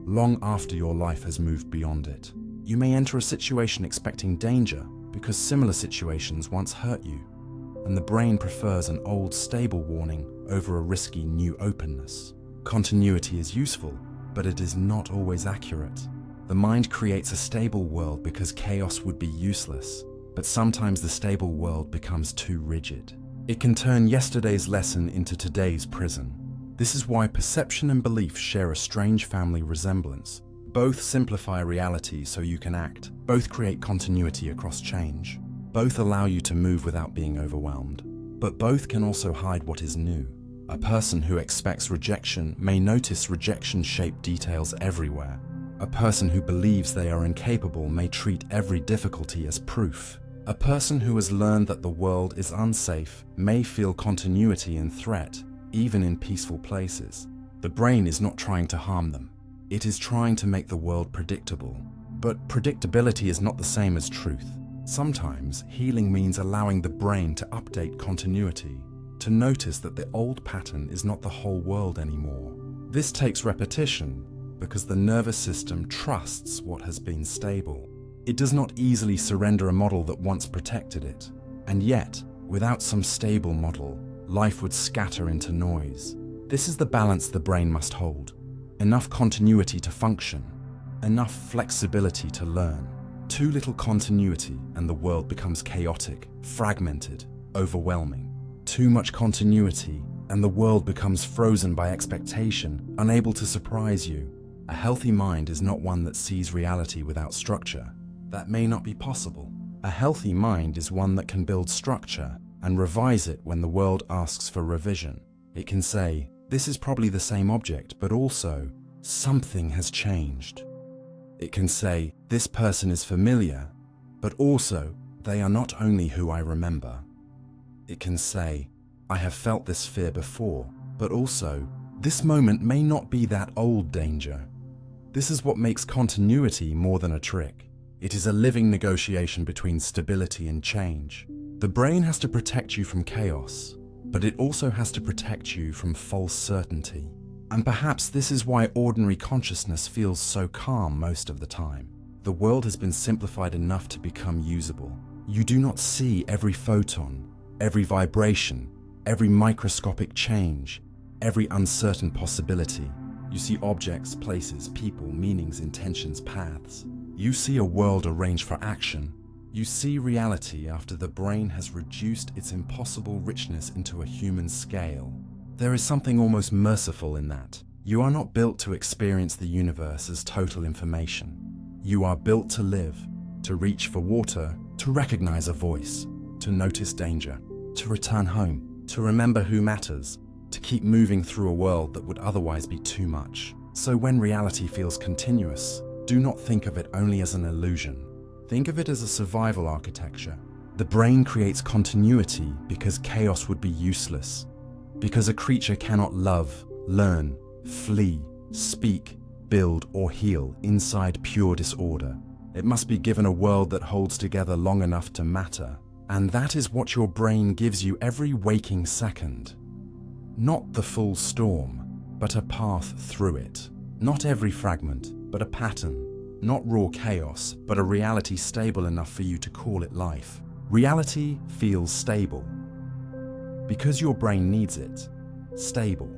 long after your life has moved beyond it. You may enter a situation expecting danger because similar situations once hurt you, and the brain prefers an old, stable warning over a risky new openness. Continuity is useful, but it is not always accurate. The mind creates a stable world because chaos would be useless, but sometimes the stable world becomes too rigid. It can turn yesterday's lesson into today's prison. This is why perception and belief share a strange family resemblance. Both simplify reality so you can act. Both create continuity across change. Both allow you to move without being overwhelmed. But both can also hide what is new. A person who expects rejection may notice rejection-shaped details everywhere. A person who believes they are incapable may treat every difficulty as proof. A person who has learned that the world is unsafe may feel continuity and threat, even in peaceful places. The brain is not trying to harm them. It is trying to make the world predictable. But predictability is not the same as truth. Sometimes healing means allowing the brain to update continuity, to notice that the old pattern is not the whole world anymore. This takes repetition because the nervous system trusts what has been stable. It does not easily surrender a model that once protected it. And yet, without some stable model, life would scatter into noise. This is the balance the brain must hold. Enough continuity to function, enough flexibility to learn. Too little continuity and the world becomes chaotic, fragmented, overwhelming. Too much continuity and the world becomes frozen by expectation, unable to surprise you. A healthy mind is not one that sees reality without structure. That may not be possible. A healthy mind is one that can build structure and revise it when the world asks for revision. It can say, this is probably the same object, but also, something has changed. It can say, this person is familiar, but also, they are not only who I remember. It can say, I have felt this fear before, but also, this moment may not be that old danger. This is what makes continuity more than a trick. It is a living negotiation between stability and change. The brain has to protect you from chaos, but it also has to protect you from false certainty. And perhaps this is why ordinary consciousness feels so calm most of the time. The world has been simplified enough to become usable. You do not see every photon, every vibration, every microscopic change, every uncertain possibility. You see objects, places, people, meanings, intentions, paths. You see a world arranged for action. You see reality after the brain has reduced its impossible richness into a human scale. There is something almost merciful in that. You are not built to experience the universe as total information. You are built to live, to reach for water, to recognize a voice, to notice danger, to return home, to remember who matters, to keep moving through a world that would otherwise be too much. So when reality feels continuous, do not think of it only as an illusion. Think of it as a survival architecture. The brain creates continuity because chaos would be useless, because a creature cannot love, learn, flee, speak, build, or heal inside pure disorder. It must be given a world that holds together long enough to matter. And that is what your brain gives you every waking second. Not the full storm, but a path through it. Not every fragment, but a pattern. Not raw chaos, but a reality stable enough for you to call it life. Reality feels stable because your brain needs it. Stable.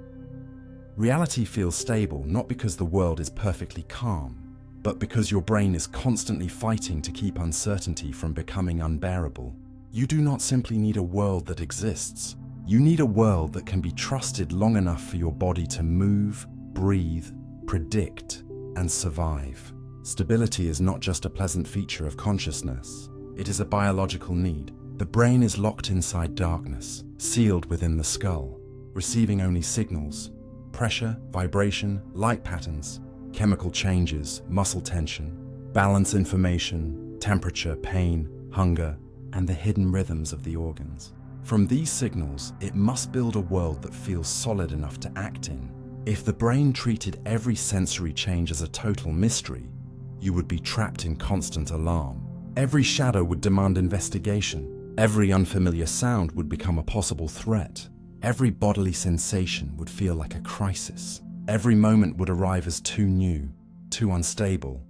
Reality feels stable not because the world is perfectly calm, but because your brain is constantly fighting to keep uncertainty from becoming unbearable. You do not simply need a world that exists. You need a world that can be trusted long enough for your body to move, breathe, predict, and survive. Stability is not just a pleasant feature of consciousness. It is a biological need. The brain is locked inside darkness, sealed within the skull, receiving only signals, pressure, vibration, light patterns, chemical changes, muscle tension, balance information, temperature, pain, hunger, and the hidden rhythms of the organs. From these signals, it must build a world that feels solid enough to act in. If the brain treated every sensory change as a total mystery, you would be trapped in constant alarm. Every shadow would demand investigation. Every unfamiliar sound would become a possible threat. Every bodily sensation would feel like a crisis. Every moment would arrive as too new, too unstable,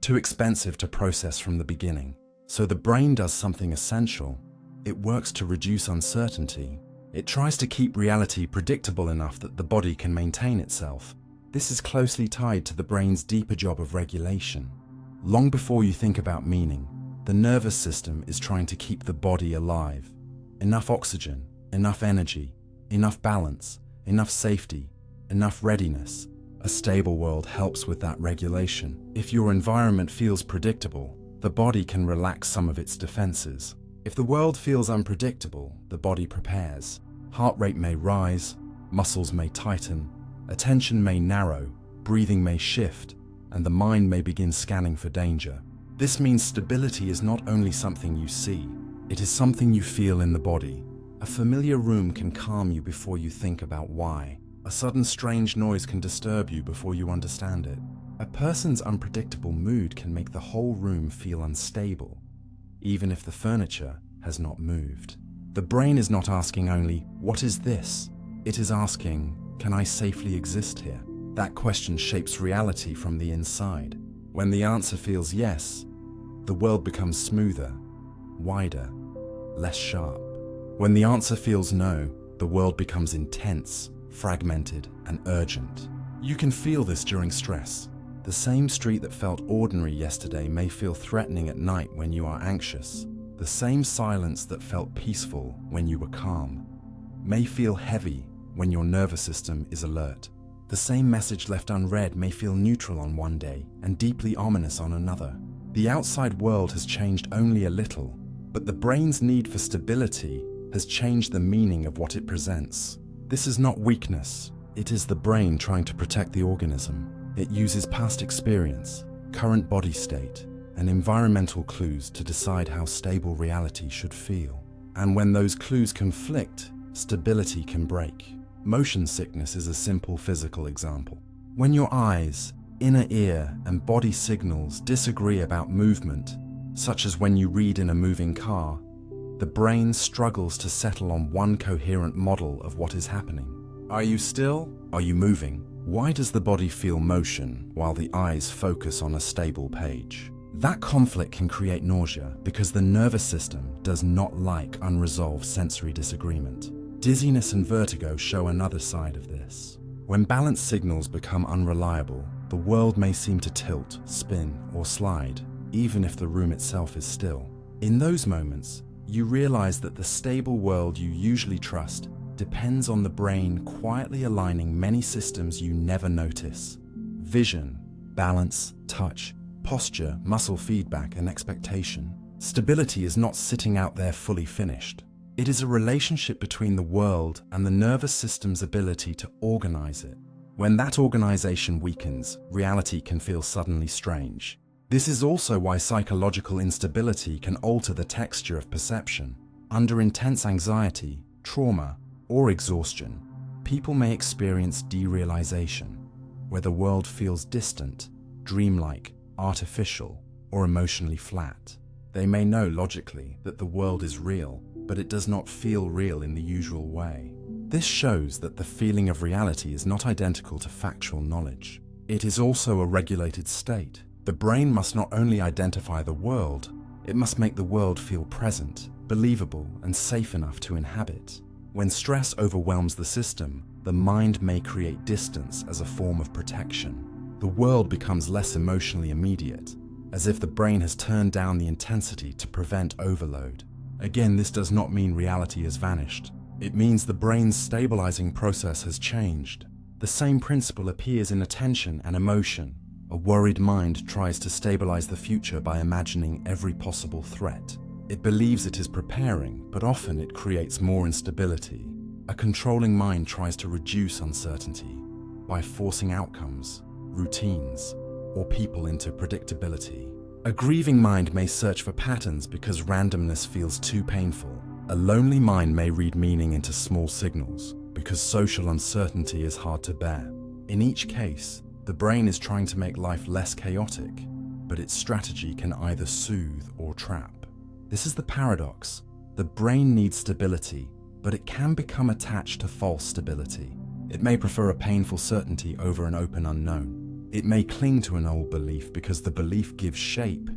too expensive to process from the beginning. So the brain does something essential. It works to reduce uncertainty. It tries to keep reality predictable enough that the body can maintain itself. This is closely tied to the brain's deeper job of regulation. Long before you think about meaning, the nervous system is trying to keep the body alive. Enough oxygen, enough energy, enough balance, enough safety, enough readiness. A stable world helps with that regulation. If your environment feels predictable, the body can relax some of its defenses. If the world feels unpredictable, the body prepares. Heart rate may rise, muscles may tighten, attention may narrow, breathing may shift, and the mind may begin scanning for danger. This means stability is not only something you see, it is something you feel in the body. A familiar room can calm you before you think about why. A sudden strange noise can disturb you before you understand it. A person's unpredictable mood can make the whole room feel unstable, even if the furniture has not moved. The brain is not asking only, "What is this?" It is asking, "Can I safely exist here?" That question shapes reality from the inside. When the answer feels yes, the world becomes smoother, wider, less sharp. When the answer feels no, the world becomes intense, fragmented, and urgent. You can feel this during stress. The same street that felt ordinary yesterday may feel threatening at night when you are anxious. The same silence that felt peaceful when you were calm may feel heavy when your nervous system is alert. The same message left unread may feel neutral on one day and deeply ominous on another. The outside world has changed only a little, but the brain's need for stability has changed the meaning of what it presents. This is not weakness. It is the brain trying to protect the organism. It uses past experience, current body state, and environmental clues to decide how stable reality should feel. And when those clues conflict, stability can break. Motion sickness is a simple physical example. When your eyes, inner ear, and body signals disagree about movement, such as when you read in a moving car, the brain struggles to settle on one coherent model of what is happening. Are you still? Are you moving? Why does the body feel motion while the eyes focus on a stable page? That conflict can create nausea because the nervous system does not like unresolved sensory disagreement. Dizziness and vertigo show another side of this. When balance signals become unreliable, the world may seem to tilt, spin, or slide, even if the room itself is still. In those moments, you realize that the stable world you usually trust depends on the brain quietly aligning many systems you never notice. Vision, balance, touch, posture, muscle feedback, and expectation. Stability is not sitting out there fully finished. It is a relationship between the world and the nervous system's ability to organize it. When that organization weakens, reality can feel suddenly strange. This is also why psychological instability can alter the texture of perception. Under intense anxiety, trauma, or exhaustion, people may experience derealization, where the world feels distant, dreamlike, artificial, or emotionally flat. They may know logically that the world is real, but it does not feel real in the usual way. This shows that the feeling of reality is not identical to factual knowledge. It is also a regulated state. The brain must not only identify the world, it must make the world feel present, believable, and safe enough to inhabit. When stress overwhelms the system, the mind may create distance as a form of protection. The world becomes less emotionally immediate, as if the brain has turned down the intensity to prevent overload. Again, this does not mean reality has vanished. It means the brain's stabilizing process has changed. The same principle appears in attention and emotion. A worried mind tries to stabilize the future by imagining every possible threat. It believes it is preparing, but often it creates more instability. A controlling mind tries to reduce uncertainty by forcing outcomes, routines, or people into predictability. A grieving mind may search for patterns because randomness feels too painful. A lonely mind may read meaning into small signals because social uncertainty is hard to bear. In each case, the brain is trying to make life less chaotic, but its strategy can either soothe or trap. This is the paradox. The brain needs stability, but it can become attached to false stability. It may prefer a painful certainty over an open unknown. It may cling to an old belief because the belief gives shape,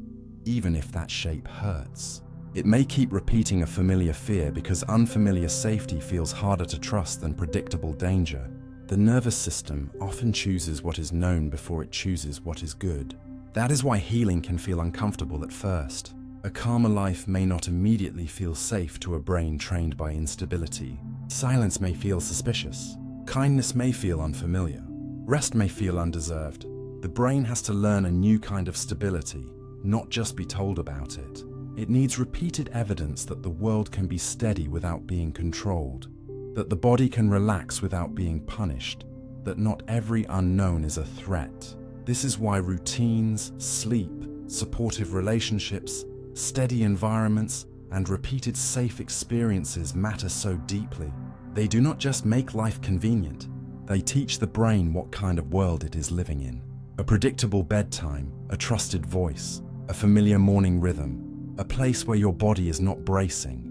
even if that shape hurts. It may keep repeating a familiar fear because unfamiliar safety feels harder to trust than predictable danger. The nervous system often chooses what is known before it chooses what is good. That is why healing can feel uncomfortable at first. A calmer life may not immediately feel safe to a brain trained by instability. Silence may feel suspicious. Kindness may feel unfamiliar. Rest may feel undeserved. The brain has to learn a new kind of stability, not just be told about it. It needs repeated evidence that the world can be steady without being controlled, that the body can relax without being punished, that not every unknown is a threat. This is why routines, sleep, supportive relationships, steady environments, and repeated safe experiences matter so deeply. They do not just make life convenient, they teach the brain what kind of world it is living in. A predictable bedtime, a trusted voice, a familiar morning rhythm, a place where your body is not bracing.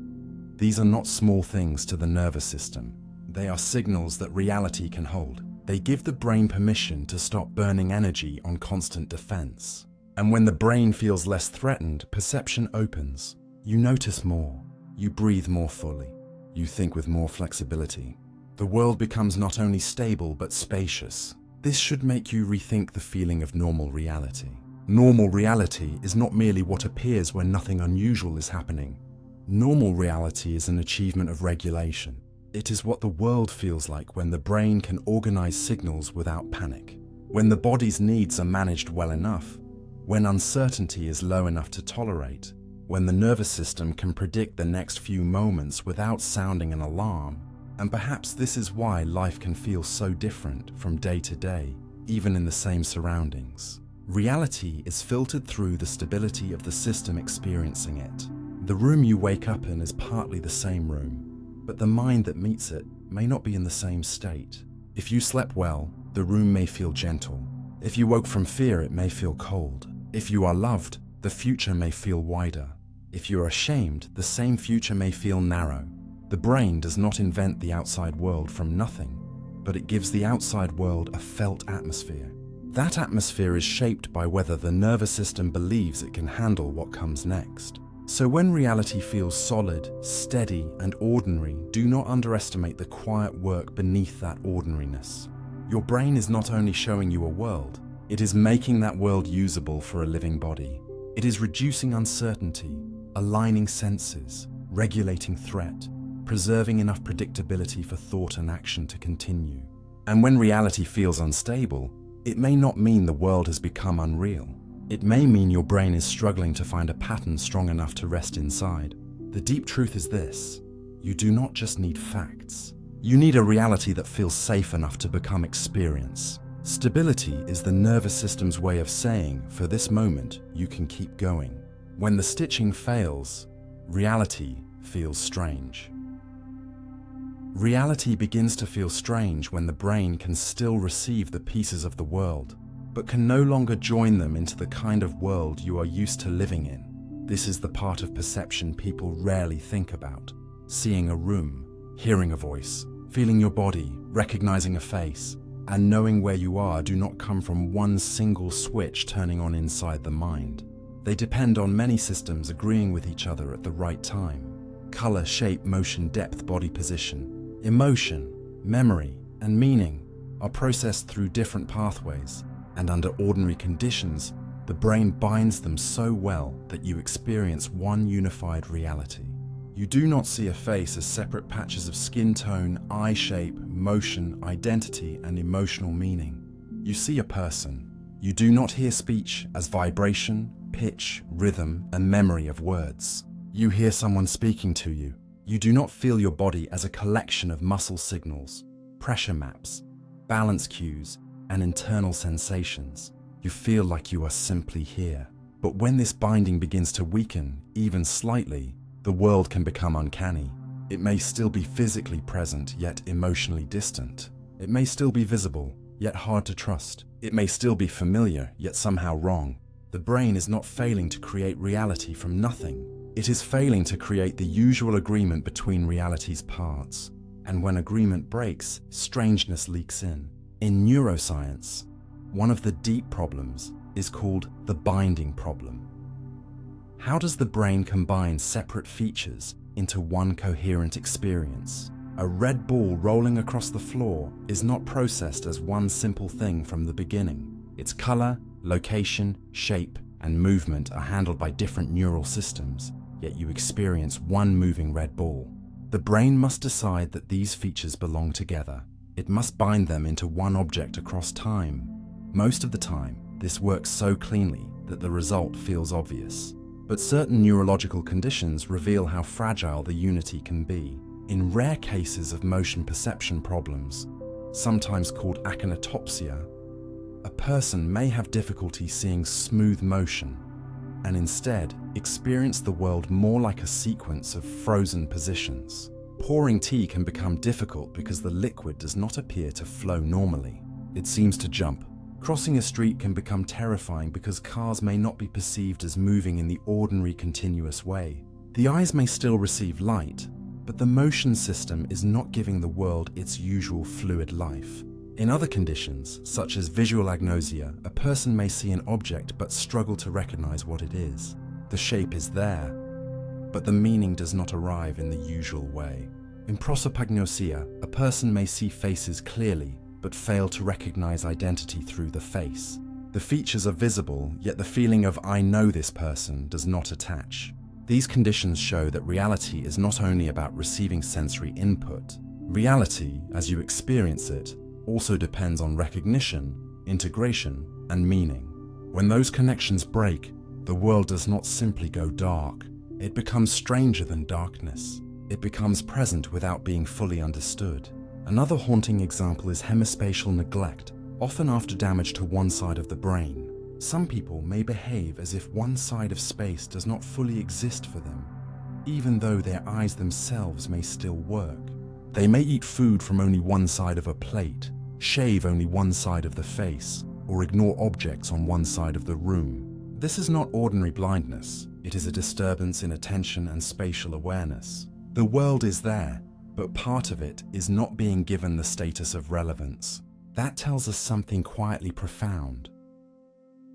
These are not small things to the nervous system. They are signals that reality can hold. They give the brain permission to stop burning energy on constant defense. And when the brain feels less threatened, perception opens. You notice more. You breathe more fully. You think with more flexibility. The world becomes not only stable but spacious. This should make you rethink the feeling of normal reality. Normal reality is not merely what appears when nothing unusual is happening. Normal reality is an achievement of regulation. It is what the world feels like when the brain can organize signals without panic, when the body's needs are managed well enough, when uncertainty is low enough to tolerate, when the nervous system can predict the next few moments without sounding an alarm. And perhaps this is why life can feel so different from day to day, even in the same surroundings. Reality is filtered through the stability of the system experiencing it. The room you wake up in is partly the same room, but the mind that meets it may not be in the same state. If you slept well, the room may feel gentle. If you woke from fear, it may feel cold. If you are loved, the future may feel wider. If you are ashamed, the same future may feel narrow. The brain does not invent the outside world from nothing, but it gives the outside world a felt atmosphere. That atmosphere is shaped by whether the nervous system believes it can handle what comes next. So when reality feels solid, steady, and ordinary, do not underestimate the quiet work beneath that ordinariness. Your brain is not only showing you a world, it is making that world usable for a living body. It is reducing uncertainty, aligning senses, regulating threat, preserving enough predictability for thought and action to continue. And when reality feels unstable, it may not mean the world has become unreal. It may mean your brain is struggling to find a pattern strong enough to rest inside. The deep truth is this: you do not just need facts. You need a reality that feels safe enough to become experience. Stability is the nervous system's way of saying, for this moment, you can keep going. When the stitching fails, reality feels strange. Reality begins to feel strange when the brain can still receive the pieces of the world, but can no longer join them into the kind of world you are used to living in. This is the part of perception people rarely think about. Seeing a room, hearing a voice, feeling your body, recognizing a face, and knowing where you are do not come from one single switch turning on inside the mind. They depend on many systems agreeing with each other at the right time. Color, shape, motion, depth, body position, emotion, memory, and meaning are processed through different pathways, and under ordinary conditions, the brain binds them so well that you experience one unified reality. You do not see a face as separate patches of skin tone, eye shape, motion, identity, and emotional meaning. You see a person. You do not hear speech as vibration, pitch, rhythm, and memory of words. You hear someone speaking to you. You do not feel your body as a collection of muscle signals, pressure maps, balance cues, and internal sensations. You feel like you are simply here. But when this binding begins to weaken, even slightly, the world can become uncanny. It may still be physically present, yet emotionally distant. It may still be visible, yet hard to trust. It may still be familiar, yet somehow wrong. The brain is not failing to create reality from nothing. It is failing to create the usual agreement between reality's parts. And when agreement breaks, strangeness leaks in. In neuroscience, one of the deep problems is called the binding problem. How does the brain combine separate features into one coherent experience? A red ball rolling across the floor is not processed as one simple thing from the beginning. Its color, location, shape, and movement are handled by different neural systems, yet you experience one moving red ball. The brain must decide that these features belong together. It must bind them into one object across time. Most of the time, this works so cleanly that the result feels obvious. But certain neurological conditions reveal how fragile the unity can be. In rare cases of motion perception problems, sometimes called achinotopsia, a person may have difficulty seeing smooth motion and instead experience the world more like a sequence of frozen positions. Pouring tea can become difficult because the liquid does not appear to flow normally. It seems to jump. Crossing a street can become terrifying because cars may not be perceived as moving in the ordinary continuous way. The eyes may still receive light, but the motion system is not giving the world its usual fluid life. In other conditions, such as visual agnosia, a person may see an object but struggle to recognize what it is. The shape is there, but the meaning does not arrive in the usual way. In prosopagnosia, a person may see faces clearly, but fail to recognize identity through the face. The features are visible, yet the feeling of "I know this person" does not attach. These conditions show that reality is not only about receiving sensory input. Reality, as you experience it, also depends on recognition, integration, and meaning. When those connections break, the world does not simply go dark. It becomes stranger than darkness. It becomes present without being fully understood. Another haunting example is hemispatial neglect, often after damage to one side of the brain. Some people may behave as if one side of space does not fully exist for them, even though their eyes themselves may still work. They may eat food from only one side of a plate, shave only one side of the face, or ignore objects on one side of the room. This is not ordinary blindness. It is a disturbance in attention and spatial awareness. The world is there, but part of it is not being given the status of relevance. That tells us something quietly profound.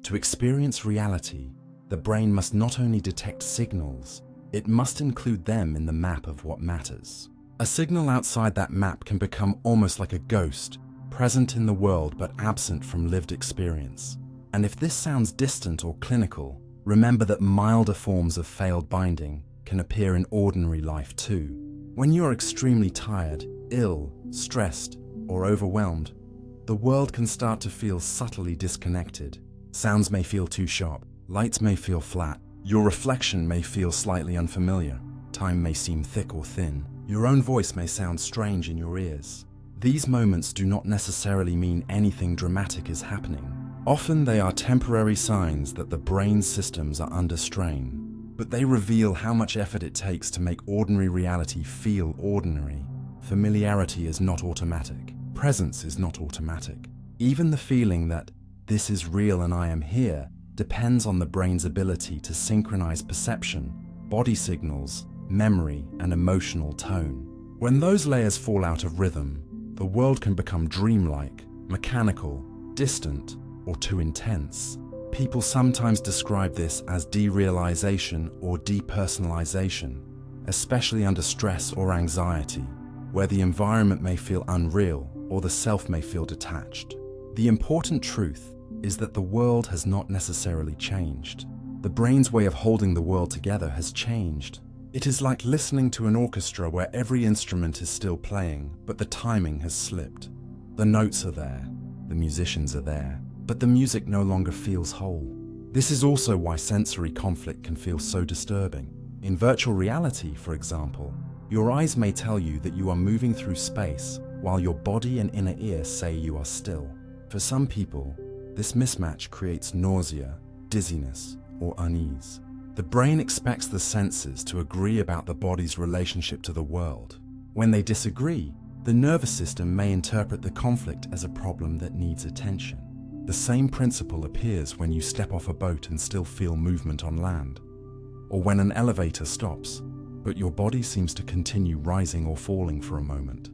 To experience reality, the brain must not only detect signals, it must include them in the map of what matters. A signal outside that map can become almost like a ghost, present in the world but absent from lived experience. And if this sounds distant or clinical, remember that milder forms of failed binding can appear in ordinary life too. When you are extremely tired, ill, stressed, or overwhelmed, the world can start to feel subtly disconnected. Sounds may feel too sharp, lights may feel flat, your reflection may feel slightly unfamiliar, time may seem thick or thin, your own voice may sound strange in your ears. These moments do not necessarily mean anything dramatic is happening. Often they are temporary signs that the brain's systems are under strain, but they reveal how much effort it takes to make ordinary reality feel ordinary. Familiarity is not automatic. Presence is not automatic. Even the feeling that this is real and I am here depends on the brain's ability to synchronize perception, body signals, memory, and emotional tone. When those layers fall out of rhythm, the world can become dreamlike, mechanical, distant, or too intense. People sometimes describe this as derealization or depersonalization, especially under stress or anxiety, where the environment may feel unreal or the self may feel detached. The important truth is that the world has not necessarily changed. The brain's way of holding the world together has changed. It is like listening to an orchestra where every instrument is still playing, but the timing has slipped. The notes are there, the musicians are there, but the music no longer feels whole. This is also why sensory conflict can feel so disturbing. In virtual reality, for example, your eyes may tell you that you are moving through space, while your body and inner ear say you are still. For some people, this mismatch creates nausea, dizziness, or unease. The brain expects the senses to agree about the body's relationship to the world. When they disagree, the nervous system may interpret the conflict as a problem that needs attention. The same principle appears when you step off a boat and still feel movement on land, or when an elevator stops, but your body seems to continue rising or falling for a moment.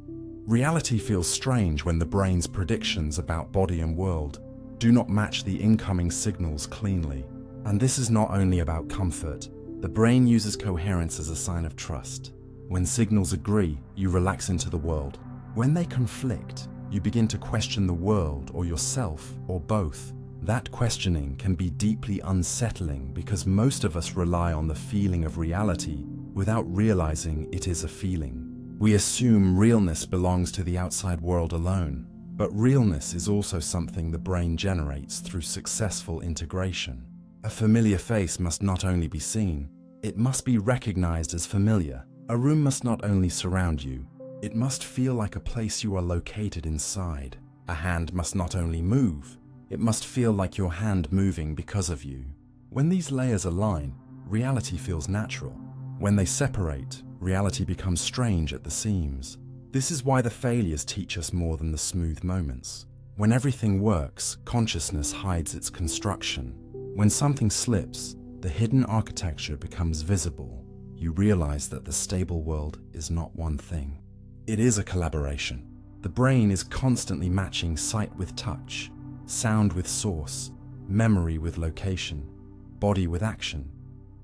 Reality feels strange when the brain's predictions about body and world do not match the incoming signals cleanly. And this is not only about comfort. The brain uses coherence as a sign of trust. When signals agree, you relax into the world. When they conflict, you begin to question the world or yourself or both. That questioning can be deeply unsettling because most of us rely on the feeling of reality without realizing it is a feeling. We assume realness belongs to the outside world alone, but realness is also something the brain generates through successful integration. A familiar face must not only be seen, it must be recognized as familiar. A room must not only surround you, it must feel like a place you are located inside. A hand must not only move, it must feel like your hand moving because of you. When these layers align, reality feels natural. When they separate, reality becomes strange at the seams. This is why the failures teach us more than the smooth moments. When everything works, consciousness hides its construction. When something slips, the hidden architecture becomes visible. You realize that the stable world is not one thing. It is a collaboration. The brain is constantly matching sight with touch, sound with source, memory with location, body with action,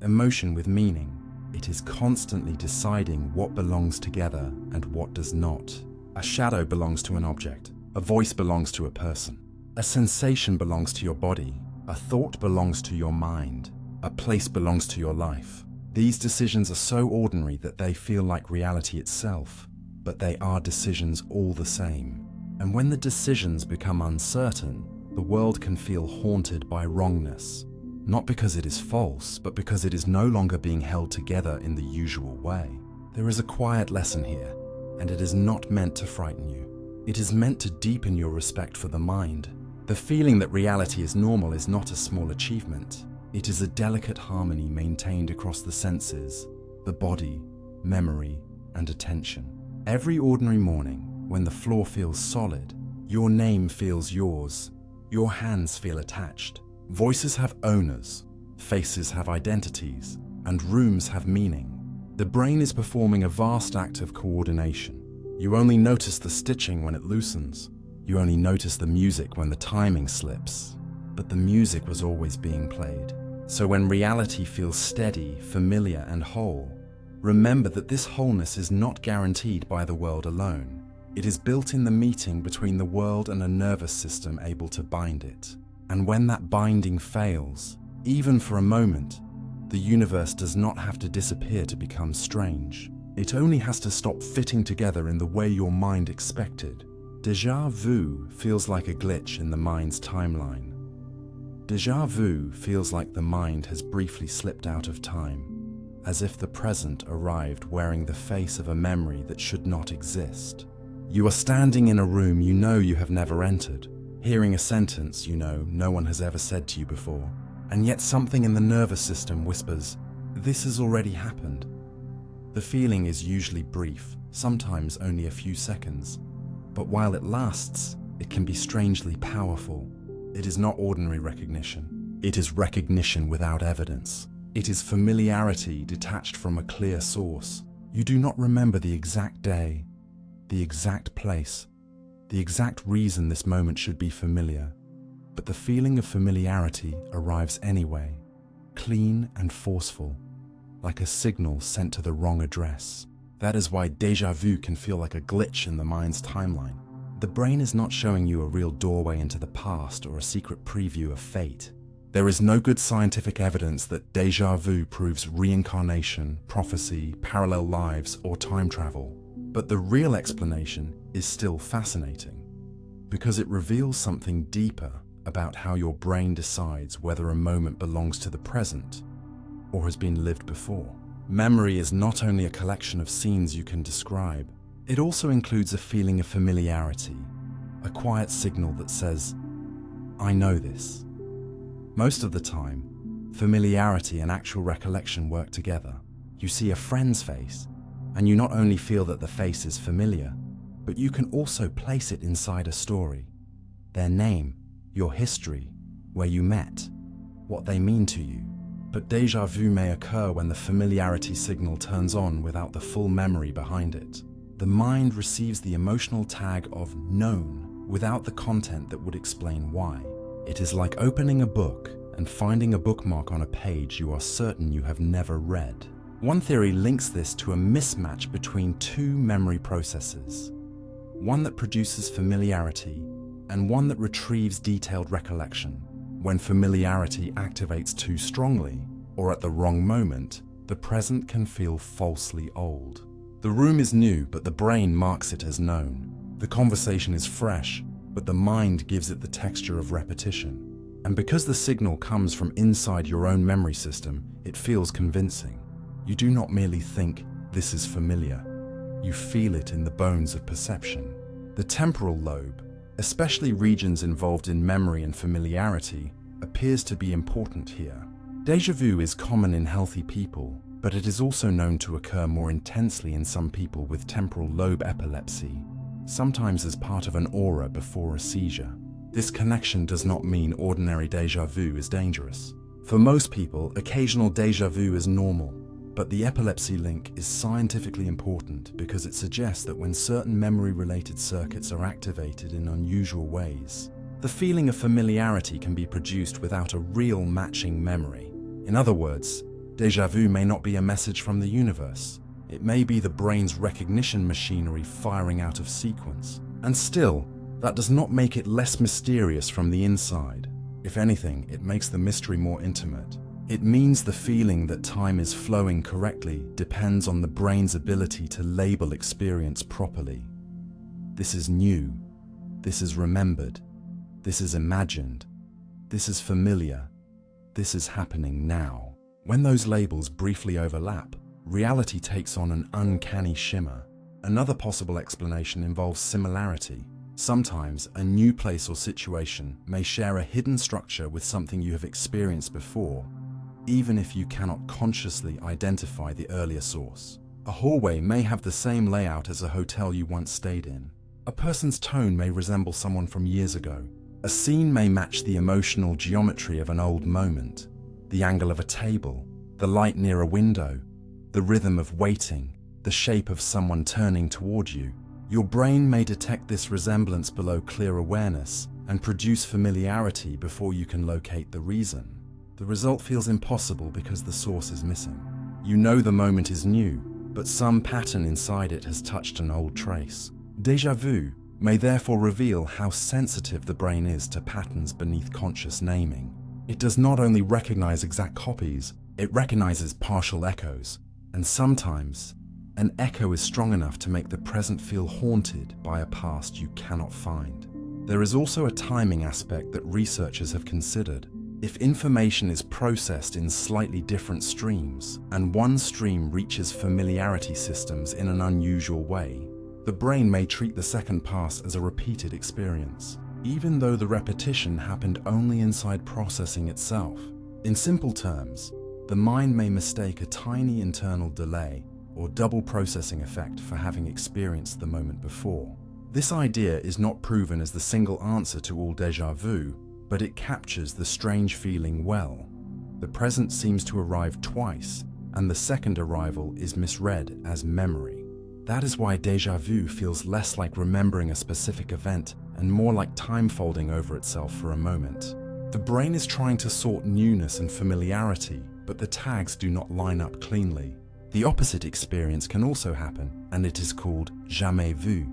emotion with meaning. It is constantly deciding what belongs together and what does not. A shadow belongs to an object. A voice belongs to a person. A sensation belongs to your body. A thought belongs to your mind. A place belongs to your life. These decisions are so ordinary that they feel like reality itself, but they are decisions all the same. And when the decisions become uncertain, the world can feel haunted by wrongness. Not because it is false, but because it is no longer being held together in the usual way. There is a quiet lesson here, and it is not meant to frighten you. It is meant to deepen your respect for the mind. The feeling that reality is normal is not a small achievement. It is a delicate harmony maintained across the senses, the body, memory, and attention. Every ordinary morning, when the floor feels solid, your name feels yours, your hands feel attached. Voices have owners, faces have identities, and rooms have meaning. The brain is performing a vast act of coordination. You only notice the stitching when it loosens. You only notice the music when the timing slips. But the music was always being played. So when reality feels steady, familiar, and whole, remember that this wholeness is not guaranteed by the world alone. It is built in the meeting between the world and a nervous system able to bind it. And when that binding fails, even for a moment, the universe does not have to disappear to become strange. It only has to stop fitting together in the way your mind expected. Déjà vu feels like a glitch in the mind's timeline. Déjà vu feels like the mind has briefly slipped out of time, as if the present arrived wearing the face of a memory that should not exist. You are standing in a room you know you have never entered, hearing a sentence you know no one has ever said to you before, and yet something in the nervous system whispers, "This has already happened." The feeling is usually brief, sometimes only a few seconds, but while it lasts, it can be strangely powerful. It is not ordinary recognition. It is recognition without evidence. It is familiarity detached from a clear source. You do not remember the exact day, the exact place, the exact reason this moment should be familiar, but the feeling of familiarity arrives anyway, clean and forceful, like a signal sent to the wrong address. That is why déjà vu can feel like a glitch in the mind's timeline. The brain is not showing you a real doorway into the past or a secret preview of fate. There is no good scientific evidence that déjà vu proves reincarnation, prophecy, parallel lives, or time travel. But the real explanation is still fascinating, because it reveals something deeper about how your brain decides whether a moment belongs to the present or has been lived before. Memory is not only a collection of scenes you can describe, it also includes a feeling of familiarity, a quiet signal that says, "I know this." Most of the time, familiarity and actual recollection work together. You see a friend's face, and you not only feel that the face is familiar, but you can also place it inside a story. Their name, your history, where you met, what they mean to you. But déjà vu may occur when the familiarity signal turns on without the full memory behind it. The mind receives the emotional tag of known without the content that would explain why. It is like opening a book and finding a bookmark on a page you are certain you have never read. One theory links this to a mismatch between two memory processes, one that produces familiarity and one that retrieves detailed recollection. When familiarity activates too strongly, or at the wrong moment, the present can feel falsely old. The room is new, but the brain marks it as known. The conversation is fresh, but the mind gives it the texture of repetition. And because the signal comes from inside your own memory system, it feels convincing. You do not merely think, "This is familiar." You feel it in the bones of perception. The temporal lobe, especially regions involved in memory and familiarity, appears to be important here. Déjà vu is common in healthy people, but it is also known to occur more intensely in some people with temporal lobe epilepsy, sometimes as part of an aura before a seizure. This connection does not mean ordinary déjà vu is dangerous. For most people, occasional déjà vu is normal, but the epilepsy link is scientifically important because it suggests that when certain memory-related circuits are activated in unusual ways, the feeling of familiarity can be produced without a real matching memory. In other words, déjà vu may not be a message from the universe. It may be the brain's recognition machinery firing out of sequence. And still, that does not make it less mysterious from the inside. If anything, it makes the mystery more intimate. It means the feeling that time is flowing correctly depends on the brain's ability to label experience properly. This is new. This is remembered. This is imagined. This is familiar. This is happening now. When those labels briefly overlap, reality takes on an uncanny shimmer. Another possible explanation involves similarity. Sometimes a new place or situation may share a hidden structure with something you have experienced before, even if you cannot consciously identify the earlier source. A hallway may have the same layout as a hotel you once stayed in. A person's tone may resemble someone from years ago. A scene may match the emotional geometry of an old moment, the angle of a table, the light near a window, the rhythm of waiting, the shape of someone turning toward you. Your brain may detect this resemblance below clear awareness and produce familiarity before you can locate the reason. The result feels impossible because the source is missing. You know the moment is new, but some pattern inside it has touched an old trace. Déjà vu may therefore reveal how sensitive the brain is to patterns beneath conscious naming. It does not only recognize exact copies, it recognizes partial echoes, and sometimes an echo is strong enough to make the present feel haunted by a past you cannot find. There is also a timing aspect that researchers have considered. If information is processed in slightly different streams, and one stream reaches familiarity systems in an unusual way, the brain may treat the second pass as a repeated experience, even though the repetition happened only inside processing itself. In simple terms, the mind may mistake a tiny internal delay or double processing effect for having experienced the moment before. This idea is not proven as the single answer to all déjà vu, but it captures the strange feeling well. The present seems to arrive twice, and the second arrival is misread as memory. That is why déjà vu feels less like remembering a specific event and more like time folding over itself for a moment. The brain is trying to sort newness and familiarity, but the tags do not line up cleanly. The opposite experience can also happen, and it is called jamais vu.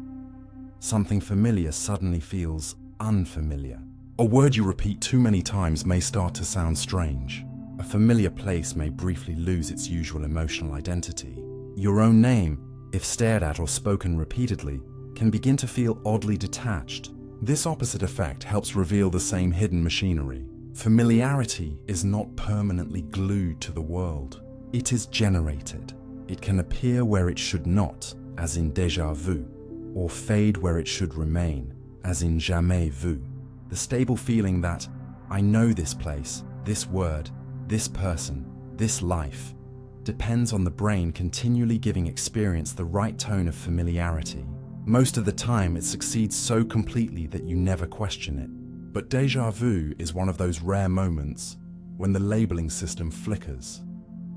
Something familiar suddenly feels unfamiliar. A word you repeat too many times may start to sound strange. A familiar place may briefly lose its usual emotional identity. Your own name, if stared at or spoken repeatedly, can begin to feel oddly detached. This opposite effect helps reveal the same hidden machinery. Familiarity is not permanently glued to the world. It is generated. It can appear where it should not, as in déjà vu, or fade where it should remain, as in jamais vu. The stable feeling that, I know this place, this word, this person, this life, depends on the brain continually giving experience the right tone of familiarity. Most of the time, it succeeds so completely that you never question it. But déjà vu is one of those rare moments when the labeling system flickers,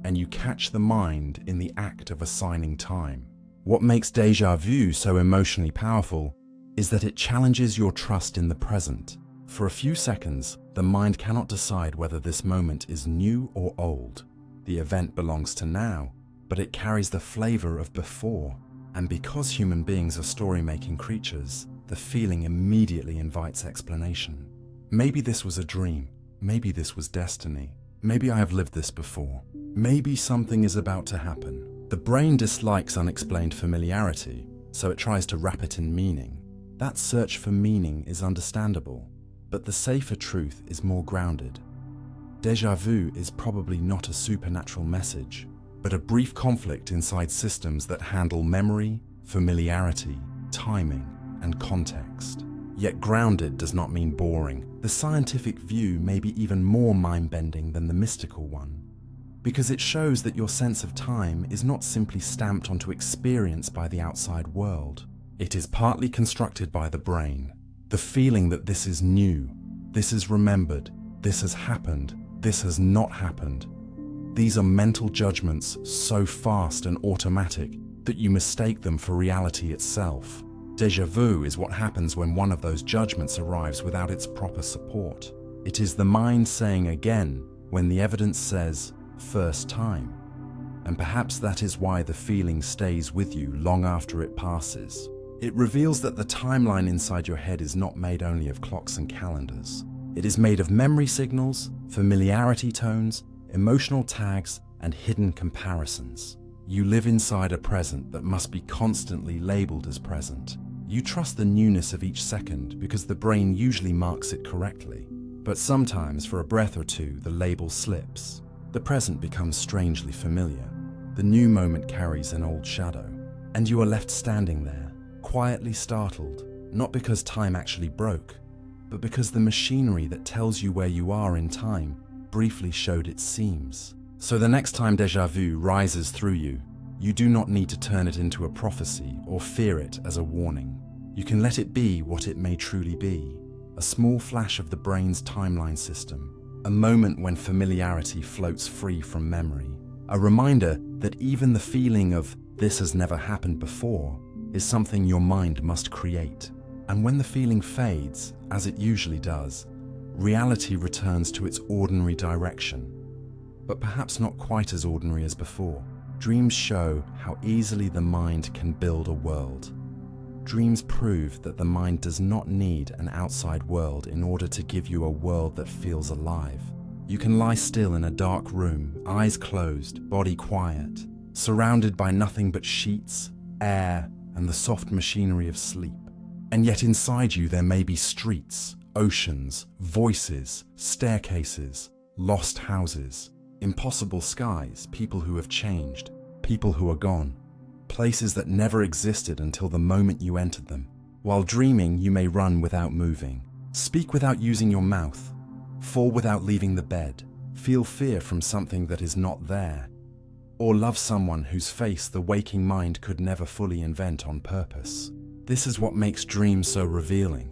and you catch the mind in the act of assigning time. What makes déjà vu so emotionally powerful is that it challenges your trust in the present. For a few seconds, the mind cannot decide whether this moment is new or old. The event belongs to now, but it carries the flavor of before. And because human beings are story-making creatures, the feeling immediately invites explanation. Maybe this was a dream. Maybe this was destiny. Maybe I have lived this before. Maybe something is about to happen. The brain dislikes unexplained familiarity, so it tries to wrap it in meaning. That search for meaning is understandable, but the safer truth is more grounded. Déjà vu is probably not a supernatural message, but a brief conflict inside systems that handle memory, familiarity, timing, and context. Yet grounded does not mean boring. The scientific view may be even more mind-bending than the mystical one, because it shows that your sense of time is not simply stamped onto experience by the outside world. It is partly constructed by the brain. The feeling that this is new, this is remembered, this has happened, this has not happened. These are mental judgments so fast and automatic that you mistake them for reality itself. Déjà vu is what happens when one of those judgments arrives without its proper support. It is the mind saying again when the evidence says first time. And perhaps that is why the feeling stays with you long after it passes. It reveals that the timeline inside your head is not made only of clocks and calendars. It is made of memory signals, familiarity tones, emotional tags, and hidden comparisons. You live inside a present that must be constantly labeled as present. You trust the newness of each second because the brain usually marks it correctly. But sometimes, for a breath or two, the label slips. The present becomes strangely familiar. The new moment carries an old shadow, and you are left standing there, quietly startled, not because time actually broke, but because the machinery that tells you where you are in time briefly showed its seams. So the next time déjà vu rises through you, you do not need to turn it into a prophecy or fear it as a warning. You can let it be what it may truly be, a small flash of the brain's timeline system, a moment when familiarity floats free from memory, a reminder that even the feeling of "this has never happened before" is something your mind must create. And when the feeling fades, as it usually does, reality returns to its ordinary direction, but perhaps not quite as ordinary as before. Dreams show how easily the mind can build a world. Dreams prove that the mind does not need an outside world in order to give you a world that feels alive. You can lie still in a dark room, eyes closed, body quiet, surrounded by nothing but sheets, air, and the soft machinery of sleep. And yet inside you there may be streets, oceans, voices, staircases, lost houses, impossible skies, people who have changed, people who are gone, places that never existed until the moment you entered them. While dreaming, you may run without moving, speak without using your mouth, fall without leaving the bed, feel fear from something that is not there, or love someone whose face the waking mind could never fully invent on purpose. This is what makes dreams so revealing.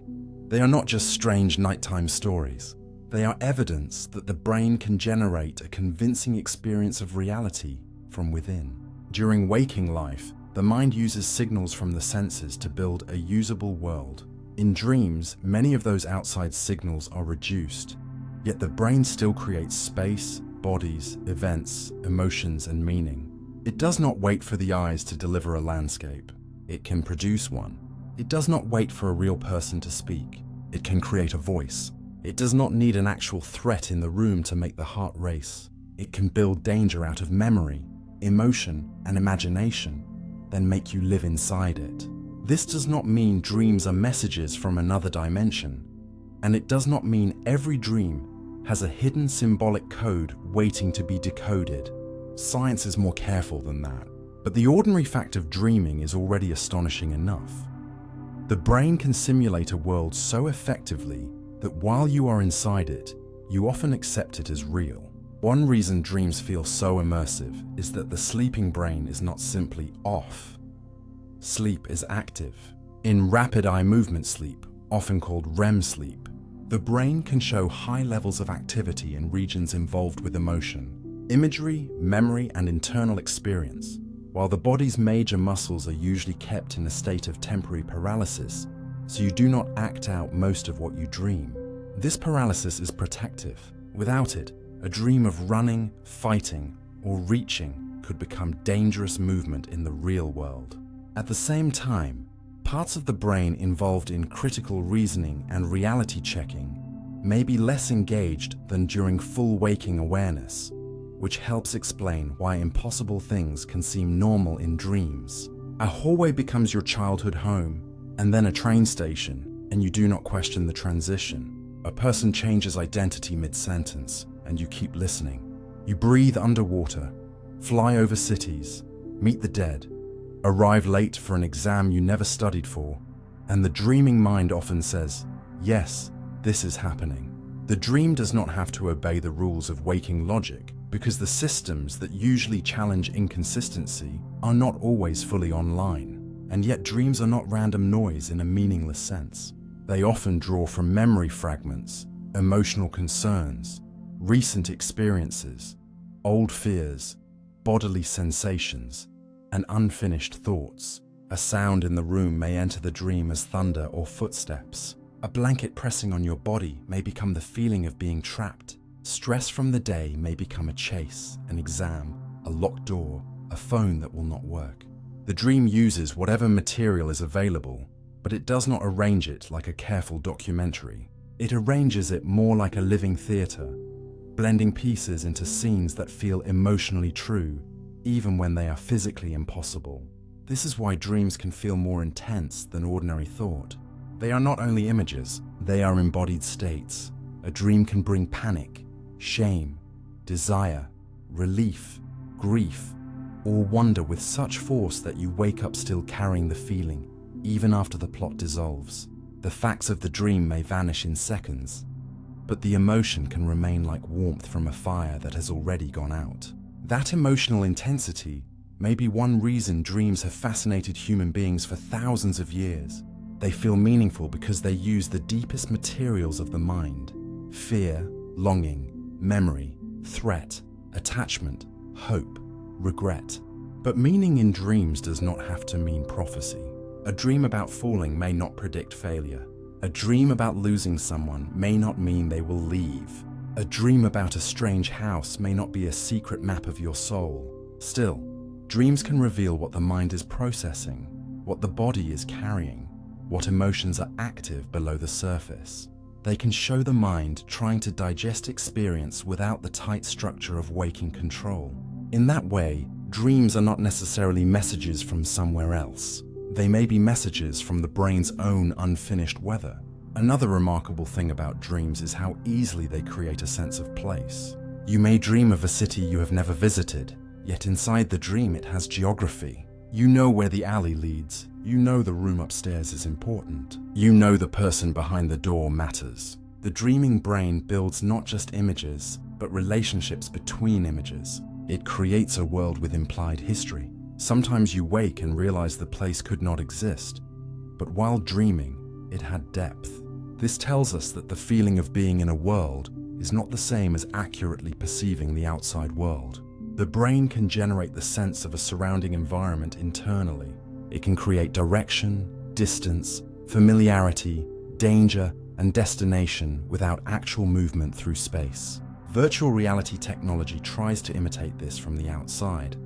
They are not just strange nighttime stories. They are evidence that the brain can generate a convincing experience of reality from within. During waking life, the mind uses signals from the senses to build a usable world. In dreams, many of those outside signals are reduced, yet the brain still creates space, bodies, events, emotions, and meaning. It does not wait for the eyes to deliver a landscape. It can produce one. It does not wait for a real person to speak. It can create a voice. It does not need an actual threat in the room to make the heart race. It can build danger out of memory, emotion, and imagination, then make you live inside it. This does not mean dreams are messages from another dimension, and it does not mean every dream has a hidden symbolic code waiting to be decoded. Science is more careful than that, but the ordinary fact of dreaming is already astonishing enough. The brain can simulate a world so effectively that while you are inside it, you often accept it as real. One reason dreams feel so immersive is that the sleeping brain is not simply off. Sleep is active. In rapid eye movement sleep, often called REM sleep, the brain can show high levels of activity in regions involved with emotion, imagery, memory, and internal experience. While the body's major muscles are usually kept in a state of temporary paralysis, so you do not act out most of what you dream. This paralysis is protective. Without it, a dream of running, fighting, or reaching could become dangerous movement in the real world. At the same time, parts of the brain involved in critical reasoning and reality checking may be less engaged than during full waking awareness, which helps explain why impossible things can seem normal in dreams. A hallway becomes your childhood home, and then a train station, and you do not question the transition. A person changes identity mid-sentence, and you keep listening. You breathe underwater, fly over cities, meet the dead, arrive late for an exam you never studied for, and the dreaming mind often says, "Yes, this is happening." The dream does not have to obey the rules of waking logic, because the systems that usually challenge inconsistency are not always fully online. And yet dreams are not random noise in a meaningless sense. They often draw from memory fragments, emotional concerns, recent experiences, old fears, bodily sensations, and unfinished thoughts. A sound in the room may enter the dream as thunder or footsteps. A blanket pressing on your body may become the feeling of being trapped. Stress from the day may become a chase, an exam, a locked door, a phone that will not work. The dream uses whatever material is available, but it does not arrange it like a careful documentary. It arranges it more like a living theater, blending pieces into scenes that feel emotionally true, even when they are physically impossible. This is why dreams can feel more intense than ordinary thought. They are not only images, they are embodied states. A dream can bring panic, shame, desire, relief, grief, or wonder with such force that you wake up still carrying the feeling, even after the plot dissolves. The facts of the dream may vanish in seconds, but the emotion can remain like warmth from a fire that has already gone out. That emotional intensity may be one reason dreams have fascinated human beings for thousands of years. They feel meaningful because they use the deepest materials of the mind: fear, longing, memory, threat, attachment, hope, regret. But meaning in dreams does not have to mean prophecy. A dream about falling may not predict failure. A dream about losing someone may not mean they will leave. A dream about a strange house may not be a secret map of your soul. Still, dreams can reveal what the mind is processing, what the body is carrying, what emotions are active below the surface. They can show the mind trying to digest experience without the tight structure of waking control. In that way, dreams are not necessarily messages from somewhere else. They may be messages from the brain's own unfinished weather. Another remarkable thing about dreams is how easily they create a sense of place. You may dream of a city you have never visited, yet inside the dream it has geography. You know where the alley leads. You know the room upstairs is important. You know the person behind the door matters. The dreaming brain builds not just images, but relationships between images. It creates a world with implied history. Sometimes you wake and realize the place could not exist, but while dreaming, it had depth. This tells us that the feeling of being in a world is not the same as accurately perceiving the outside world. The brain can generate the sense of a surrounding environment internally. It can create direction, distance, familiarity, danger, and destination without actual movement through space. Virtual reality technology tries to imitate this from the outside,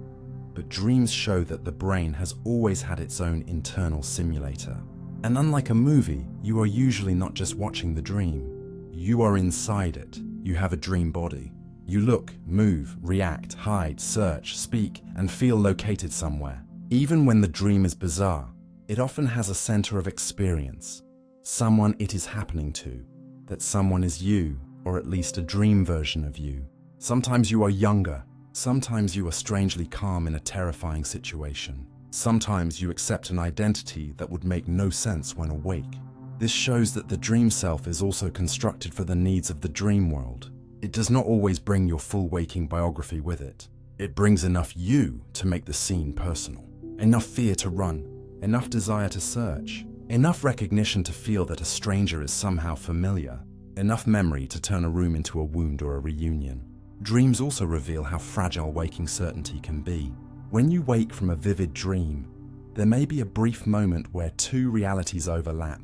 but dreams show that the brain has always had its own internal simulator. And unlike a movie, you are usually not just watching the dream. You are inside it. You have a dream body. You look, move, react, hide, search, speak, and feel located somewhere. Even when the dream is bizarre, it often has a center of experience, someone it is happening to. That someone is you, or at least a dream version of you. Sometimes you are younger. Sometimes you are strangely calm in a terrifying situation. Sometimes you accept an identity that would make no sense when awake. This shows that the dream self is also constructed for the needs of the dream world. It does not always bring your full waking biography with it. It brings enough you to make the scene personal. Enough fear to run, enough desire to search, enough recognition to feel that a stranger is somehow familiar, enough memory to turn a room into a wound or a reunion. Dreams also reveal how fragile waking certainty can be. When you wake from a vivid dream, there may be a brief moment where two realities overlap.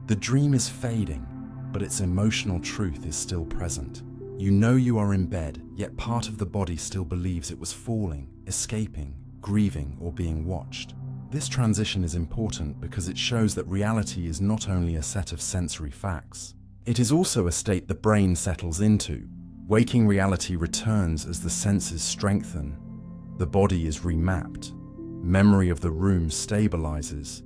The dream is fading, but its emotional truth is still present. You know you are in bed, yet part of the body still believes it was falling, escaping, grieving, or being watched. This transition is important because it shows that reality is not only a set of sensory facts. It is also a state the brain settles into. Waking reality returns as the senses strengthen. The body is remapped, memory of the room stabilizes,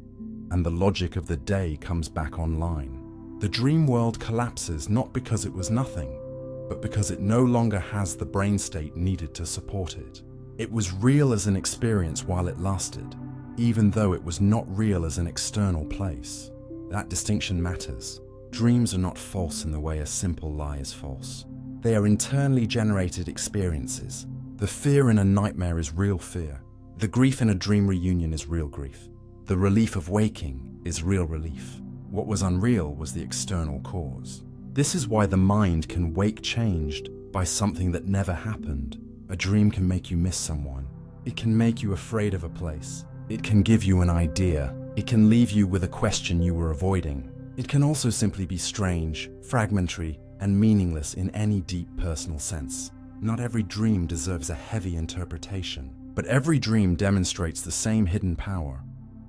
and the logic of the day comes back online. The dream world collapses not because it was nothing, but because it no longer has the brain state needed to support it. It was real as an experience while it lasted, even though it was not real as an external place. That distinction matters. Dreams are not false in the way a simple lie is false. They are internally generated experiences. The fear in a nightmare is real fear. The grief in a dream reunion is real grief. The relief of waking is real relief. What was unreal was the external cause. This is why the mind can wake changed by something that never happened. A dream can make you miss someone. It can make you afraid of a place. It can give you an idea. It can leave you with a question you were avoiding. It can also simply be strange, fragmentary, and meaningless in any deep personal sense. Not every dream deserves a heavy interpretation, but every dream demonstrates the same hidden power.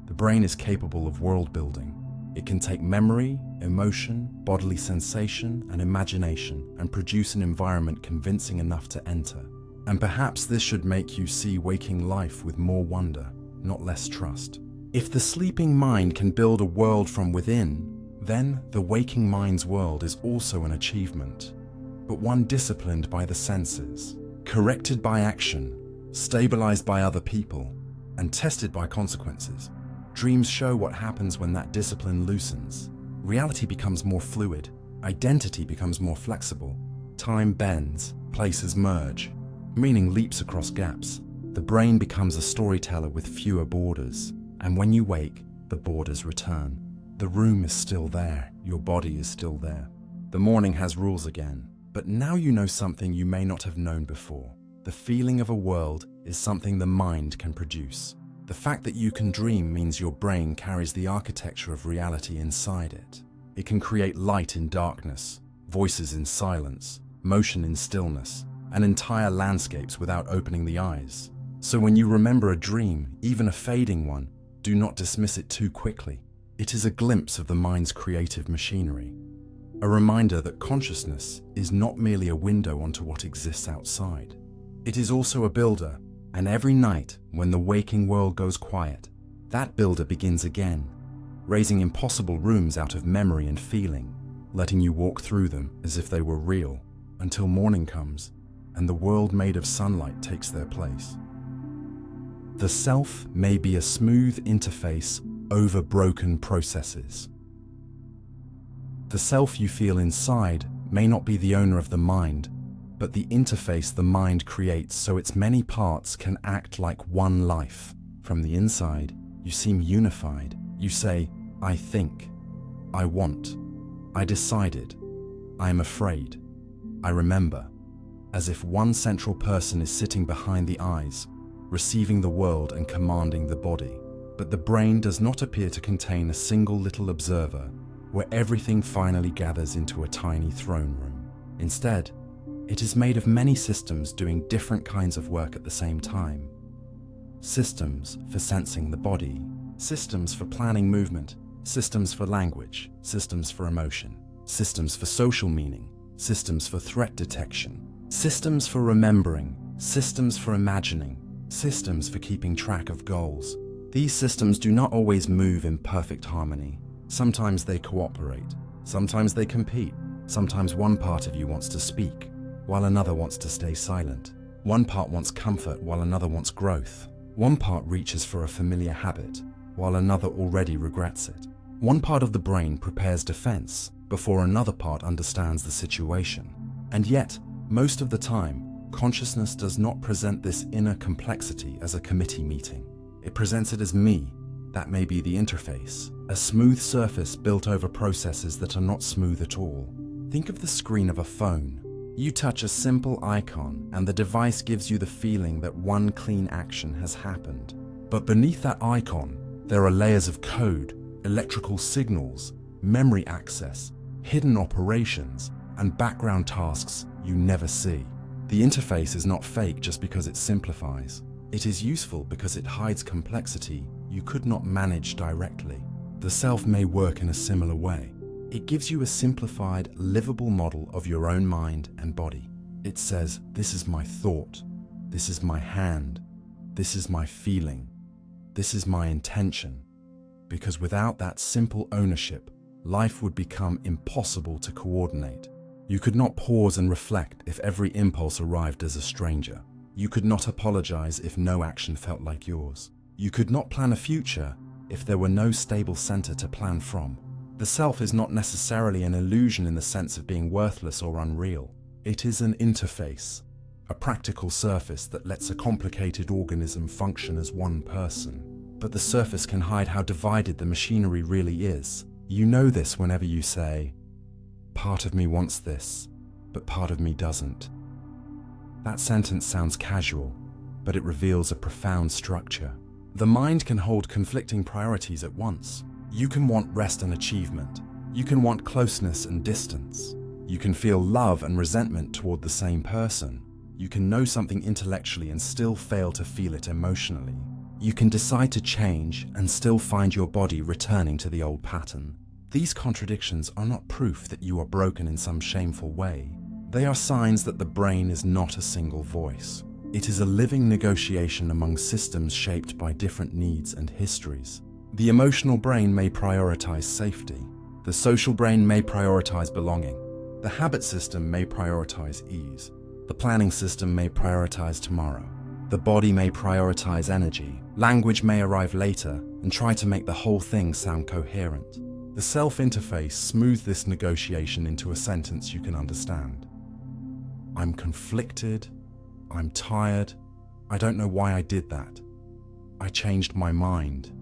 The brain is capable of world building. It can take memory, emotion, bodily sensation, and imagination and produce an environment convincing enough to enter. And perhaps this should make you see waking life with more wonder, not less trust. If the sleeping mind can build a world from within, then the waking mind's world is also an achievement, but one disciplined by the senses, corrected by action, stabilized by other people, and tested by consequences. Dreams show what happens when that discipline loosens. Reality becomes more fluid, identity becomes more flexible, time bends, places merge, meaning leaps across gaps. The brain becomes a storyteller with fewer borders, and when you wake, the borders return. The room is still there, your body is still there. The morning has rules again, but now you know something you may not have known before. The feeling of a world is something the mind can produce. The fact that you can dream means your brain carries the architecture of reality inside it. It can create light in darkness, voices in silence, motion in stillness, and entire landscapes without opening the eyes. So when you remember a dream, even a fading one, do not dismiss it too quickly. It is a glimpse of the mind's creative machinery, a reminder that consciousness is not merely a window onto what exists outside. It is also a builder, and every night when the waking world goes quiet, that builder begins again, raising impossible rooms out of memory and feeling, letting you walk through them as if they were real, until morning comes and the world made of sunlight takes their place. The self may be a smooth interface over broken processes. The self you feel inside may not be the owner of the mind, but the interface the mind creates so its many parts can act like one life. From the inside, you seem unified. You say, I think, I want, I decided, I am afraid, I remember, as if one central person is sitting behind the eyes, receiving the world and commanding the body. But the brain does not appear to contain a single little observer where everything finally gathers into a tiny throne room. Instead, it is made of many systems doing different kinds of work at the same time. Systems for sensing the body, systems for planning movement, systems for language, systems for emotion, systems for social meaning, systems for threat detection, systems for remembering, systems for imagining, systems for keeping track of goals. These systems do not always move in perfect harmony. Sometimes they cooperate, sometimes they compete, sometimes one part of you wants to speak, while another wants to stay silent. One part wants comfort while another wants growth. One part reaches for a familiar habit, while another already regrets it. One part of the brain prepares defense before another part understands the situation. And yet, most of the time, consciousness does not present this inner complexity as a committee meeting. It presents it as me. That may be the interface, a smooth surface built over processes that are not smooth at all. Think of the screen of a phone. You touch a simple icon and the device gives you the feeling that one clean action has happened. But beneath that icon, there are layers of code, electrical signals, memory access, hidden operations, and background tasks you never see. The interface is not fake just because it simplifies. It is useful because it hides complexity you could not manage directly. The self may work in a similar way. It gives you a simplified, livable model of your own mind and body. It says, this is my thought, this is my hand, this is my feeling, this is my intention. Because without that simple ownership, life would become impossible to coordinate. You could not pause and reflect if every impulse arrived as a stranger. You could not apologize if no action felt like yours. You could not plan a future if there were no stable center to plan from. The self is not necessarily an illusion in the sense of being worthless or unreal. It is an interface, a practical surface that lets a complicated organism function as one person. But the surface can hide how divided the machinery really is. You know this whenever you say, part of me wants this, but part of me doesn't. That sentence sounds casual, but it reveals a profound structure. The mind can hold conflicting priorities at once. You can want rest and achievement. You can want closeness and distance. You can feel love and resentment toward the same person. You can know something intellectually and still fail to feel it emotionally. You can decide to change and still find your body returning to the old pattern. These contradictions are not proof that you are broken in some shameful way. They are signs that the brain is not a single voice. It is a living negotiation among systems shaped by different needs and histories. The emotional brain may prioritize safety. The social brain may prioritize belonging. The habit system may prioritize ease. The planning system may prioritize tomorrow. The body may prioritize energy. Language may arrive later and try to make the whole thing sound coherent. The self-interface smooths this negotiation into a sentence you can understand. I'm conflicted. I'm tired. I don't know why I did that. I changed my mind.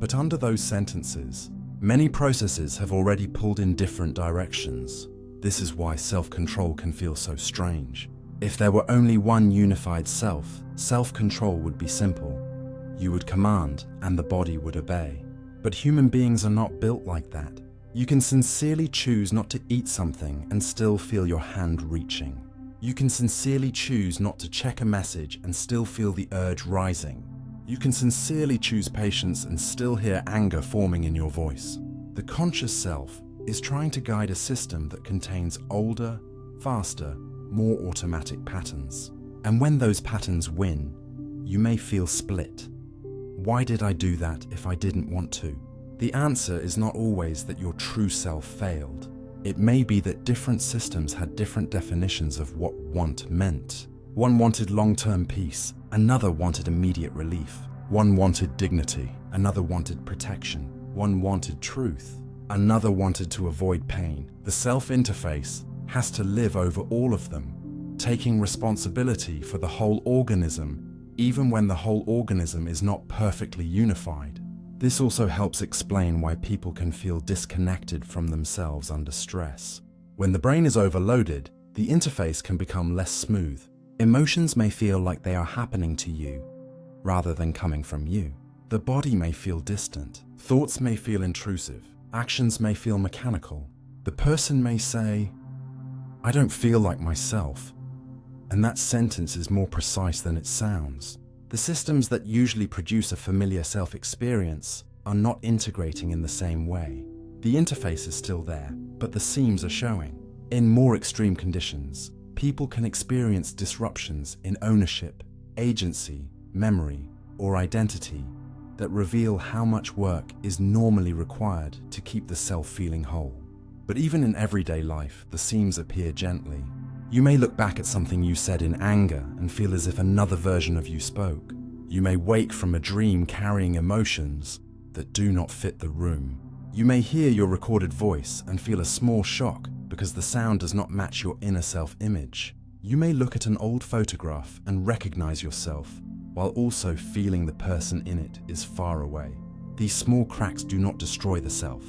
But under those sentences, many processes have already pulled in different directions. This is why self-control can feel so strange. If there were only one unified self, self-control would be simple. You would command and the body would obey. But human beings are not built like that. You can sincerely choose not to eat something and still feel your hand reaching. You can sincerely choose not to check a message and still feel the urge rising. You can sincerely choose patience and still hear anger forming in your voice. The conscious self is trying to guide a system that contains older, faster, more automatic patterns. And when those patterns win, you may feel split. Why did I do that if I didn't want to? The answer is not always that your true self failed. It may be that different systems had different definitions of what want meant. One wanted long-term peace, another wanted immediate relief. One wanted dignity, another wanted protection. One wanted truth, another wanted to avoid pain. The self-interface has to live over all of them, taking responsibility for the whole organism, even when the whole organism is not perfectly unified. This also helps explain why people can feel disconnected from themselves under stress. When the brain is overloaded, the interface can become less smooth. Emotions may feel like they are happening to you, rather than coming from you. The body may feel distant. Thoughts may feel intrusive. Actions may feel mechanical. The person may say, "I don't feel like myself." And that sentence is more precise than it sounds. The systems that usually produce a familiar self-experience are not integrating in the same way. The interface is still there, but the seams are showing. In more extreme conditions, people can experience disruptions in ownership, agency, memory, or identity that reveal how much work is normally required to keep the self feeling whole. But even in everyday life, the seams appear gently. You may look back at something you said in anger and feel as if another version of you spoke. You may wake from a dream carrying emotions that do not fit the room. You may hear your recorded voice and feel a small shock because the sound does not match your inner self-image. You may look at an old photograph and recognize yourself, while also feeling the person in it is far away. These small cracks do not destroy the self.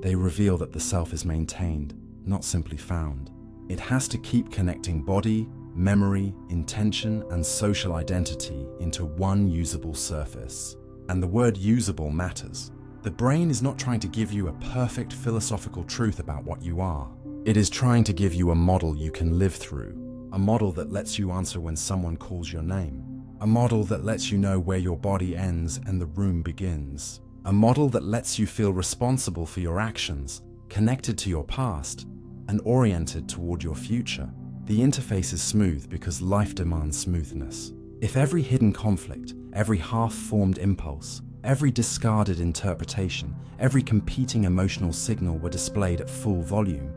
They reveal that the self is maintained, not simply found. It has to keep connecting body, memory, intention, and social identity into one usable surface. And the word usable matters. The brain is not trying to give you a perfect philosophical truth about what you are. It is trying to give you a model you can live through, a model that lets you answer when someone calls your name, a model that lets you know where your body ends and the room begins, a model that lets you feel responsible for your actions, connected to your past, and oriented toward your future. The interface is smooth because life demands smoothness. If every hidden conflict, every half-formed impulse, every discarded interpretation, every competing emotional signal were displayed at full volume,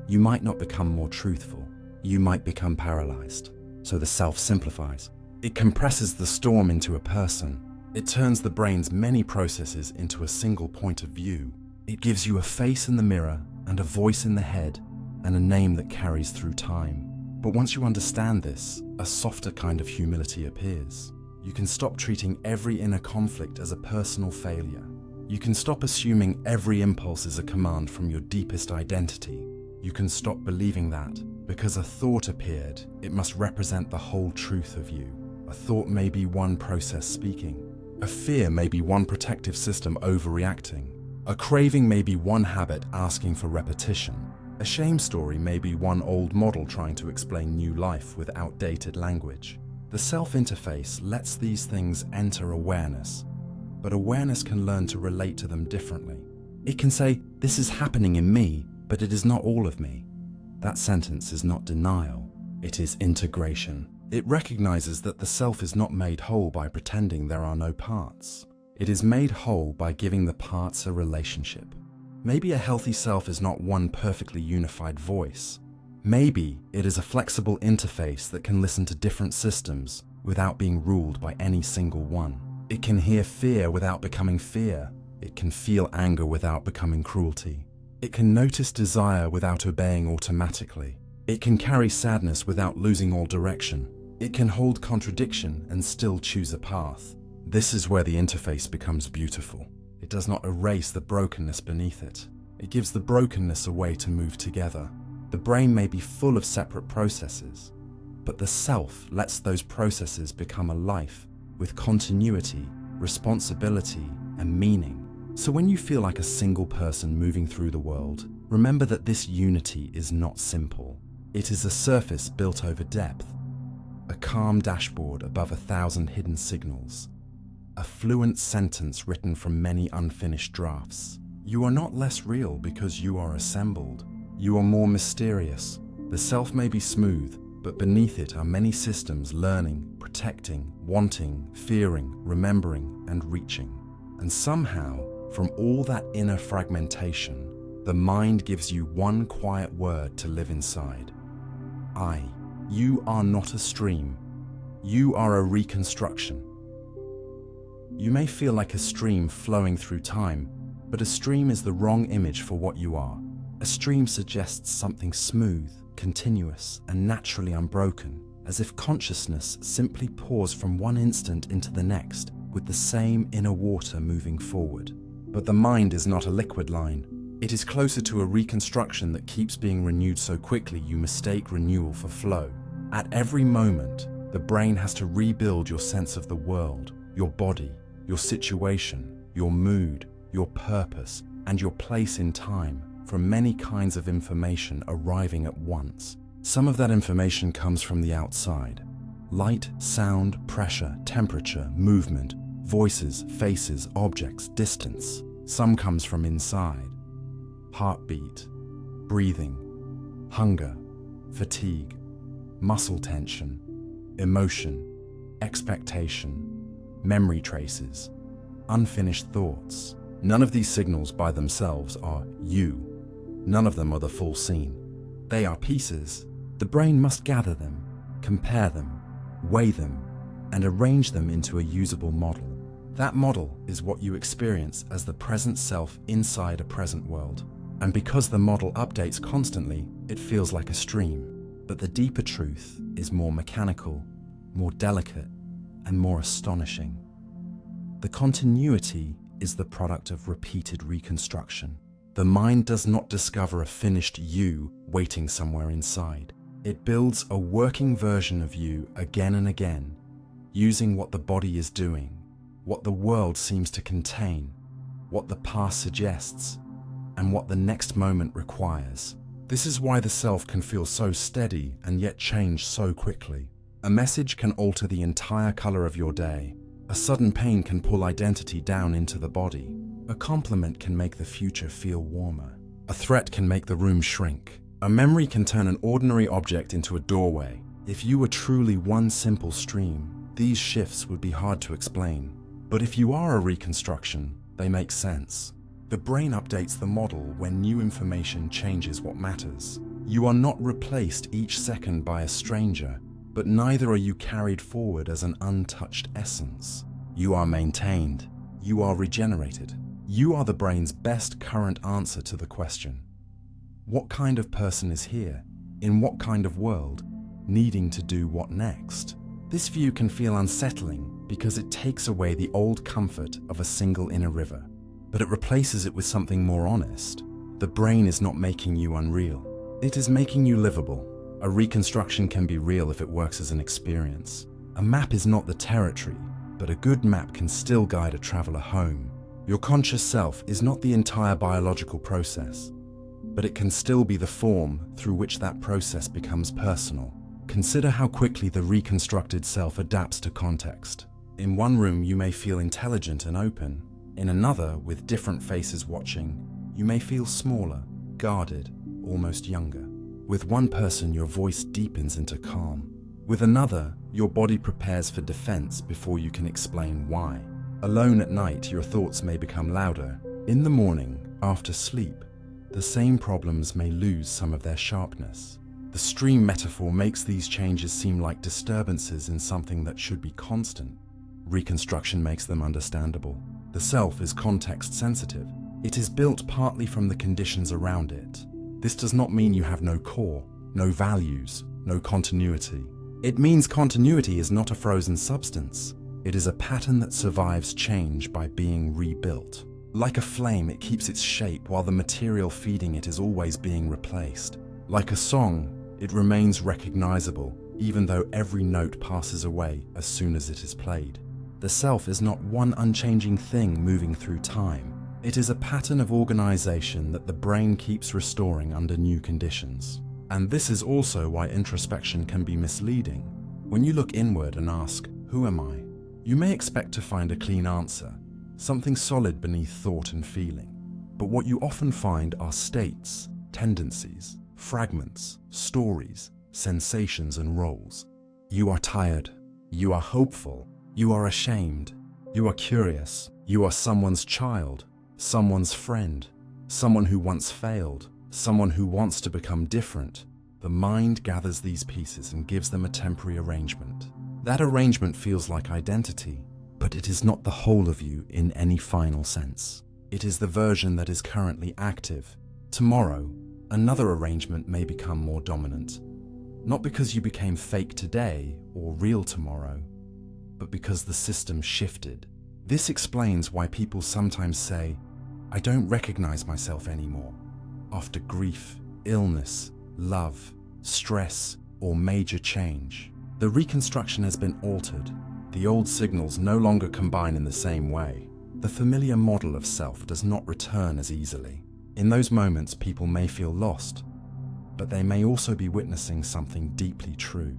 you might not become more truthful. You might become paralyzed. So the self simplifies. It compresses the storm into a person. It turns the brain's many processes into a single point of view. It gives you a face in the mirror and a voice in the head and a name that carries through time. But once you understand this, a softer kind of humility appears. You can stop treating every inner conflict as a personal failure. You can stop assuming every impulse is a command from your deepest identity. You can stop believing that, because a thought appeared, it must represent the whole truth of you. A thought may be one process speaking. A fear may be one protective system overreacting. A craving may be one habit asking for repetition. A shame story may be one old model trying to explain new life with outdated language. The self-interface lets these things enter awareness, but awareness can learn to relate to them differently. It can say, "This is happening in me, but it is not all of me." That sentence is not denial, it is integration. It recognizes that the self is not made whole by pretending there are no parts. It is made whole by giving the parts a relationship. Maybe a healthy self is not one perfectly unified voice. Maybe it is a flexible interface that can listen to different systems without being ruled by any single one. It can hear fear without becoming fear. It can feel anger without becoming cruelty. It can notice desire without obeying automatically. It can carry sadness without losing all direction. It can hold contradiction and still choose a path. This is where the interface becomes beautiful. It does not erase the brokenness beneath it. It gives the brokenness a way to move together. The brain may be full of separate processes, but the self lets those processes become a life with continuity, responsibility, and meaning. So when you feel like a single person moving through the world, remember that this unity is not simple. It is a surface built over depth, a calm dashboard above 1,000 hidden signals. a fluent sentence written from many unfinished drafts. You are not less real because you are assembled. You are more mysterious. The self may be smooth, but beneath it are many systems learning, protecting, wanting, fearing, remembering, and reaching. And somehow, from all that inner fragmentation, the mind gives you one quiet word to live inside. You are not a stream. You are a reconstruction. You may feel like a stream flowing through time, but a stream is the wrong image for what you are. A stream suggests something smooth, continuous, and naturally unbroken, as if consciousness simply pours from one instant into the next, with the same inner water moving forward. But the mind is not a liquid line. It is closer to a reconstruction that keeps being renewed so quickly you mistake renewal for flow. At every moment, the brain has to rebuild your sense of the world, your body, your situation, your mood, your purpose, and your place in time, from many kinds of information arriving at once. Some of that information comes from the outside. Light, sound, pressure, temperature, movement, voices, faces, objects, distance. Some comes from inside. Heartbeat, breathing, hunger, fatigue, muscle tension, emotion, expectation, memory traces, unfinished thoughts. None of these signals by themselves are you. None of them are the full scene. They are pieces. The brain must gather them, compare them, weigh them, and arrange them into a usable model. That model is what you experience as the present self inside a present world. And because the model updates constantly, it feels like a stream. But the deeper truth is more mechanical, more delicate, and more astonishing. The continuity is the product of repeated reconstruction. The mind does not discover a finished you waiting somewhere inside. It builds a working version of you again and again, using what the body is doing, what the world seems to contain, what the past suggests, and what the next moment requires. This is why the self can feel so steady and yet change so quickly. A message can alter the entire color of your day. A sudden pain can pull identity down into the body. A compliment can make the future feel warmer. A threat can make the room shrink. A memory can turn an ordinary object into a doorway. If you were truly one simple stream, these shifts would be hard to explain. But if you are a reconstruction, they make sense. The brain updates the model when new information changes what matters. You are not replaced each second by a stranger, but neither are you carried forward as an untouched essence. You are maintained. You are regenerated. You are the brain's best current answer to the question, what kind of person is here, in what kind of world, needing to do what next? This view can feel unsettling because it takes away the old comfort of a single inner river, but it replaces it with something more honest. The brain is not making you unreal. It is making you livable. A reconstruction can be real if it works as an experience. A map is not the territory, but a good map can still guide a traveler home. Your conscious self is not the entire biological process, but it can still be the form through which that process becomes personal. Consider how quickly the reconstructed self adapts to context. In one room, you may feel intelligent and open. In another, with different faces watching, you may feel smaller, guarded, almost younger. With one person, your voice deepens into calm. With another, your body prepares for defense before you can explain why. Alone at night, your thoughts may become louder. In the morning, after sleep, the same problems may lose some of their sharpness. The stream metaphor makes these changes seem like disturbances in something that should be constant. Reconstruction makes them understandable. The self is context sensitive. It is built partly from the conditions around it. This does not mean you have no core, no values, no continuity. It means continuity is not a frozen substance. It is a pattern that survives change by being rebuilt. Like a flame, it keeps its shape while the material feeding it is always being replaced. Like a song, it remains recognizable, even though every note passes away as soon as it is played. The self is not one unchanging thing moving through time. It is a pattern of organization that the brain keeps restoring under new conditions. And this is also why introspection can be misleading. When you look inward and ask, who am I? You may expect to find a clean answer, something solid beneath thought and feeling. But what you often find are states, tendencies, fragments, stories, sensations and roles. You are tired. You are hopeful. You are ashamed. You are curious. You are someone's child, someone's friend, someone who once failed, someone who wants to become different. The mind gathers these pieces and gives them a temporary arrangement. That arrangement feels like identity, but it is not the whole of you in any final sense. It is the version that is currently active. Tomorrow, another arrangement may become more dominant. Not because you became fake today or real tomorrow, but because the system shifted. This explains why people sometimes say, "I don't recognize myself anymore," after grief, illness, love, stress, or major change. The reconstruction has been altered. The old signals no longer combine in the same way. The familiar model of self does not return as easily. In those moments, people may feel lost, but they may also be witnessing something deeply true.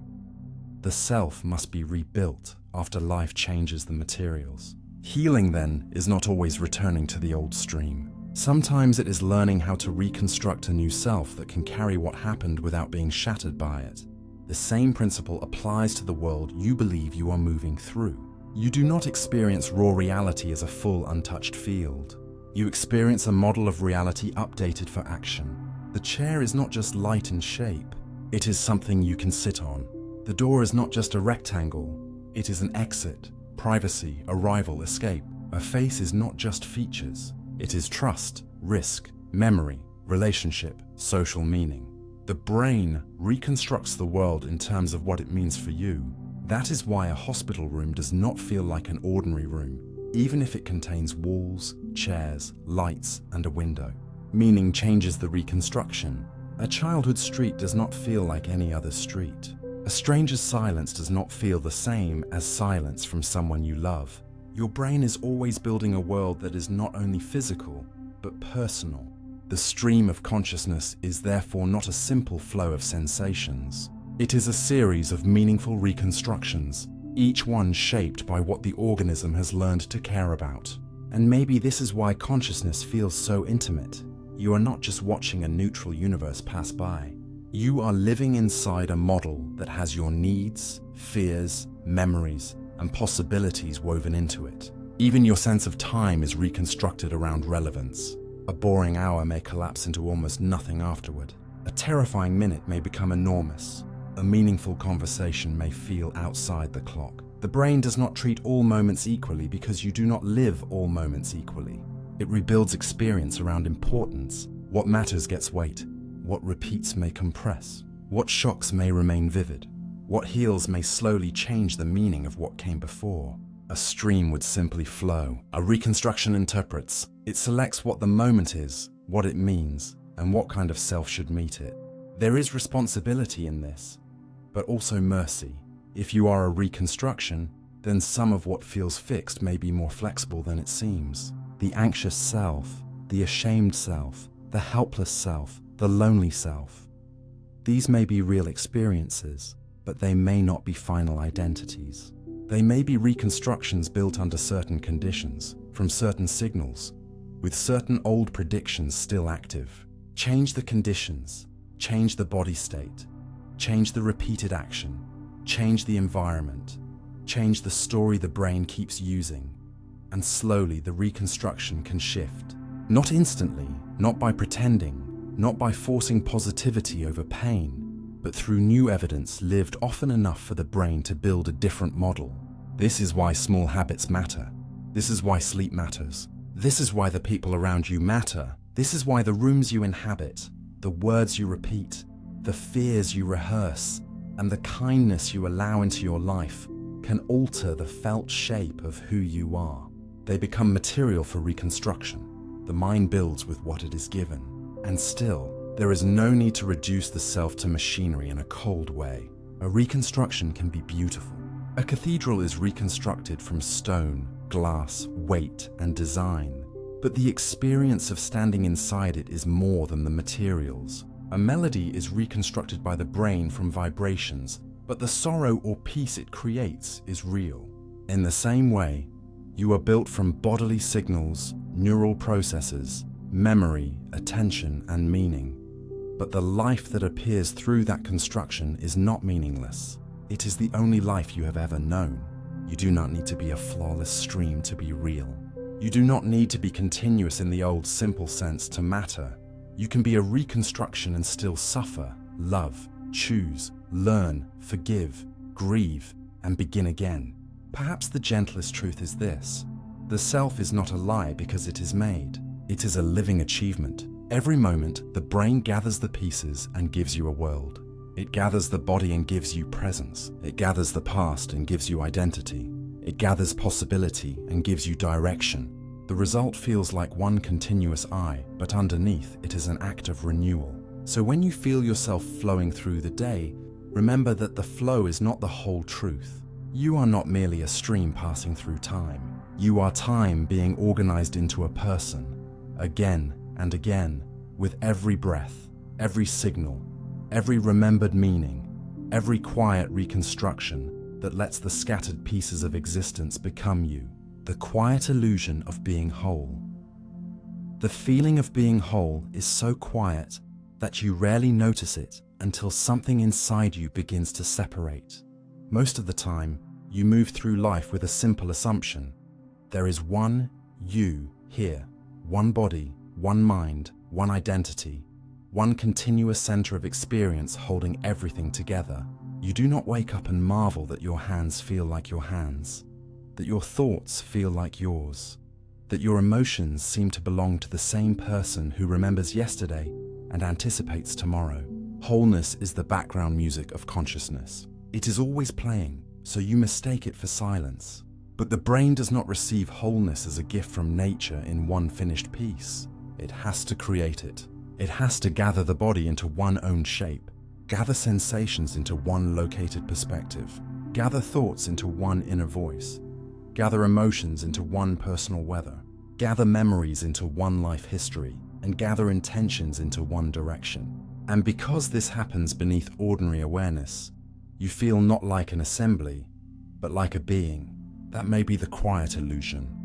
The self must be rebuilt after life changes the materials. Healing, then, is not always returning to the old stream. Sometimes it is learning how to reconstruct a new self that can carry what happened without being shattered by it. The same principle applies to the world you believe you are moving through. You do not experience raw reality as a full, untouched field. You experience a model of reality updated for action. The chair is not just light and shape. It is something you can sit on. The door is not just a rectangle. It is an exit, privacy, arrival, escape. A face is not just features. It is trust, risk, memory, relationship, social meaning. The brain reconstructs the world in terms of what it means for you. That is why a hospital room does not feel like an ordinary room, even if it contains walls, chairs, lights, and a window. Meaning changes the reconstruction. A childhood street does not feel like any other street. A stranger's silence does not feel the same as silence from someone you love. Your brain is always building a world that is not only physical, but personal. The stream of consciousness is therefore not a simple flow of sensations. It is a series of meaningful reconstructions, each one shaped by what the organism has learned to care about. And maybe this is why consciousness feels so intimate. You are not just watching a neutral universe pass by. You are living inside a model that has your needs, fears, memories, and possibilities woven into it. Even your sense of time is reconstructed around relevance. A boring hour may collapse into almost nothing afterward. A terrifying minute may become enormous. A meaningful conversation may feel outside the clock. The brain does not treat all moments equally because you do not live all moments equally. It rebuilds experience around importance. What matters gets weight. What repeats may compress. What shocks may remain vivid. What heals may slowly change the meaning of what came before. A stream would simply flow. A reconstruction interprets. It selects what the moment is, what it means, and what kind of self should meet it. There is responsibility in this, but also mercy. If you are a reconstruction, then some of what feels fixed may be more flexible than it seems. The anxious self, the ashamed self, the helpless self, the lonely self. These may be real experiences, but they may not be final identities. They may be reconstructions built under certain conditions, from certain signals, with certain old predictions still active. Change the conditions, change the body state, change the repeated action, change the environment, change the story the brain keeps using, and slowly the reconstruction can shift. Not instantly, not by pretending, not by forcing positivity over pain, but through new evidence lived often enough for the brain to build a different model. This is why small habits matter. This is why sleep matters. This is why the people around you matter. This is why the rooms you inhabit, the words you repeat, the fears you rehearse, and the kindness you allow into your life can alter the felt shape of who you are. They become material for reconstruction. The mind builds with what it is given. And still, there is no need to reduce the self to machinery in a cold way. A reconstruction can be beautiful. A cathedral is reconstructed from stone, glass, weight, and design. But the experience of standing inside it is more than the materials. A melody is reconstructed by the brain from vibrations, but the sorrow or peace it creates is real. In the same way, you are built from bodily signals, neural processes, memory, attention, and meaning. But the life that appears through that construction is not meaningless. It is the only life you have ever known. You do not need to be a flawless stream to be real. You do not need to be continuous in the old simple sense to matter. You can be a reconstruction and still suffer, love, choose, learn, forgive, grieve, and begin again. Perhaps the gentlest truth is this: the self is not a lie because it is made. It is a living achievement. Every moment, the brain gathers the pieces and gives you a world. It gathers the body and gives you presence. It gathers the past and gives you identity. It gathers possibility and gives you direction. The result feels like one continuous I, but underneath it is an act of renewal. So when you feel yourself flowing through the day, remember that the flow is not the whole truth. You are not merely a stream passing through time. You are time being organized into a person, again and again, with every breath, every signal, every remembered meaning, every quiet reconstruction that lets the scattered pieces of existence become you. The quiet illusion of being whole. The feeling of being whole is so quiet that you rarely notice it until something inside you begins to separate. Most of the time, you move through life with a simple assumption. There is one you here, one body, one mind, one identity, one continuous center of experience holding everything together. You do not wake up and marvel that your hands feel like your hands, that your thoughts feel like yours, that your emotions seem to belong to the same person who remembers yesterday and anticipates tomorrow. Wholeness is the background music of consciousness. It is always playing, so you mistake it for silence. But the brain does not receive wholeness as a gift from nature in one finished piece. It has to create it. It has to gather the body into one own shape, gather sensations into one located perspective, gather thoughts into one inner voice, gather emotions into one personal weather, gather memories into one life history, and gather intentions into one direction. And because this happens beneath ordinary awareness, you feel not like an assembly, but like a being. That may be the quiet illusion.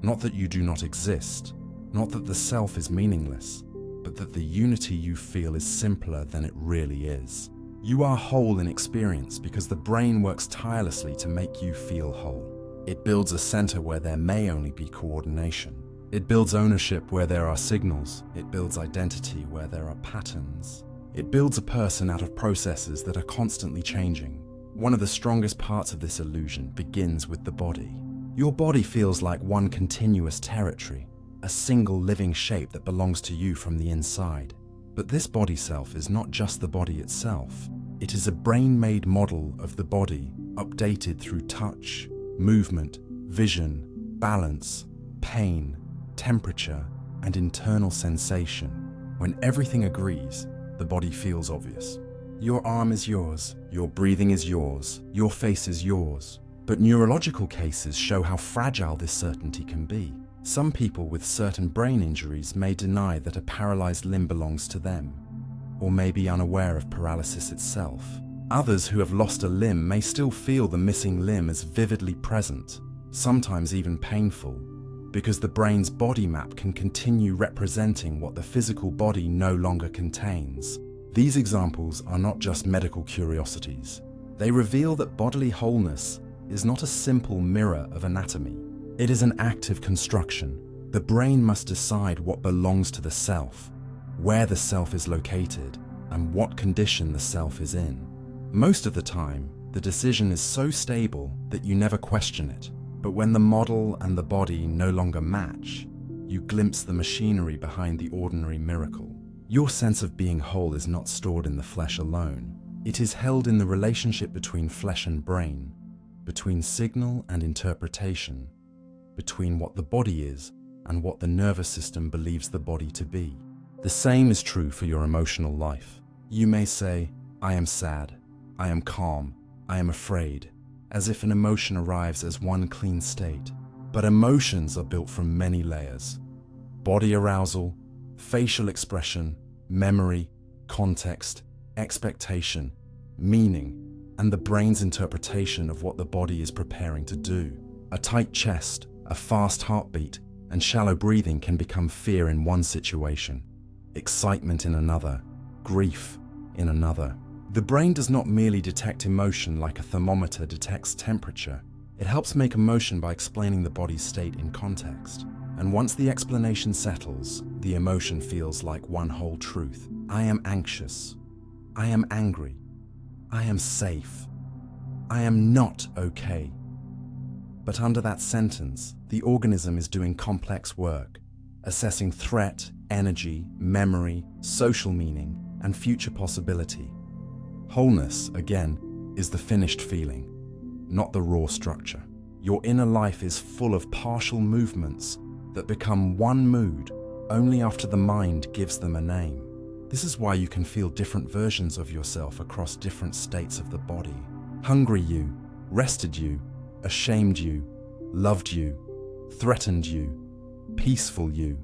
Not that you do not exist, not that the self is meaningless, but that the unity you feel is simpler than it really is. You are whole in experience because the brain works tirelessly to make you feel whole. It builds a center where there may only be coordination. It builds ownership where there are signals. It builds identity where there are patterns. It builds a person out of processes that are constantly changing. One of the strongest parts of this illusion begins with the body. Your body feels like one continuous territory, a single living shape that belongs to you from the inside. But this body self is not just the body itself. It is a brain-made model of the body, updated through touch, movement, vision, balance, pain, temperature, and internal sensation. When everything agrees, the body feels obvious. Your arm is yours, your breathing is yours, your face is yours. But neurological cases show how fragile this certainty can be. Some people with certain brain injuries may deny that a paralyzed limb belongs to them, or may be unaware of paralysis itself. Others who have lost a limb may still feel the missing limb as vividly present, sometimes even painful, because the brain's body map can continue representing what the physical body no longer contains. These examples are not just medical curiosities. They reveal that bodily wholeness is not a simple mirror of anatomy. It is an active construction. The brain must decide what belongs to the self, where the self is located, and what condition the self is in. Most of the time, the decision is so stable that you never question it. But when the model and the body no longer match, you glimpse the machinery behind the ordinary miracle. Your sense of being whole is not stored in the flesh alone. It is held in the relationship between flesh and brain, between signal and interpretation, between what the body is and what the nervous system believes the body to be. The same is true for your emotional life. You may say, I am sad, I am calm, I am afraid, as if an emotion arrives as one clean state. But emotions are built from many layers. Body arousal, facial expression, memory, context, expectation, meaning, and the brain's interpretation of what the body is preparing to do. A tight chest, a fast heartbeat, and shallow breathing can become fear in one situation, excitement in another, grief in another. The brain does not merely detect emotion like a thermometer detects temperature. It helps make emotion by explaining the body's state in context. And once the explanation settles, the emotion feels like one whole truth. I am anxious. I am angry. I am safe. I am not okay. But under that sentence, the organism is doing complex work, assessing threat, energy, memory, social meaning, and future possibility. Wholeness, again, is the finished feeling, not the raw structure. Your inner life is full of partial movements that become one mood only after the mind gives them a name. This is why you can feel different versions of yourself across different states of the body. Hungry you, rested you, ashamed you, loved you, threatened you, peaceful you.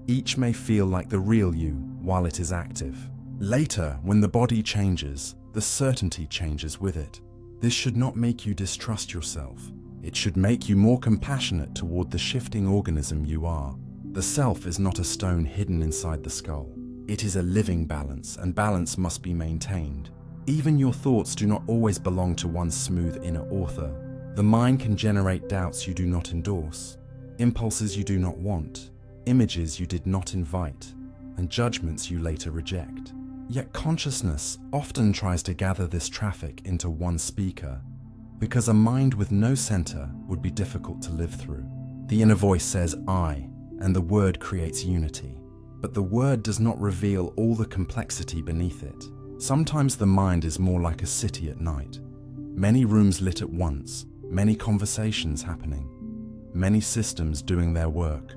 Each may feel like the real you while it is active. Later, when the body changes, the certainty changes with it. This should not make you distrust yourself. It should make you more compassionate toward the shifting organism you are. The self is not a stone hidden inside the skull. It is a living balance, and balance must be maintained. Even your thoughts do not always belong to one smooth inner author. The mind can generate doubts you do not endorse, impulses you do not want, images you did not invite, and judgments you later reject. Yet consciousness often tries to gather this traffic into one speaker, because a mind with no center would be difficult to live through. The inner voice says I, and the word creates unity. But the word does not reveal all the complexity beneath it. Sometimes the mind is more like a city at night. Many rooms lit at once, many conversations happening, many systems doing their work,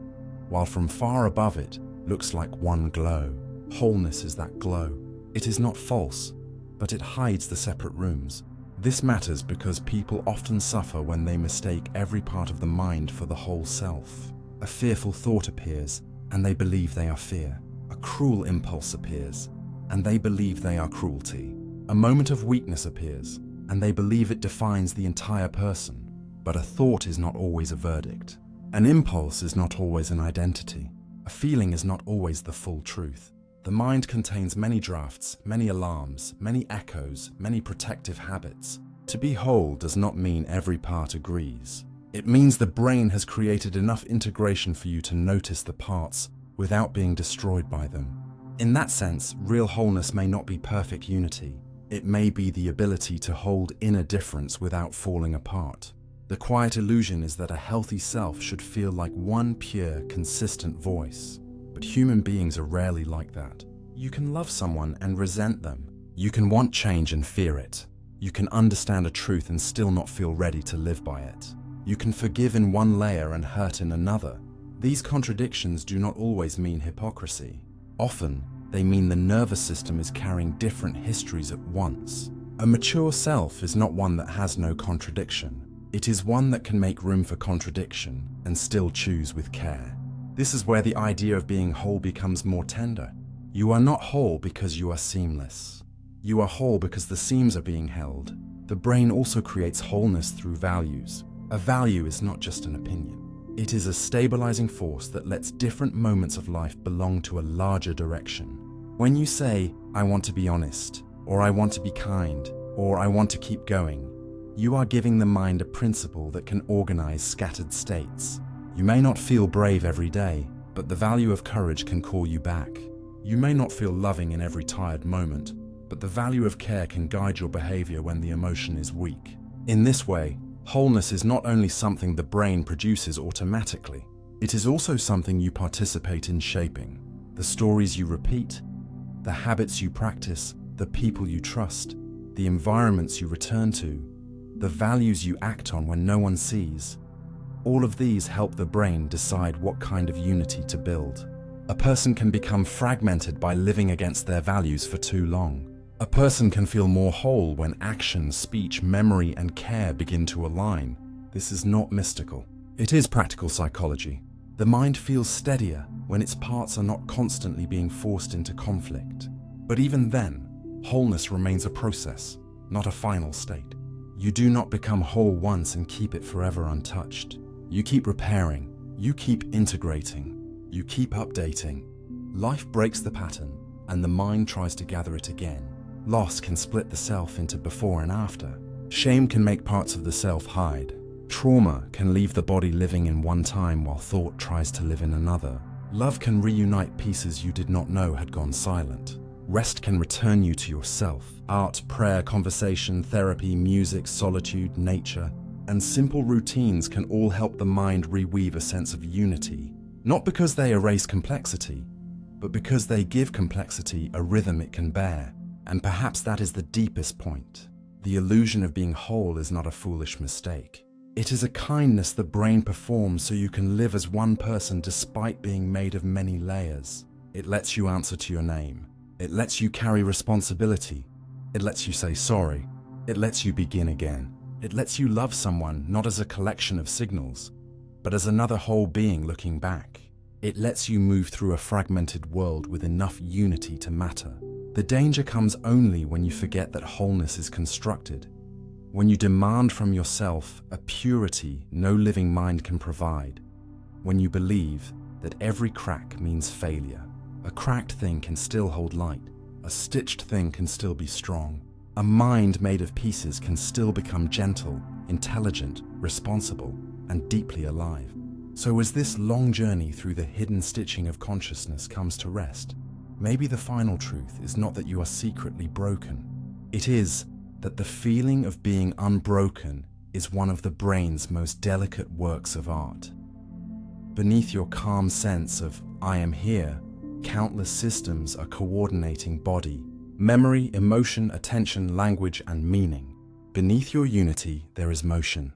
while from far above it looks like one glow. Wholeness is that glow. It is not false, but it hides the separate rooms. This matters because people often suffer when they mistake every part of the mind for the whole self. A fearful thought appears, and they believe they are fear. A cruel impulse appears, and they believe they are cruelty. A moment of weakness appears, and they believe it defines the entire person. But a thought is not always a verdict. An impulse is not always an identity. A feeling is not always the full truth. The mind contains many drafts, many alarms, many echoes, many protective habits. To be whole does not mean every part agrees. It means the brain has created enough integration for you to notice the parts without being destroyed by them. In that sense, real wholeness may not be perfect unity. It may be the ability to hold inner difference without falling apart. The quiet illusion is that a healthy self should feel like one pure, consistent voice. But human beings are rarely like that. You can love someone and resent them. You can want change and fear it. You can understand a truth and still not feel ready to live by it. You can forgive in one layer and hurt in another. These contradictions do not always mean hypocrisy. Often, they mean the nervous system is carrying different histories at once. A mature self is not one that has no contradiction. It is one that can make room for contradiction and still choose with care. This is where the idea of being whole becomes more tender. You are not whole because you are seamless. You are whole because the seams are being held. The brain also creates wholeness through values. A value is not just an opinion. It is a stabilizing force that lets different moments of life belong to a larger direction. When you say, I want to be honest, or I want to be kind, or I want to keep going, you are giving the mind a principle that can organize scattered states. You may not feel brave every day, but the value of courage can call you back. You may not feel loving in every tired moment, but the value of care can guide your behavior when the emotion is weak. In this way, wholeness is not only something the brain produces automatically, it is also something you participate in shaping. The stories you repeat, the habits you practice, the people you trust, the environments you return to, the values you act on when no one sees. All of these help the brain decide what kind of unity to build. A person can become fragmented by living against their values for too long. A person can feel more whole when action, speech, memory, and care begin to align. This is not mystical. It is practical psychology. The mind feels steadier when its parts are not constantly being forced into conflict. But even then, wholeness remains a process. not a final state. You do not become whole once and keep it forever untouched. You keep repairing, you keep integrating, you keep updating. Life breaks the pattern, and the mind tries to gather it again. Loss can split the self into before and after. Shame can make parts of the self hide. Trauma can leave the body living in one time while thought tries to live in another. Love can reunite pieces you did not know had gone silent. Rest can return you to yourself. Art, prayer, conversation, therapy, music, solitude, nature, and simple routines can all help the mind reweave a sense of unity. Not because they erase complexity, but because they give complexity a rhythm it can bear. And perhaps that is the deepest point. The illusion of being whole is not a foolish mistake. It is a kindness the brain performs so you can live as one person despite being made of many layers. It lets you answer to your name. It lets you carry responsibility. It lets you say sorry. It lets you begin again. It lets you love someone not as a collection of signals, but as another whole being looking back. It lets you move through a fragmented world with enough unity to matter. The danger comes only when you forget that wholeness is constructed. When you demand from yourself a purity no living mind can provide. When you believe that every crack means failure. A cracked thing can still hold light. A stitched thing can still be strong. A mind made of pieces can still become gentle, intelligent, responsible, and deeply alive. So as this long journey through the hidden stitching of consciousness comes to rest, maybe the final truth is not that you are secretly broken. It is that the feeling of being unbroken is one of the brain's most delicate works of art. Beneath your calm sense of "I am here," countless systems are coordinating body, memory, emotion, attention, language, and meaning. Beneath your unity, there is motion.